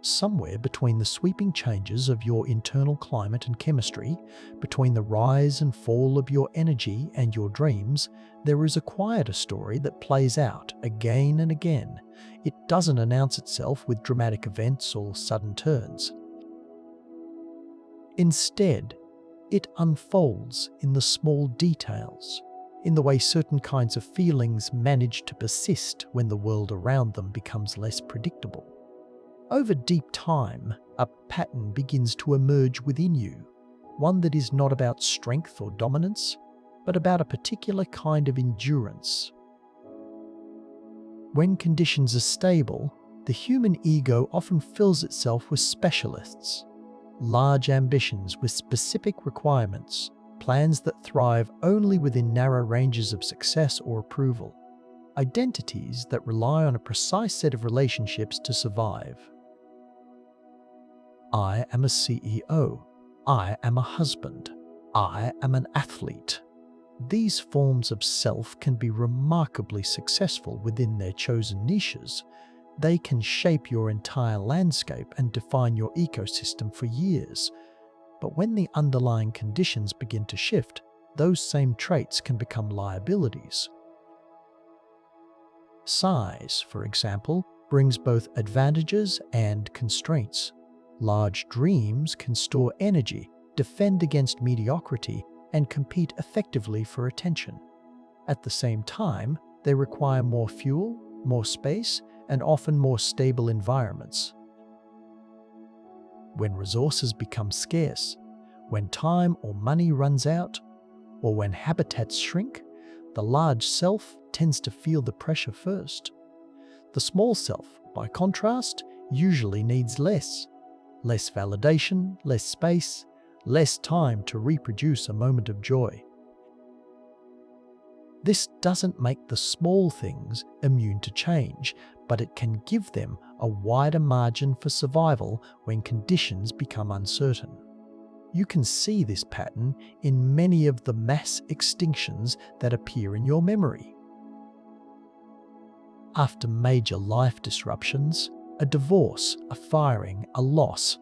Somewhere between the sweeping changes of your internal climate and chemistry, between the rise and fall of your energy and your dreams, there is a quieter story that plays out again and again. It doesn't announce itself with dramatic events or sudden turns. Instead, it unfolds in the small details, in the way certain kinds of feelings manage to persist when the world around them becomes less predictable. Over deep time, a pattern begins to emerge within you, one that is not about strength or dominance, but about a particular kind of endurance. When conditions are stable, the human ego often fills itself with specialists, large ambitions with specific requirements, plans that thrive only within narrow ranges of success or approval, identities that rely on a precise set of relationships to survive. I am a CEO. I am a husband. I am an athlete. These forms of self can be remarkably successful within their chosen niches. They can shape your entire landscape and define your ecosystem for years. But when the underlying conditions begin to shift, those same traits can become liabilities. Size, for example, brings both advantages and constraints. Large dreams can store energy, defend against mediocrity, and compete effectively for attention. At the same time, they require more fuel, more space, and often more stable environments. When resources become scarce, when time or money runs out, or when habitats shrink, the large self tends to feel the pressure first. The small self, by contrast, usually needs less validation, less space, less time to reproduce a moment of joy. This doesn't make the small things immune to change, but it can give them a wider margin for survival when conditions become uncertain. You can see this pattern in many of the mass extinctions that appear in your memory. After major life disruptions, a divorce, a firing, a loss,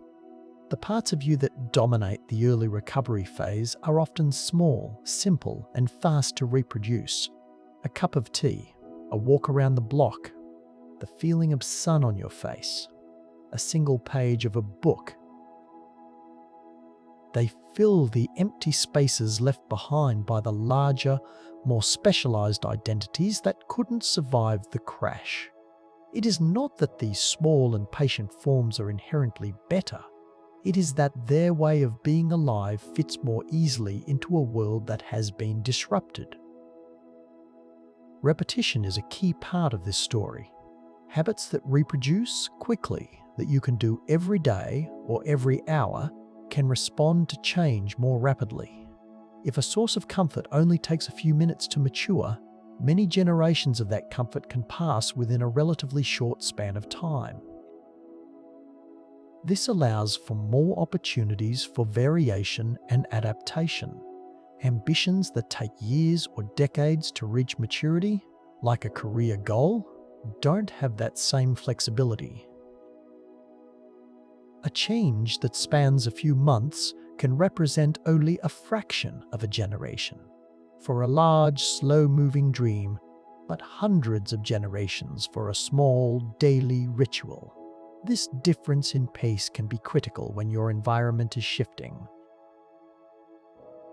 the parts of you that dominate the early recovery phase are often small, simple, and fast to reproduce. A cup of tea, a walk around the block, the feeling of sun on your face, a single page of a book. They fill the empty spaces left behind by the larger, more specialized identities that couldn't survive the crash. It is not that these small and patient forms are inherently better. It is that their way of being alive fits more easily into a world that has been disrupted. Repetition is a key part of this story. Habits that reproduce quickly, that you can do every day or every hour, can respond to change more rapidly. If a source of comfort only takes a few minutes to mature, many generations of that comfort can pass within a relatively short span of time. This allows for more opportunities for variation and adaptation. Ambitions that take years or decades to reach maturity, like a career goal, don't have that same flexibility. A change that spans a few months can represent only a fraction of a generation for a large, slow-moving dream, but hundreds of generations for a small, daily ritual. This difference in pace can be critical when your environment is shifting.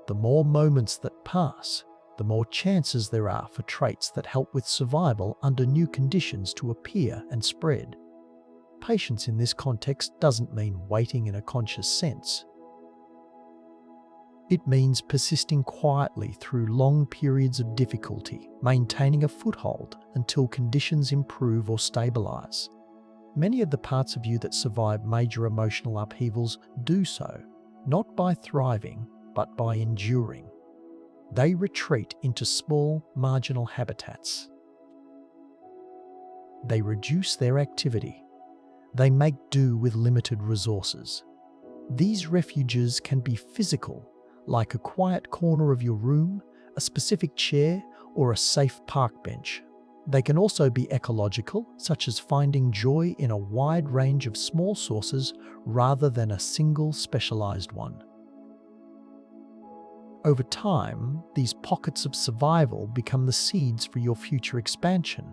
The more moments that pass, the more chances there are for traits that help with survival under new conditions to appear and spread. Patience in this context doesn't mean waiting in a conscious sense. It means persisting quietly through long periods of difficulty, maintaining a foothold until conditions improve or stabilize. Many of the parts of you that survive major emotional upheavals do so, not by thriving, but by enduring. They retreat into small, marginal habitats. They reduce their activity. They make do with limited resources. These refuges can be physical, like a quiet corner of your room, a specific chair, or a safe park bench. They can also be ecological, such as finding joy in a wide range of small sources rather than a single specialized one. Over time, these pockets of survival become the seeds for your future expansion.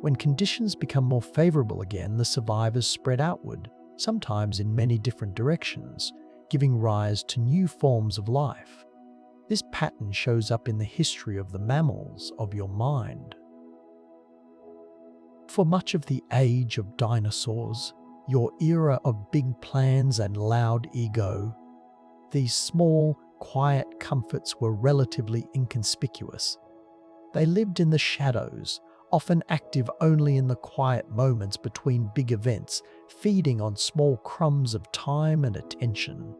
When conditions become more favorable again, the survivors spread outward, sometimes in many different directions, giving rise to new forms of life. This pattern shows up in the history of the mammals of your mind. For much of the age of dinosaurs, your era of big plans and loud ego, these small, quiet comforts were relatively inconspicuous. They lived in the shadows, often active only in the quiet moments between big events, feeding on small crumbs of time and attention.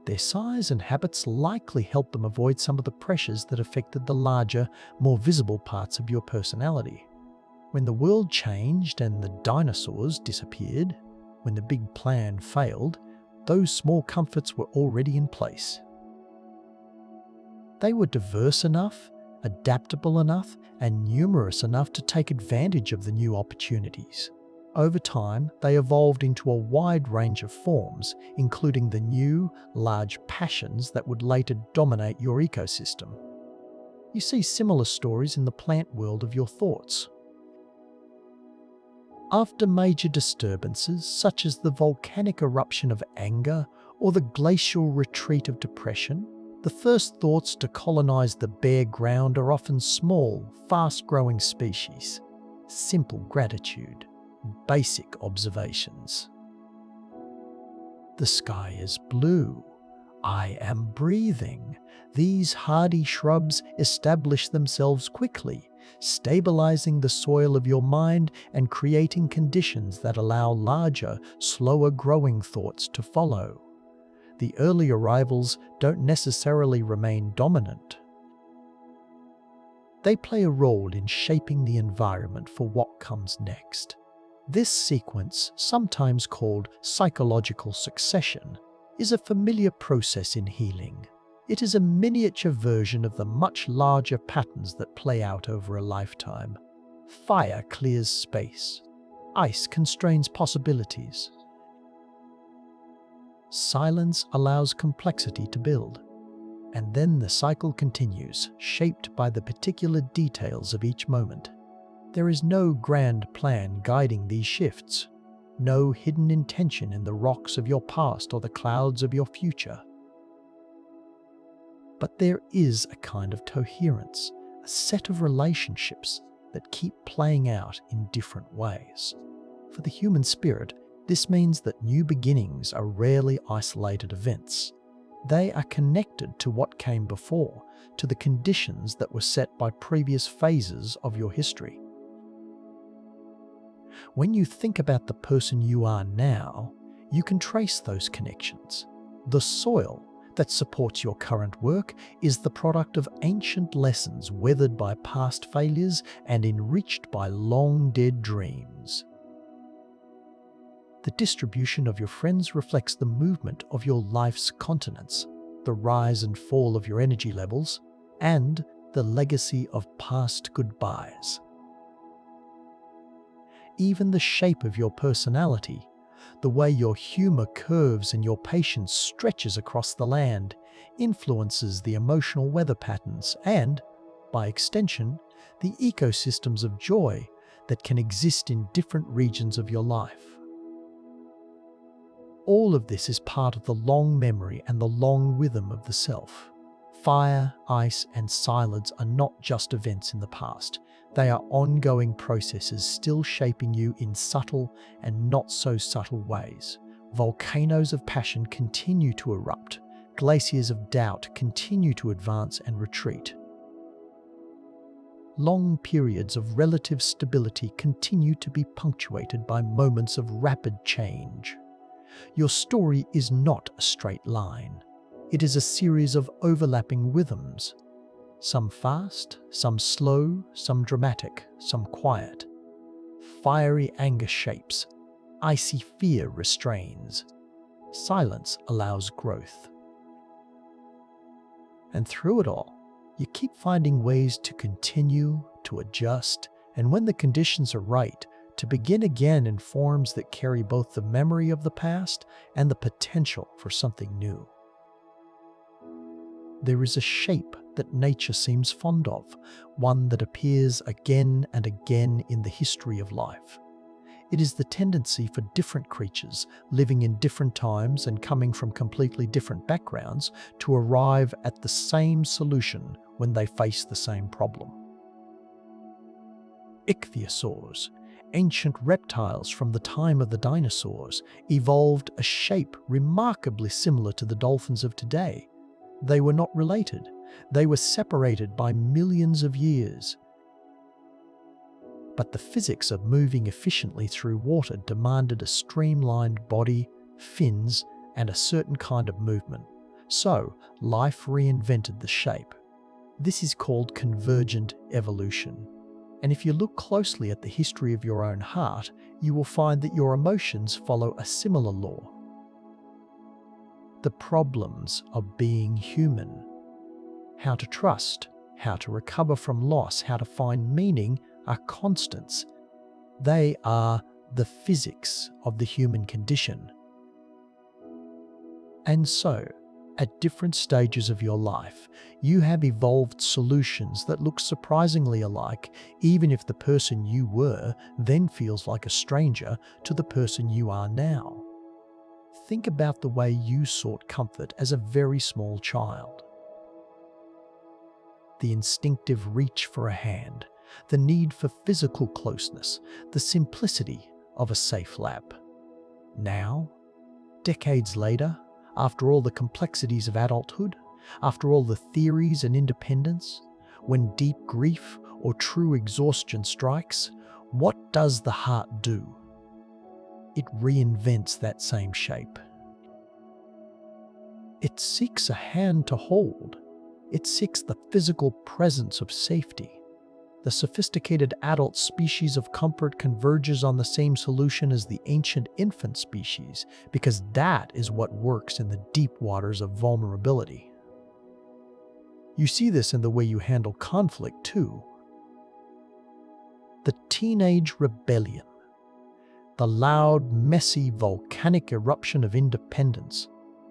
Their size and habits likely helped them avoid some of the pressures that affected the larger, more visible parts of your personality. When the world changed and the dinosaurs disappeared, when the big plan failed, those small comforts were already in place. They were diverse enough, adaptable enough, and numerous enough to take advantage of the new opportunities. Over time, they evolved into a wide range of forms, including the new, large passions that would later dominate your ecosystem. You see similar stories in the plant world of your thoughts. After major disturbances, such as the volcanic eruption of anger or the glacial retreat of depression, the first thoughts to colonize the bare ground are often small, fast-growing species. Simple gratitude. Basic observations. The sky is blue. I am breathing. These hardy shrubs establish themselves quickly, stabilizing the soil of your mind and creating conditions that allow larger, slower growing thoughts to follow. The early arrivals don't necessarily remain dominant. They play a role in shaping the environment for what comes next. This sequence, sometimes called psychological succession, is a familiar process in healing. It is a miniature version of the much larger patterns that play out over a lifetime. Fire clears space. Ice constrains possibilities. Silence allows complexity to build. And then the cycle continues, shaped by the particular details of each moment. There is no grand plan guiding these shifts, no hidden intention in the rocks of your past or the clouds of your future. But there is a kind of coherence, a set of relationships that keep playing out in different ways. For the human spirit, this means that new beginnings are rarely isolated events. They are connected to what came before, to the conditions that were set by previous phases of your history. When you think about the person you are now, you can trace those connections. The soil that supports your current work is the product of ancient lessons weathered by past failures and enriched by long-dead dreams. The distribution of your friends reflects the movement of your life's continents, the rise and fall of your energy levels, and the legacy of past goodbyes. Even the shape of your personality, the way your humor curves and your patience stretches across the land, influences the emotional weather patterns and, by extension, the ecosystems of joy that can exist in different regions of your life. All of this is part of the long memory and the long rhythm of the self. Fire, ice, and silence are not just events in the past. They are ongoing processes still shaping you in subtle and not so subtle ways. Volcanoes of passion continue to erupt. Glaciers of doubt continue to advance and retreat. Long periods of relative stability continue to be punctuated by moments of rapid change. Your story is not a straight line. It is a series of overlapping rhythms, some fast, some slow, some dramatic, some quiet. Fiery anger shapes, icy fear restrains, silence allows growth. And through it all, you keep finding ways to continue, to adjust, and when the conditions are right, to begin again in forms that carry both the memory of the past and the potential for something new. There is a shape that nature seems fond of, one that appears again and again in the history of life. It is the tendency for different creatures, living in different times and coming from completely different backgrounds, to arrive at the same solution when they face the same problem. Ichthyosaurs, ancient reptiles from the time of the dinosaurs, evolved a shape remarkably similar to the dolphins of today. They were not related. They were separated by millions of years. But the physics of moving efficiently through water demanded a streamlined body, fins, and a certain kind of movement. So, life reinvented the shape. This is called convergent evolution. And if you look closely at the history of your own heart, you will find that your emotions follow a similar law. The problems of being human, how to trust, how to recover from loss, how to find meaning, are constants. They are the physics of the human condition. And so, at different stages of your life, you have evolved solutions that look surprisingly alike, even if the person you were then feels like a stranger to the person you are now. Think about the way you sought comfort as a very small child. The instinctive reach for a hand, the need for physical closeness, the simplicity of a safe lap. Now, decades later, After all the complexities of adulthood, after all the theories and independence, when deep grief or true exhaustion strikes, what does the heart do? It reinvents that same shape. It seeks a hand to hold. It seeks the physical presence of safety. The sophisticated adult species of comfort converges on the same solution as the ancient infant species, because that is what works in the deep waters of vulnerability. You see this in the way you handle conflict too. The teenage rebellion, the loud, messy, volcanic eruption of independence,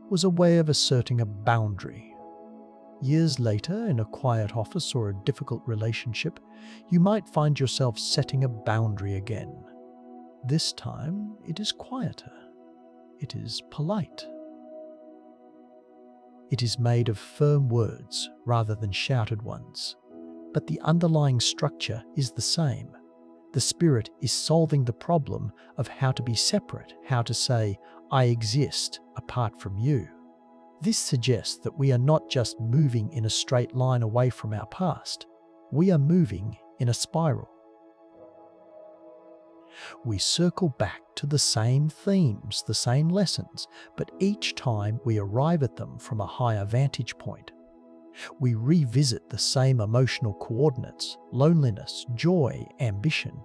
was a way of asserting a boundary. Years later, in a quiet office or a difficult relationship, you might find yourself setting a boundary again. This time, it is quieter. It is polite. It is made of firm words rather than shouted ones. But the underlying structure is the same. The spirit is solving the problem of how to be separate, how to say, I exist apart from you. This suggests that we are not just moving in a straight line away from our past. We are moving in a spiral. We circle back to the same themes, the same lessons, but each time we arrive at them from a higher vantage point. We revisit the same emotional coordinates, loneliness, joy, ambition,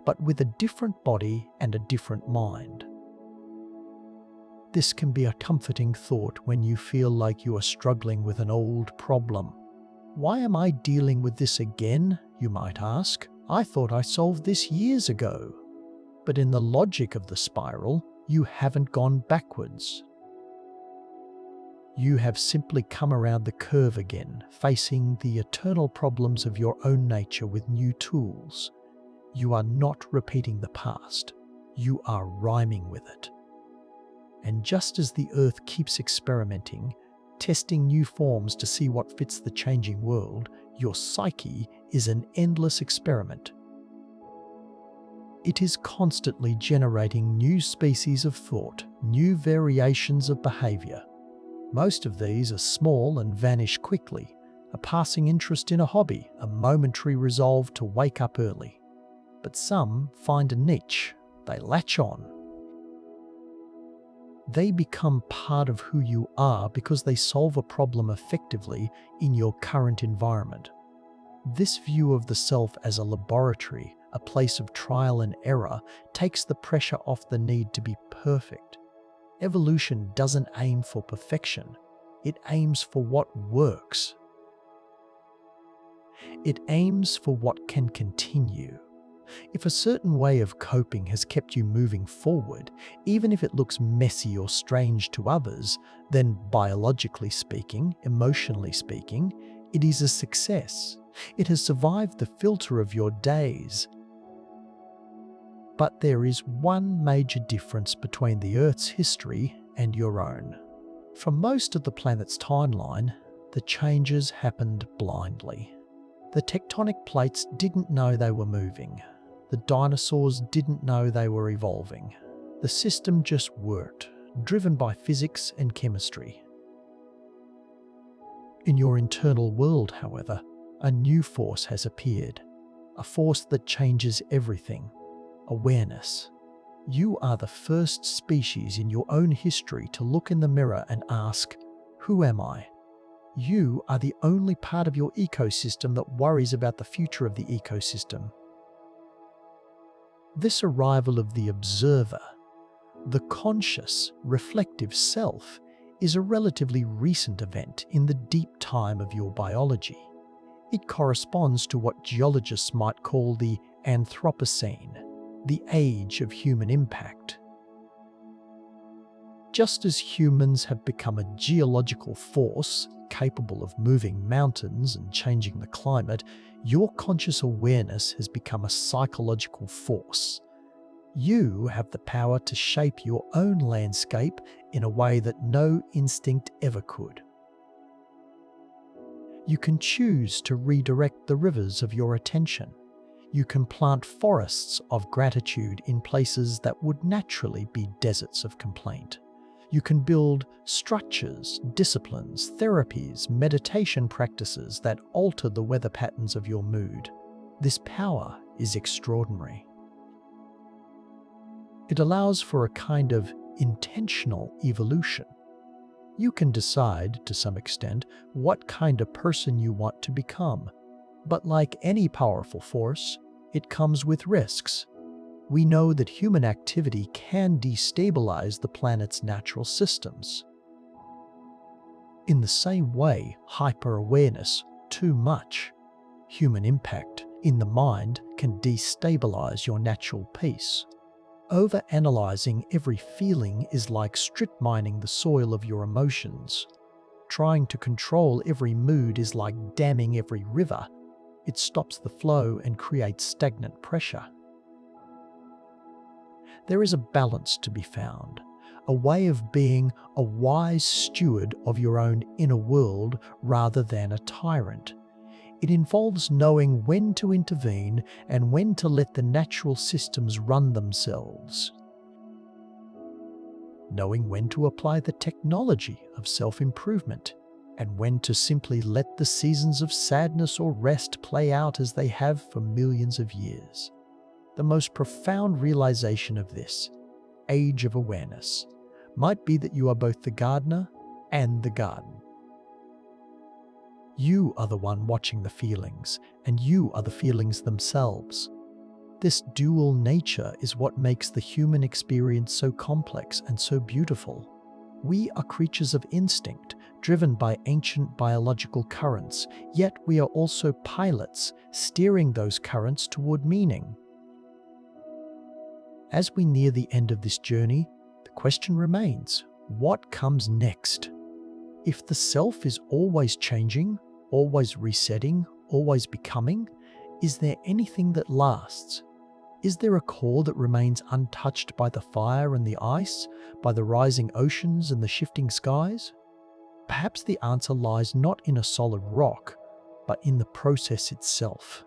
but with a different body and a different mind. This can be a comforting thought when you feel like you are struggling with an old problem. Why am I dealing with this again, you might ask? I thought I solved this years ago. But in the logic of the spiral, you haven't gone backwards. You have simply come around the curve again, facing the eternal problems of your own nature with new tools. You are not repeating the past. You are rhyming with it. And just as the earth keeps experimenting, testing new forms to see what fits the changing world, your psyche is an endless experiment. It is constantly generating new species of thought, new variations of behavior. Most of these are small and vanish quickly, a passing interest in a hobby, a momentary resolve to wake up early. But some find a niche, they latch on. They become part of who you are because they solve a problem effectively in your current environment. This view of the self as a laboratory, a place of trial and error, takes the pressure off the need to be perfect. Evolution doesn't aim for perfection. It aims for what works. It aims for what can continue. If a certain way of coping has kept you moving forward, even if it looks messy or strange to others, then biologically speaking, emotionally speaking, it is a success. It has survived the filter of your days. But there is one major difference between the Earth's history and your own. For most of the planet's timeline, the changes happened blindly. The tectonic plates didn't know they were moving. The dinosaurs didn't know they were evolving. The system just worked, driven by physics and chemistry. In your internal world, however, a new force has appeared. A force that changes everything. Awareness. You are the first species in your own history to look in the mirror and ask, who am I? You are the only part of your ecosystem that worries about the future of the ecosystem. This arrival of the observer, the conscious, reflective self, is a relatively recent event in the deep time of your biology. It corresponds to what geologists might call the Anthropocene, the age of human impact. Just as humans have become a geological force capable of moving mountains and changing the climate, your conscious awareness has become a psychological force. You have the power to shape your own landscape in a way that no instinct ever could. You can choose to redirect the rivers of your attention. You can plant forests of gratitude in places that would naturally be deserts of complaint. You can build structures, disciplines, therapies, meditation practices that alter the weather patterns of your mood. This power is extraordinary. It allows for a kind of intentional evolution. You can decide, to some extent, what kind of person you want to become. But like any powerful force, it comes with risks. We know that human activity can destabilize the planet's natural systems. In the same way, hyper-awareness, too much, human impact in the mind can destabilize your natural peace. Over-analyzing every feeling is like strip mining the soil of your emotions. Trying to control every mood is like damming every river. It stops the flow and creates stagnant pressure. There is a balance to be found, a way of being a wise steward of your own inner world rather than a tyrant. It involves knowing when to intervene and when to let the natural systems run themselves. Knowing when to apply the technology of self-improvement and when to simply let the seasons of sadness or rest play out as they have for millions of years. The most profound realization of this age of awareness might be that you are both the gardener and the garden. You are the one watching the feelings, and you are the feelings themselves. This dual nature is what makes the human experience so complex and so beautiful. We are creatures of instinct, driven by ancient biological currents, yet we are also pilots, steering those currents toward meaning. As we near the end of this journey, the question remains, what comes next? If the self is always changing, always resetting, always becoming, is there anything that lasts? Is there a core that remains untouched by the fire and the ice, by the rising oceans and the shifting skies? Perhaps the answer lies not in a solid rock, but in the process itself.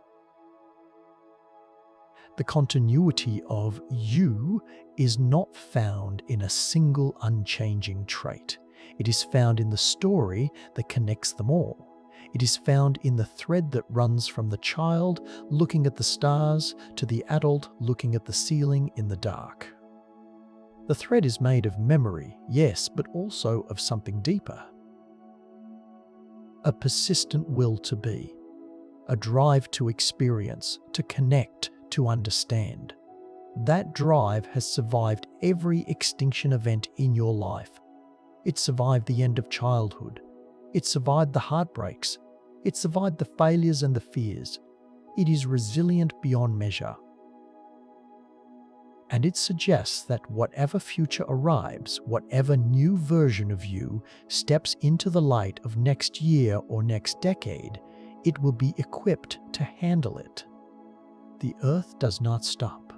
The continuity of you is not found in a single unchanging trait. It is found in the story that connects them all. It is found in the thread that runs from the child looking at the stars to the adult looking at the ceiling in the dark. The thread is made of memory, yes, but also of something deeper. A persistent will to be, a drive to experience, to connect, to understand. That drive has survived every extinction event in your life. It survived the end of childhood. It survived the heartbreaks. It survived the failures and the fears. It is resilient beyond measure. And it suggests that whatever future arrives, whatever new version of you steps into the light of next year or next decade, it will be equipped to handle it. The earth does not stop.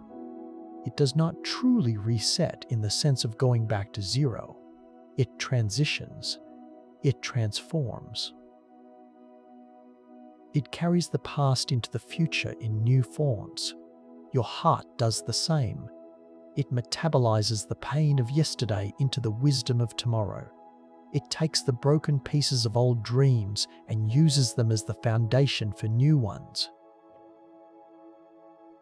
It does not truly reset in the sense of going back to zero. It transitions. It transforms. It carries the past into the future in new forms. Your heart does the same. It metabolizes the pain of yesterday into the wisdom of tomorrow. It takes the broken pieces of old dreams and uses them as the foundation for new ones.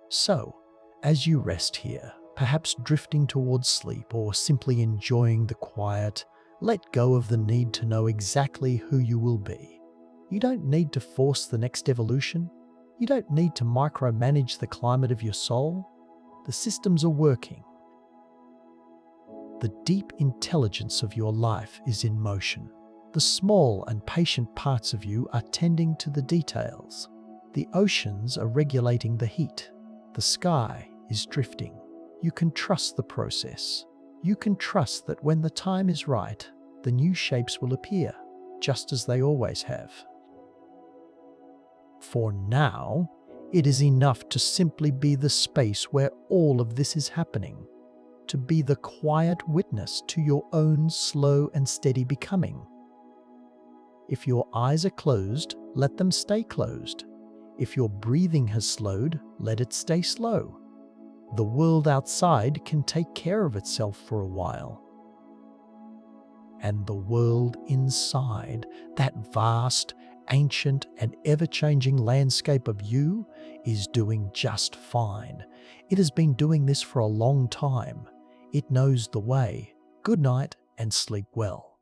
So, as you rest here, perhaps drifting towards sleep or simply enjoying the quiet, let go of the need to know exactly who you will be. You don't need to force the next evolution. You don't need to micromanage the climate of your soul. The systems are working. The deep intelligence of your life is in motion. The small and patient parts of you are tending to the details. The oceans are regulating the heat. The sky is drifting. You can trust the process. You can trust that when the time is right, the new shapes will appear, just as they always have. For now, it is enough to simply be the space where all of this is happening, to be the quiet witness to your own slow and steady becoming. If your eyes are closed, let them stay closed. If your breathing has slowed, let it stay slow. The world outside can take care of itself for a while. And the world inside, that vast, ancient, and ever-changing landscape of you, is doing just fine. It has been doing this for a long time. It knows the way. Good night and sleep well.